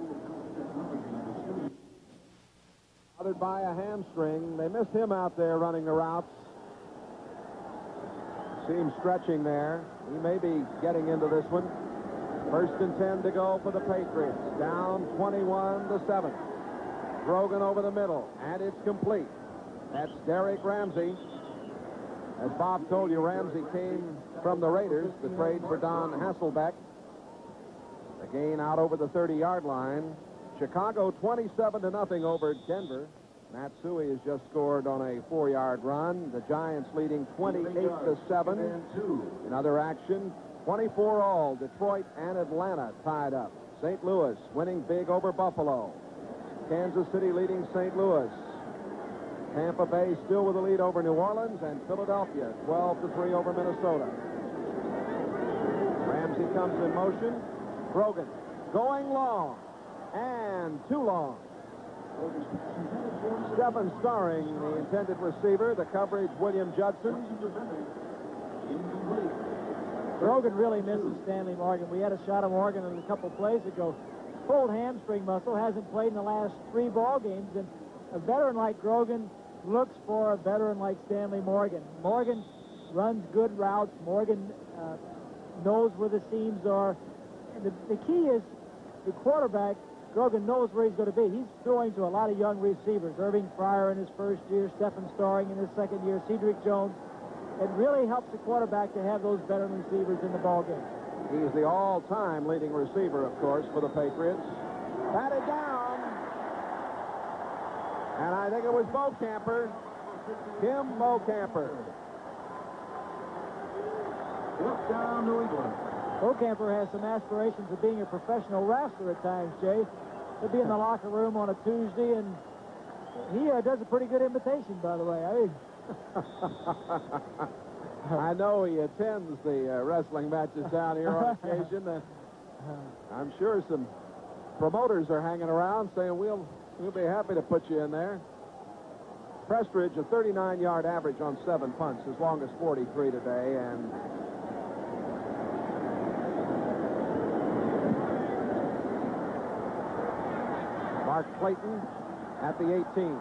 Bothered by a hamstring. They missed him out there running the routes. See him stretching there. He may be getting into this one. First and 10 to go for the Patriots. Down 21-7. Grogan over the middle, and it's complete. That's Derek Ramsey. As Bob told you, Ramsey came from the Raiders, the trade for Don Hasselbeck. The gain out over the 30-yard line. Chicago 27-0 over Denver. Matsui has just scored on a 4-yard run. The Giants leading 28-7. In other action, 24 all. Detroit and Atlanta tied up. St. Louis winning big over Buffalo. Kansas City leading St. Louis Tampa Bay still with the lead over New Orleans, and Philadelphia 12-3 over Minnesota. Ramsey comes in motion. Grogan going long, and too long. Stephen Starring, the intended receiver. The coverage, William Judson. Grogan really misses Stanley Morgan. We had a shot of Morgan a couple plays ago. Pulled hamstring muscle, hasn't played in the last 3 ball games, and a veteran like Grogan looks for a veteran like Stanley Morgan. Morgan runs good routes. Morgan knows where the seams are. And the key is the quarterback, Grogan, knows where he's going to be. He's throwing to a lot of young receivers. Irving Fryer in his first year, Stephen Starring in his second year, Cedric Jones. It really helps the quarterback to have those veteran receivers in the ballgame. He's the all-time leading receiver, of course, for the Patriots. Batted down. And I think it was Beaucamper. Tim Beaucamper. Touchdown, New England. Beaucamper has some aspirations of being a professional wrestler at times, Jay. He'll be in the locker room on a Tuesday, and he does a pretty good imitation, by the way. I know he attends the wrestling matches down here on occasion. I'm sure some promoters are hanging around saying, we'll be happy to put you in there. Prestridge, a 39-yard average on 7 punts, his longest 43 today, and Mark Clayton at the 18.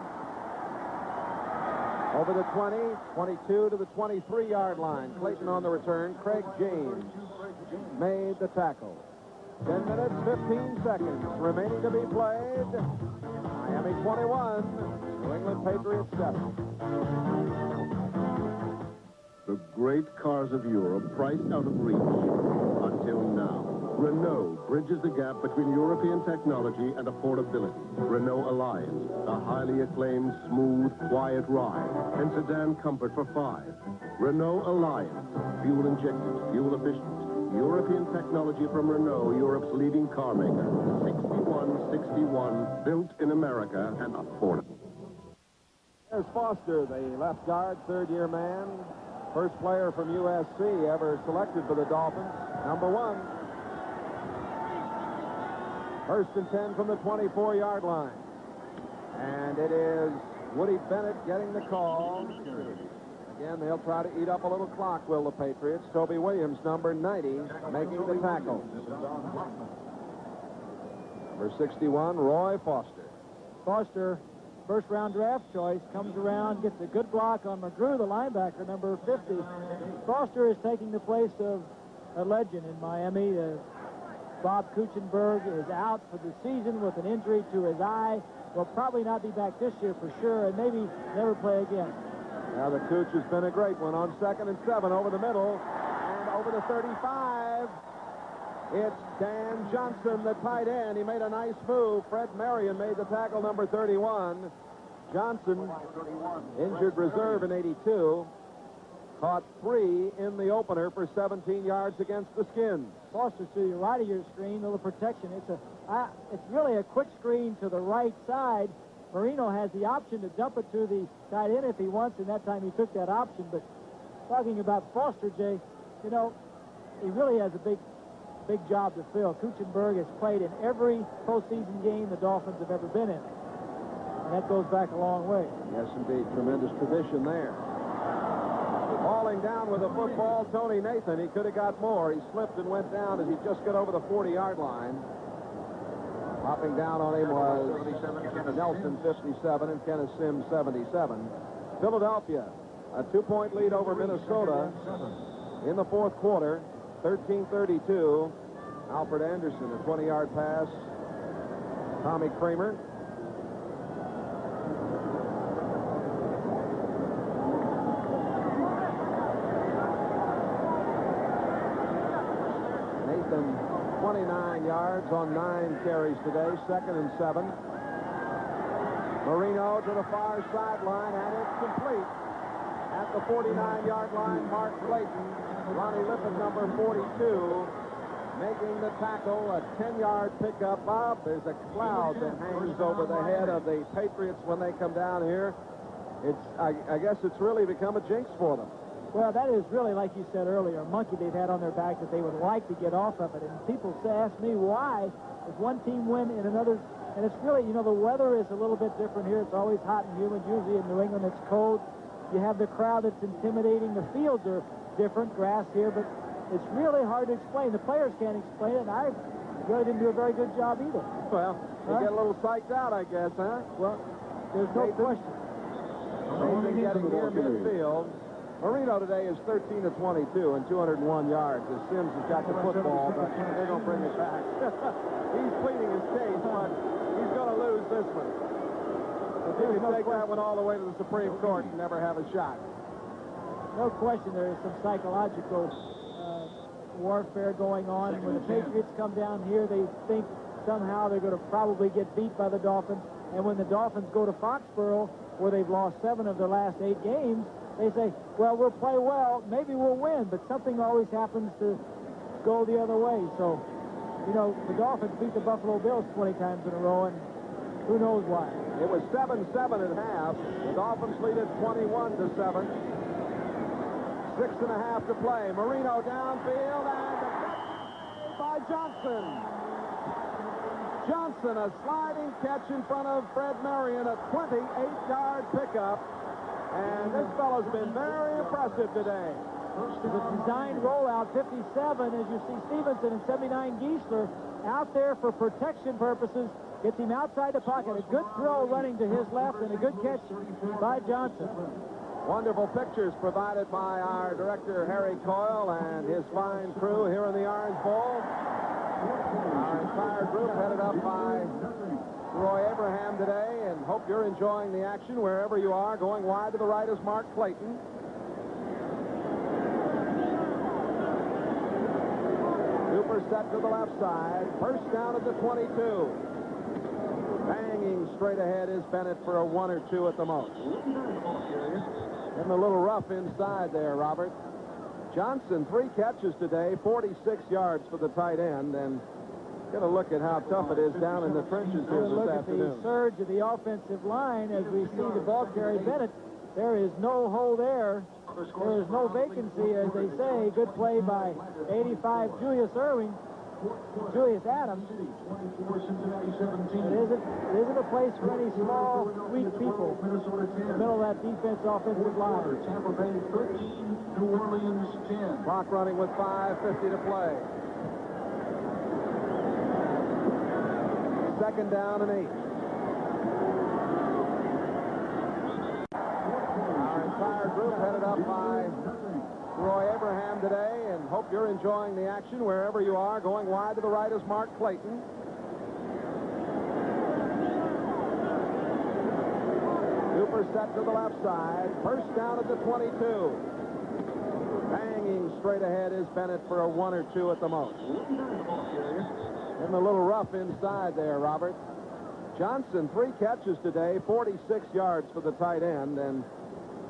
Over the 20, 22 to the 23-yard line. Clayton on the return. Craig James made the tackle. 10 minutes, 15 seconds remaining to be played. Miami 21, New England Patriots 7. The great cars of Europe priced out of reach until now. Renault bridges the gap between European technology and affordability. Renault Alliance, a highly acclaimed, smooth, quiet ride, and sedan comfort for 5. Renault Alliance, fuel-injected, fuel-efficient, European technology from Renault, Europe's leading car maker. 6161, built in America and affordable. There's Foster, the left guard, third-year man. First player from USC ever selected for the Dolphins. Number 1. First and 10 from the 24-yard line. And it is Woody Bennett getting the call. Again, they'll try to eat up a little clock, will the Patriots. Toby Williams, number 90, making the tackle. Number 61, Roy Foster. Foster, first-round draft choice, comes around, gets a good block on McGrew, the linebacker, number 50. Foster is taking the place of a legend in Miami. Bob Kuechenberg is out for the season with an injury to his eye. Will probably not be back this year for sure, and maybe never play again. Now the Cooch has been a great one on 2nd and 7 over the middle, and over the 35. It's Dan Johnson, the tight end. He made a nice move. Fred Marion made the tackle, number 31. Johnson, injured reserve in 82. Caught 3 in the opener for 17 yards against the Skins. Foster to the right of your screen, a little protection. It's really a quick screen to the right side. Marino has the option to dump it to the tight end if he wants, and that time he took that option. But talking about Foster, Jay, you know, he really has a big job to fill. Kuechenberg has played in every postseason game the Dolphins have ever been in. And that goes back a long way. Yes, indeed. Tremendous tradition there. Falling down with the football, Tony Nathan. He could have got more. He slipped and went down as he just got over the 40-yard line. Hopping down on him was Nelson, 57, and Kenneth Sims, 77. Philadelphia, a 2-point lead over Minnesota in the fourth quarter, 13-32. Alfred Anderson, a 20-yard pass. Tommy Kramer. Nathan, 29 yards on 9 carries today, 2nd and 7. Marino to the far sideline, and it's complete. At the 49-yard line, Mark Clayton, Ronnie Lippin, number 42, making the tackle, a 10-yard pickup. Bob, there's a cloud that hangs over the head of the Patriots when they come down here. I guess it's really become a jinx for them. Well, that is really, like you said earlier, a monkey they've had on their back that they would like to get off of it. And people ask me why does one team win and another, and it's really, you know, the weather is a little bit different here. It's always hot and humid. Usually in New England it's cold. You have the crowd that's intimidating. The fields are different, grass here, but it's really hard to explain. The players can't explain it, and I really didn't do a very good job either. Well, you get a little psyched out, I guess, huh? Well, there's no question. Nathan getting near midfield. Marino today is 13 of 22 and 201 yards. As Sims has got the football, but they're going to bring it back. He's pleading his case, but he's going to lose this one. If he can take that one all the way to the Supreme Court and never have a shot. No question there is some psychological warfare going on. When the Patriots come down here, they think somehow they're going to probably get beat by the Dolphins. And when the Dolphins go to Foxborough, where they've lost 7 of their last 8 games, they say, well, we'll play well, maybe we'll win, but something always happens to go the other way. So, you know, the Dolphins beat the Buffalo Bills 20 times in a row, and who knows why. It was 7-7 at half. The Dolphins lead it 21-7. 6.5 to play. Marino downfield, and a catch by Johnson. Johnson, a sliding catch in front of Fred Marion, a 28-yard pickup. And this fellow's been very impressive today. The design rollout, 57, as you see Stevenson and 79 Geisler out there for protection purposes. Gets him outside the pocket. A good throw running to his left and a good catch by Johnson. Wonderful pictures provided by our director, Harry Coyle, and his fine crew here in the Orange Bowl. Our entire group headed up by Roy Abraham today, and hope you're enjoying the action wherever you are. Going wide to the right is Mark Clayton. Cooper set to the left side. First down at the 22. Banging straight ahead is Bennett for a 1 or 2 at the most. And a little rough inside there, Robert. Johnson, 3 catches today, 46 yards for the tight end, and get a look at how tough it is down in the trenches here this afternoon. Look at the surge of the offensive line as we see the ball carry Bennett. There is no hole there. There is no vacancy, as they say. Good play by 85 Julius Adams. It isn't a place for any small, weak people in the middle of that offensive line. Tampa Bay 13, New Orleans 10. Clock running with 5:50 to play. Second down and 8. Our entire group headed up by Roy Abraham today, and hope you're enjoying the action wherever you are. Going wide to the right is Mark Clayton. Cooper set to the left side. First down at the 22. Banging straight ahead is Bennett for a 1 or 2 at the most. And a little rough inside there, Robert. Johnson, 3 catches today, 46 yards for the tight end, and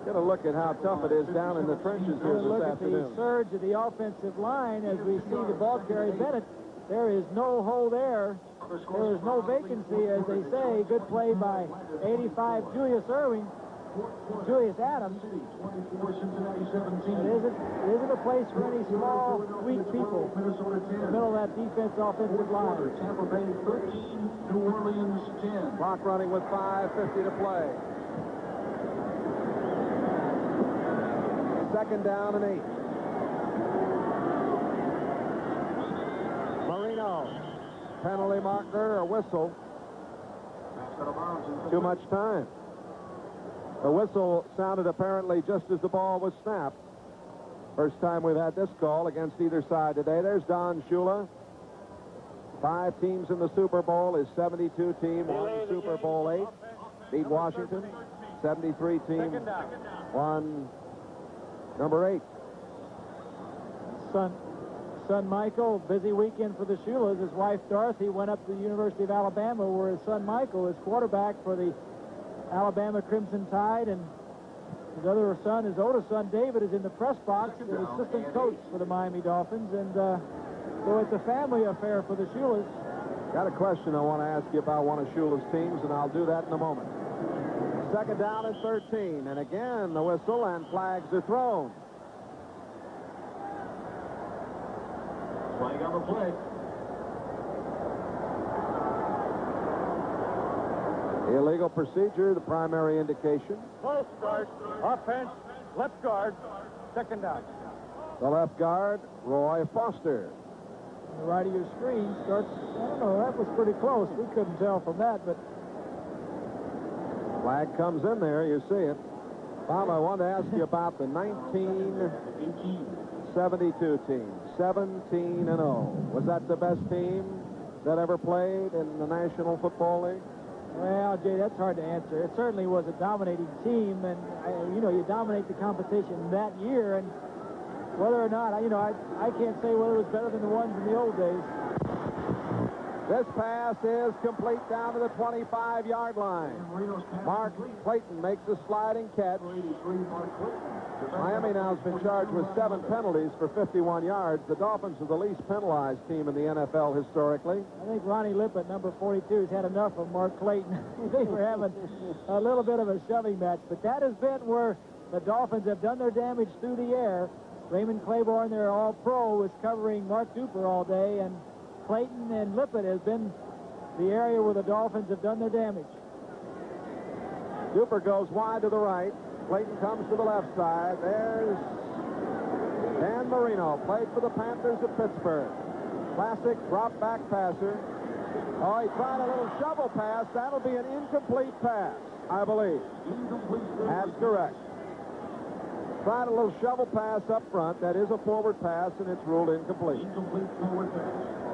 get a look at how tough it is down in the trenches here this afternoon. Look at the surge of the offensive line as we see the ball carry Bennett. There is no hole there. There is no vacancy, as they say. Good play by 85 Julius Adams. It isn't a place for any small, weak people in the middle of that offensive line. Tampa Bay 13, New Orleans 10. Clock running with 5:50 to play. Second down and 8. Marino. Penalty marker, a whistle. Too much time. The whistle sounded apparently just as the ball was snapped. First time we've had this call against either side today. There's Don Shula. 5 teams in the Super Bowl. His 72 team won Super Bowl 8. Beat Washington. 73 team won number 8. Son Michael, busy weekend for the Shulas. His wife Dorothy went up to the University of Alabama, where his son Michael is quarterback for the Alabama Crimson Tide, and his other son, his older son David, is in the press box as assistant coach for the Miami Dolphins, and so it's a family affair for the Shulas. Got a question I want to ask you about one of Shula's teams, and I'll do that in a moment. Second down and 13. And again, the whistle and flags are thrown. Flag on the play. Illegal procedure, the primary indication. Close guard. Offense. Left guard. Second down. The left guard, Roy Foster. On the right of your screen starts, I don't know, that was pretty close. We couldn't tell from that, but Flag comes in there, you see it. Bob, I wanted to ask you about the 1972 team, 17-0. Was that the best team that ever played in the National Football League? well, Jay, that's hard to answer. It certainly was a dominating team, and you know, you dominate the competition that year, and whether or not, you know, I can't say whether it was better than the ones in the old days. This pass is complete down to the 25-yard line. Mark Clayton makes a sliding catch. Miami now has been charged with 7 penalties for 51 yards. The Dolphins are the least penalized team in the NFL historically. I think Ronnie Lippett, number 42, has had enough of Mark Clayton. They were having a little bit of a shoving match, but that has been where the Dolphins have done their damage through the air. Raymond Claiborne, their all-pro, was covering Mark Duper all day, and Clayton and Lippett has been the area where the Dolphins have done their damage. Duper goes wide to the right. Clayton comes to the left side. There's Dan Marino, played for the Panthers of Pittsburgh. Classic drop-back passer. Oh, he tried a little shovel pass. That'll be an incomplete pass, I believe. That's correct. Tried a little shovel pass up front. That is a forward pass, and it's ruled incomplete. Incomplete forward pass.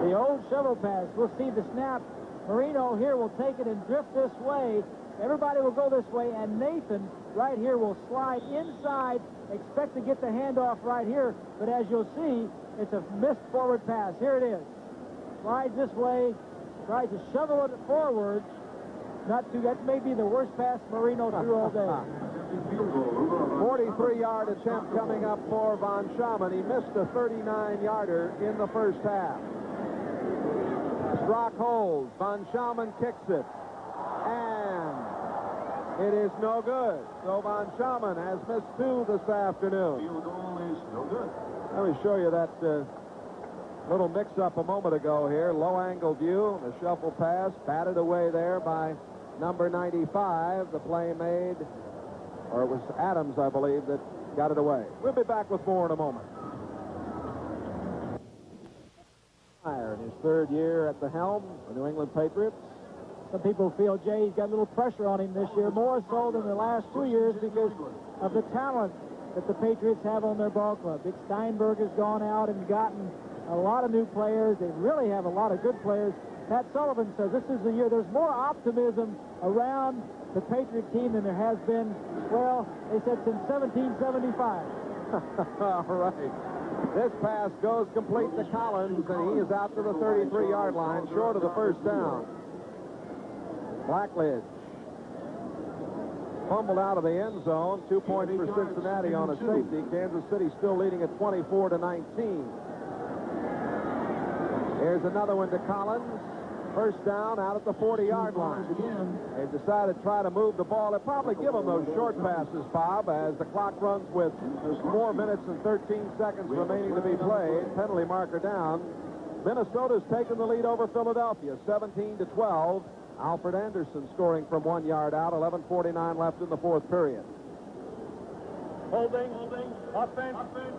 The old shovel pass. We'll see the snap. Marino here will take it and drift this way. Everybody will go this way, and Nathan right here will slide inside. Expect to get the handoff right here, but as you'll see, it's a missed forward pass. Here it is. Slides this way, tries to shovel it forward. Not too. That may be the worst pass Marino threw all day. 43-yard attempt coming up for Von Schamann. He missed a 39-yarder in the first half. Strock holds. Von Schamann kicks it. And it is no good. So Von Schamann has missed 2 this afternoon. Field goal is no good. Let me show you that little mix-up a moment ago here. Low-angle view. The shuffle pass batted away there by number 95. The play made, or it was Adams, I believe, that got it away. We'll be back with more in a moment. In his 3rd year at the helm, the New England Patriots. Some people feel, Jay, he's got a little pressure on him this year, more so than the last 2 years because of the talent that the Patriots have on their ball club. Dick Steinberg has gone out and gotten a lot of new players. They really have a lot of good players. Pat Sullivan says this is the year. There's more optimism around the Patriot team than there has been, well, they said since 1775. All right. This pass goes complete to Collins, and he is out to the 33-yard line, short of the first down. Blackledge fumbled out of the end zone. 2 points for Cincinnati on a safety. Kansas City still leading at 24-19. Here's another one to Collins. First down out at the 40-yard line. They've decided to try to move the ball. They'll probably give them those short passes, Bob, as the clock runs with 4 minutes and 13 seconds remaining to be played. Penalty marker down. Minnesota's taken the lead over Philadelphia, 17-12. Alfred Anderson scoring from 1 yard out. 11:49 left in the 4th period. Holding. Offense.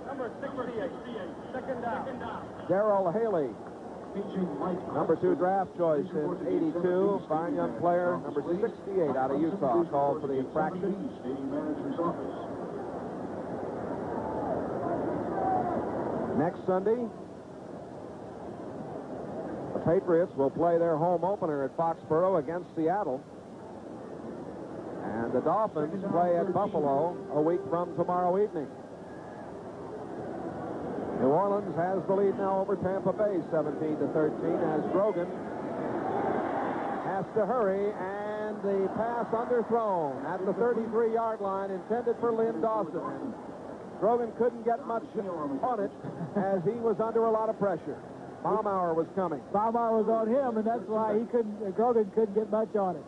Number 68. Second down. Darrell Haley, number 2 draft choice in 82. Fine young player. Number 68 out of Utah, called for the infraction. Next Sunday, the Patriots will play their home opener at Foxborough against Seattle. And the Dolphins play at Buffalo a week from tomorrow evening. New Orleans has the lead now over Tampa Bay, 17-13, as Grogan has to hurry, and the pass underthrown at the 33-yard line, intended for Lynn Dawson. And Grogan couldn't get much on it as he was under a lot of pressure. Baumauer was coming. Baumauer was on him, and that's why Grogan couldn't get much on it.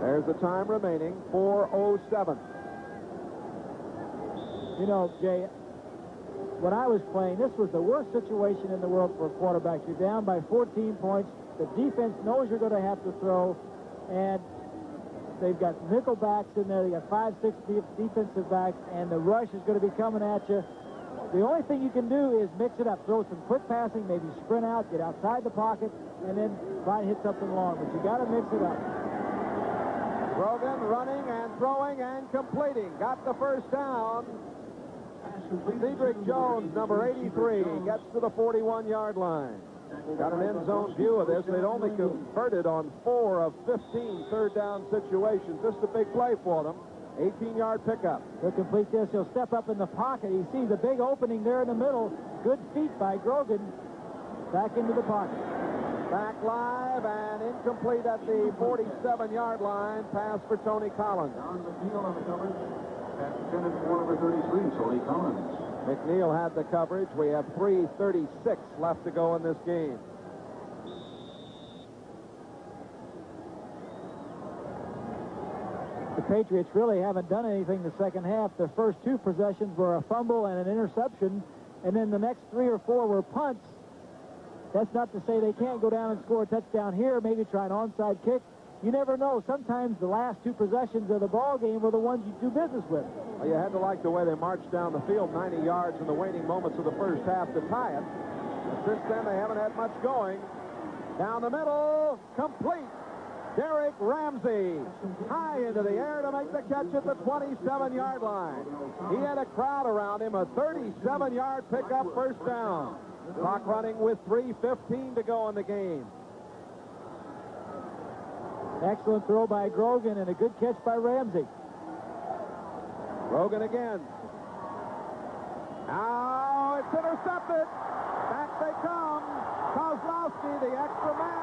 There's the time remaining, 4:07. You know, Jay, when I was playing, this was the worst situation in the world for a quarterback. You're down by 14 points. The defense knows you're going to have to throw, and they've got nickel backs in there. They got 5, 6 defensive backs, and the rush is going to be coming at you. The only thing you can do is mix it up. Throw some quick passing, maybe sprint out, get outside the pocket, and then try and hit something long. But you got to mix it up. Grogan running and throwing and completing. Got the first down. Cedric Jones, number 83, gets to the 41-yard line. Got an end zone view of this. They'd only converted on 4 of 15 third down situations. Just a big play for them. 18-yard pickup. He'll complete this. He'll step up in the pocket. He sees a big opening there in the middle. Good feet by Grogan. Back into the pocket. Back live and incomplete at the 47-yard line. Pass for Tony Collins. Down the field on the coverage. That's intended for number 33, Tony Collins. McNeil had the coverage. We have 3:36 left to go in this game. The Patriots really haven't done anything the second half. Their first 2 possessions were a fumble and an interception, and then the next 3 or 4 were punts. That's not to say they can't go down and score a touchdown here, maybe try an onside kick. You never know. Sometimes the last 2 possessions of the ball game were the ones you do business with. Well, you had to like the way they marched down the field 90 yards in the waning moments of the first half to tie it. And since then, they haven't had much going. Down the middle, complete. Derek Ramsey high into the air to make the catch at the 27-yard line. He had a crowd around him, a 37-yard pickup, first down. Clock running with 3:15 to go in the game. Excellent throw by Grogan and a good catch by Ramsey. Grogan again. Now it's intercepted. Back they come. Kozlowski, the extra man.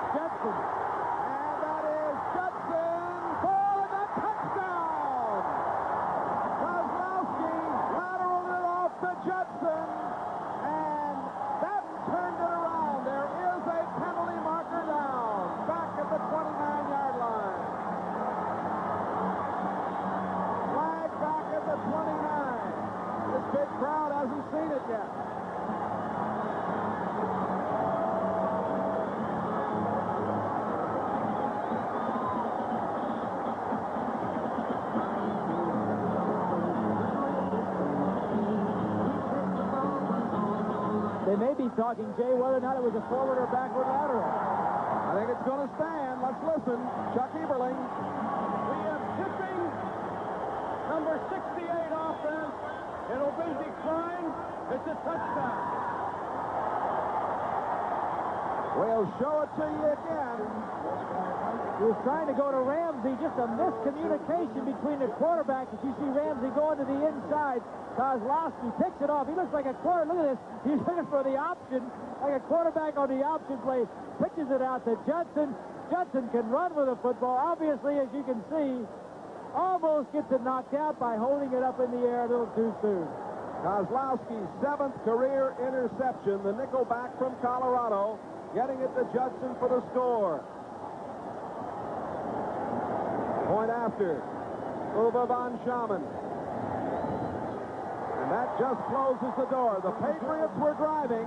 Judson. And that is Judson for the touchdown. Kozlowski lateraled it off to Judson, and that turned it around. There is a penalty marker down, back at the 29-yard line. Flag back at the 29. This big crowd hasn't seen it yet. They may be talking, Jay, whether or not it was a forward or backward lateral. I think it's going to stand. Let's listen. Chuck Eberling. We have tipping number 68 offense. It'll be declined. It's a touchdown. We'll show it to you again. He was trying to go to Ramsey. Just a miscommunication between the quarterback. As you see Ramsey going to the inside. Kozlowski picks it off. He looks like a quarter. Look at this. He's looking for the option, like a quarterback on the option play. Pitches it out to Judson. Judson can run with the football. Obviously, as you can see, almost gets it knocked out by holding it up in the air a little too soon. Kozlowski's 7th career interception. The nickelback from Colorado getting it to Judson for the score. Point after. Uwe von Schaman. And that just closes the door. The Patriots were driving,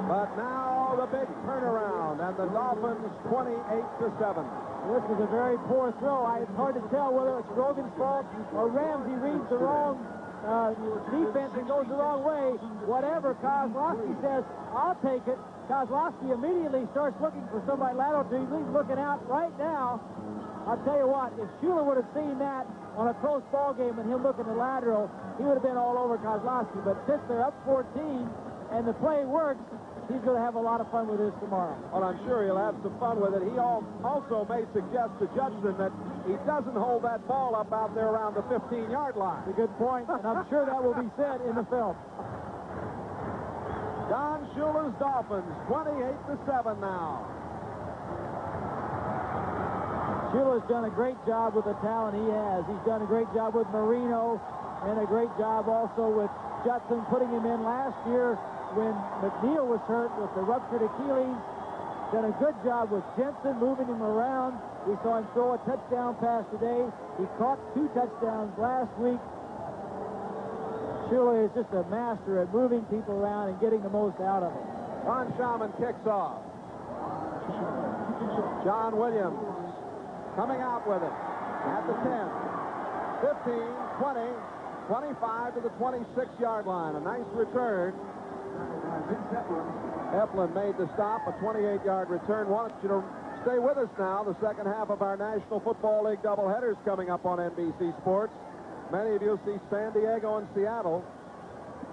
but now the big turnaround, and the Dolphins 28-7. This was a very poor throw. It's hard to tell whether it's Grogan's fault or Ramsey reads the wrong defense and goes the wrong way. Whatever Kozlowski says, I'll take it. Kozlowski immediately starts looking for somebody lateral to him. He's looking out right now. I'll tell you what, if Schuler would have seen that on a close ball game and him looking at lateral, he would have been all over Kozlowski. But since they're up 14 and the play works, he's going to have a lot of fun with this tomorrow. Well, I'm sure he'll have some fun with it. He also may suggest to Judson that he doesn't hold that ball up out there around the 15-yard line. That's a good point, and I'm sure that will be said in the film. Don Schuler's Dolphins, 28-7 now. Schuler's done a great job with the talent he has. He's done a great job with Marino and a great job also with Judson, putting him in last year when McNeil was hurt with the ruptured Achilles. done a good job with Jensen, moving him around. We saw him throw a touchdown pass today. He caught 2 touchdowns last week. Shula is just a master at moving people around and getting the most out of them. Ron Schauman kicks off. John Williams coming out with it at the 10, 15, 20, 25 to the 26-yard line. A nice return. Eflin made the stop, a 28-yard return. Want you to stay with us now. The second half of our National Football League doubleheaders coming up on NBC Sports. Many of you see San Diego and Seattle.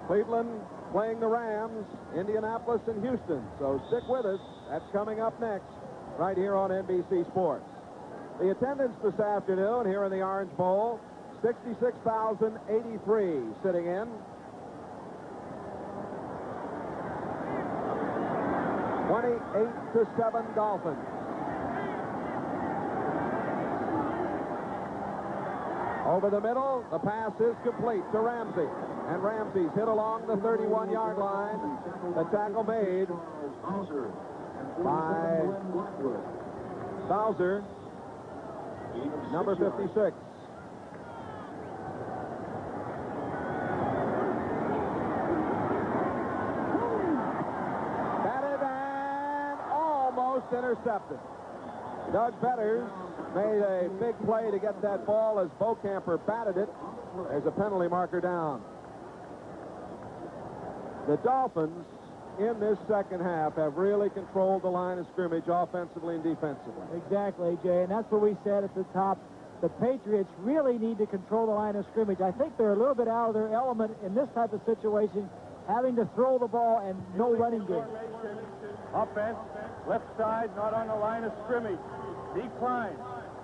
Cleveland playing the Rams, Indianapolis and Houston. So stick with us. That's coming up next right here on NBC Sports. The attendance this afternoon here in the Orange Bowl, 66,083 sitting in. 28-7 Dolphins. Over the middle, the pass is complete to Ramsey. And Ramsey's hit along the 31-yard line. The tackle made by Bowser, number 56. Batted and almost intercepted. Doug Betters made a big play to get that ball as Beaucamper batted it. There's a penalty marker down. The Dolphins in this second half have really controlled the line of scrimmage offensively and defensively. Exactly, Jay, and that's what we said at the top. The Patriots really need to control the line of scrimmage. I think they're a little bit out of their element in this type of situation, having to throw the ball and no running game. Offense, left side, not on the line of scrimmage. Decline.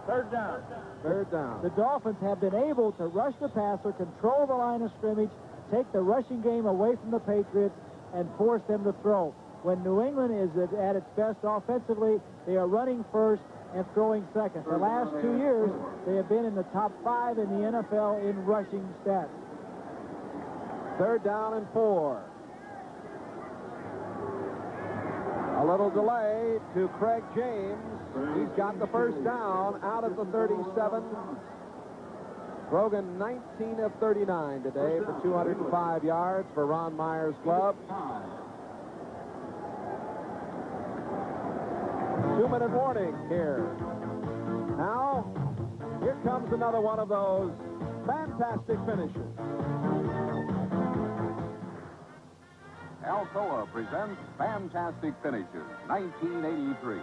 Third down. Third down. The Dolphins have been able to rush the passer, control the line of scrimmage, take the rushing game away from the Patriots, and force them to throw. When New England is at its best offensively, they are running first and throwing second. The last 2 years, they have been in the top 5 in the NFL in rushing stats. Third down and 4. A little delay to Craig James. He's got the first down out at the 37. Grogan 19 of 39 today for 205 yards for Ron Meyer's club. 2-minute warning here. Now, here comes another one of those fantastic finishes. Alcoa presents Fantastic Finishes, 1983.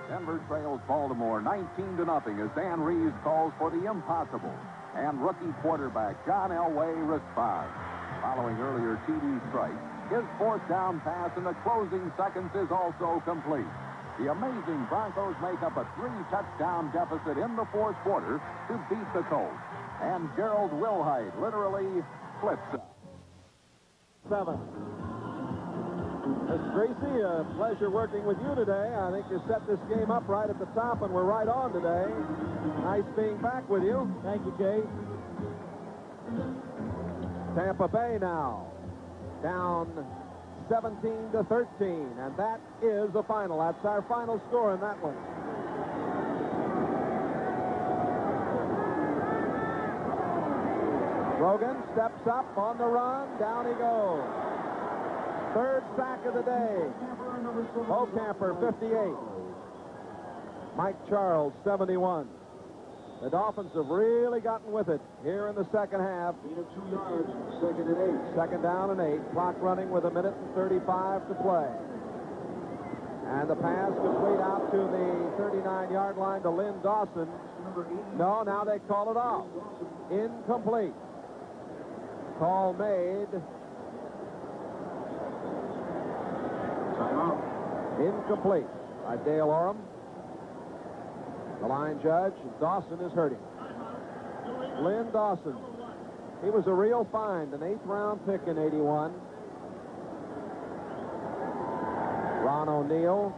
Denver trails Baltimore 19-0 as Dan Reeves calls for the impossible. And rookie quarterback John Elway responds. Following earlier TD strike, his fourth down pass in the closing seconds is also complete. The amazing Broncos make up a 3-touchdown deficit in the fourth quarter to beat the Colts. And Gerald Wilhite literally flips up. 7. Mr. Gracie, a pleasure working with you today. I think you set this game up right at the top, and we're right on today. Nice being back with you. Thank you, Jay. Tampa Bay now down 17-13, and that is the final. That's our final score in that one. Grogan steps up on the run. Down he goes. Third sack of the day. Beaucamper, 58. Mike Charles, 71. The Dolphins have really gotten with it here in the second half. 2 yards, second and 8. Second down and 8. Clock running with 1:35 to play. And the pass complete out to the 39-yard line to Lynn Dawson. No, now they call it off. Incomplete. Call made. Incomplete by Dale Oram. The line judge, Dawson is hurting. Lynn Dawson. He was a real find, an 8th-round pick in 81. Ron O'Neill.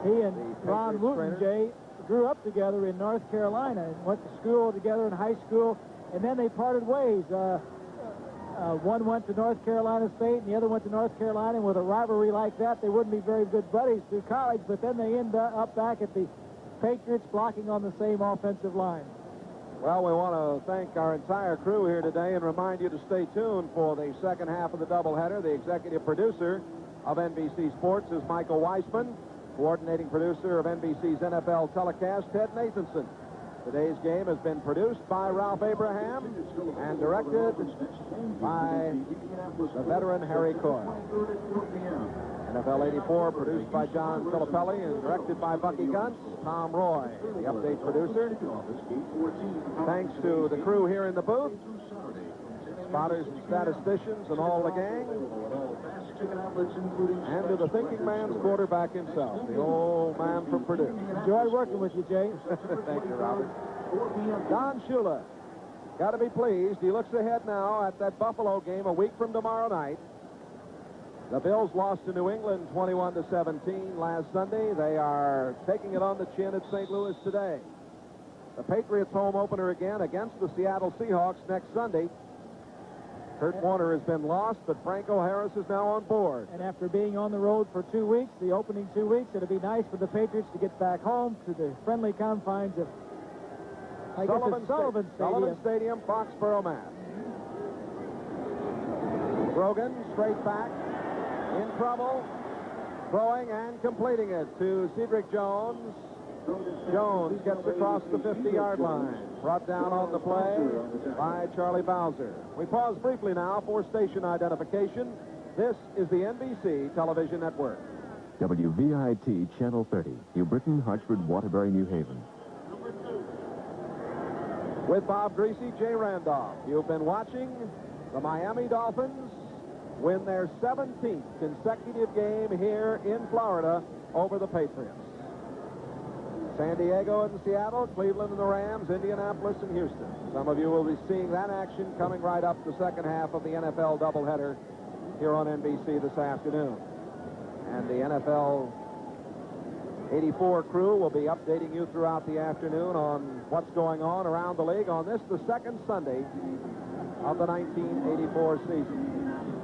He and Ron Wooten, Jay, grew up together in North Carolina and went to school together in high school, and then they parted ways. one went to North Carolina State and the other went to North Carolina. And with a rivalry like that, they wouldn't be very good buddies through college, but then they end up back at the Patriots blocking on the same offensive line. Well, we want to thank our entire crew here today and remind you to stay tuned for the second half of the doubleheader. The executive producer of NBC Sports is Michael Weissman. Coordinating producer of NBC's NFL telecast, Ted Nathanson. Today's game has been produced by Ralph Abraham and directed by the veteran Harry Coyle. NFL 84 produced by John Filippelli and directed by Bucky Gunts. Tom Roy, the update producer. Thanks to the crew here in the booth, spotters and statisticians and all the gang, and to the thinking man's quarterback himself, the old man from Purdue. Enjoyed working with you, Jay. Thank you, Robert. Don Shula, got to be pleased. He looks ahead now at that Buffalo game a week from tomorrow night. The Bills lost to New England 21-17 last Sunday. They are taking it on the chin at St. Louis today. The Patriots home opener again against the Seattle Seahawks next Sunday. Kurt Warner has been lost, but Franco Harris is now on board. And after being on the road for 2 weeks, the opening 2 weeks, it'll be nice for the Patriots to get back home to the friendly confines of Sullivan Stadium, Foxborough, Mass. Grogan, straight back, in trouble, throwing and completing it to Cedric Jones. Jones gets across the 50-yard line. Brought down on the play by Charlie Bowser. We pause briefly now for station identification. This is the NBC Television Network. WVIT Channel 30, New Britain, Hartford, Waterbury, New Haven. With Bob Greasy, Jay Randolph. You've been watching the Miami Dolphins win their 17th consecutive game here in Florida over the Patriots. San Diego and Seattle, Cleveland and the Rams, Indianapolis and Houston. Some of you will be seeing that action coming right up the second half of the NFL doubleheader here on NBC this afternoon. And the NFL 84 crew will be updating you throughout the afternoon on what's going on around the league on this, the second Sunday of the 1984 season.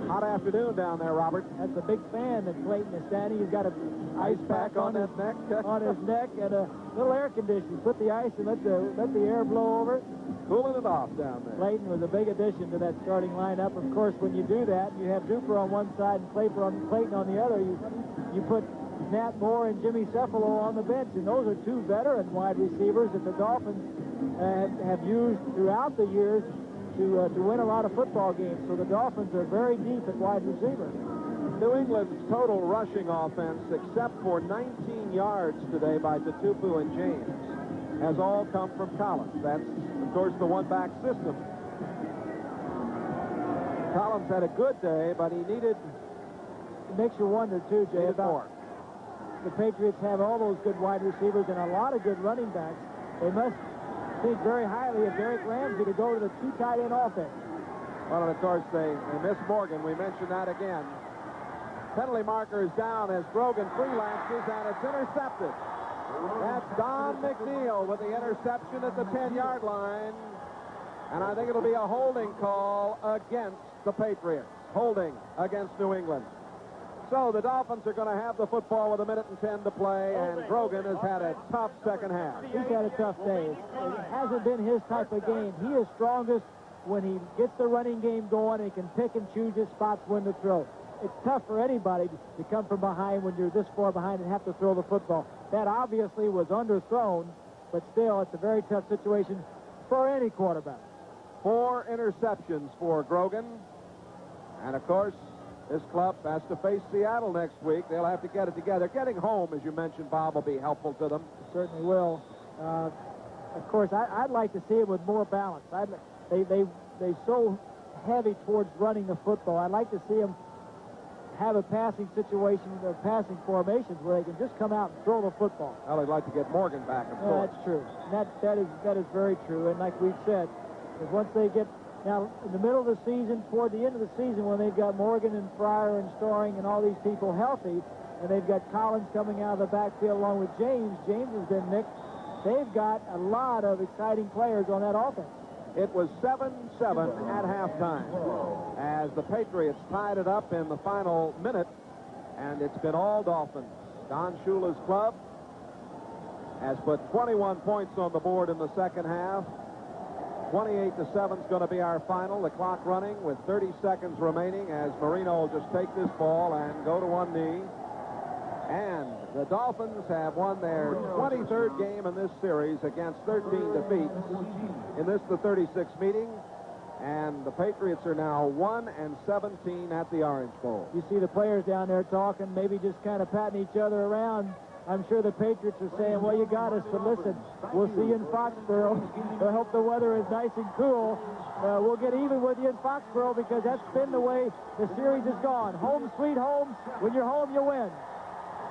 Hot afternoon down there, Robert. That's a big fan that Clayton is standing. He's got an ice pack on his neck, and a little air conditioning. Put the ice and let the air blow over it. Cooling it off down there. Clayton was a big addition to that starting lineup. Of course, when you do that, you have Duper on one side and Clayton on the other. You put Nat Moore and Jimmy Cephalo on the bench, and those are two veteran wide receivers that the Dolphins have used throughout the years to win a lot of football games. So the Dolphins are very deep at wide receiver. New England's total rushing offense, except for 19 yards today by Tatupu and James, has all come from Collins. That's, of course, the one-back system. Collins had a good day, but he needed... It makes you wonder, too, Jay, about the Patriots have all those good wide receivers and a lot of good running backs. They must think very highly of Derek Ramsey to go to the two tight end offense. Well, and of course, they miss Morgan. We mentioned that again. Penalty marker is down as Grogan freelances, and it's intercepted. That's Don McNeil with the interception at the 10-yard line. And I think it'll be a holding call against the Patriots. Holding against New England. So the Dolphins are going to have the football with 1:10 to play, and Grogan has had a tough second half. He's had a tough day. It hasn't been his type of game. He is strongest when he gets the running game going and he can pick and choose his spots when to throw. It's tough for anybody to come from behind when you're this far behind and have to throw the football. That obviously was underthrown, but still, it's a very tough situation for any quarterback. 4 interceptions for Grogan. And, of course, this club has to face Seattle next week. They'll have to get it together. Getting home, as you mentioned, Bob, will be helpful to them. It certainly will. Of course, I'd like to see it with more balance. They're so heavy towards running the football. I'd like to see them have a passing situation, or passing formations where they can just come out and throw the football. Well, they'd like to get Morgan back, of course. That's true. That is very true. And like we've said, if once they get... Now, in the middle of the season, toward the end of the season, when they've got Morgan and Fryer and Storing and all these people healthy, and they've got Collins coming out of the backfield along with James. James has been nicked. They've got a lot of exciting players on that offense. It was 7-7 at halftime as the Patriots tied it up in the final minute, and it's been all Dolphins. Don Shula's club has put 21 points on the board in the second half. 28-7 is going to be our final. The clock running with 30 seconds remaining as Marino will just take this ball and go to one knee. And the Dolphins have won their 23rd game in this series against 13 defeats in this, the 36th meeting. And the Patriots are now 1-17 at the Orange Bowl. You see the players down there talking, maybe just kind of patting each other around. I'm sure the Patriots are saying, well, you got us, but listen, we'll see you in Foxborough. I hope the weather is nice and cool. We'll get even with you in Foxborough because that's been the way the series has gone. Home sweet home. When you're home, you win.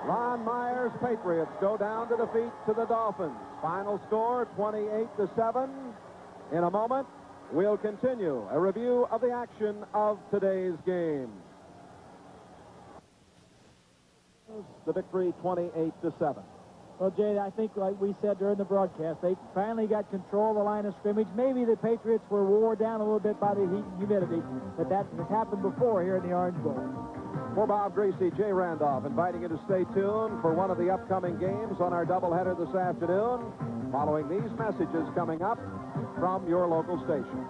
Ron Myers' Patriots go down to defeat to the Dolphins. Final score, 28-7. In a moment, we'll continue a review of the action of today's game. The victory, 28-7. Well, Jay, I think like we said during the broadcast, they finally got control of the line of scrimmage. Maybe the Patriots were wore down a little bit by the heat and humidity, but that has happened before here in the Orange Bowl. For Bob Greasy, Jay Randolph inviting you to stay tuned for one of the upcoming games on our doubleheader this afternoon, following these messages coming up from your local station.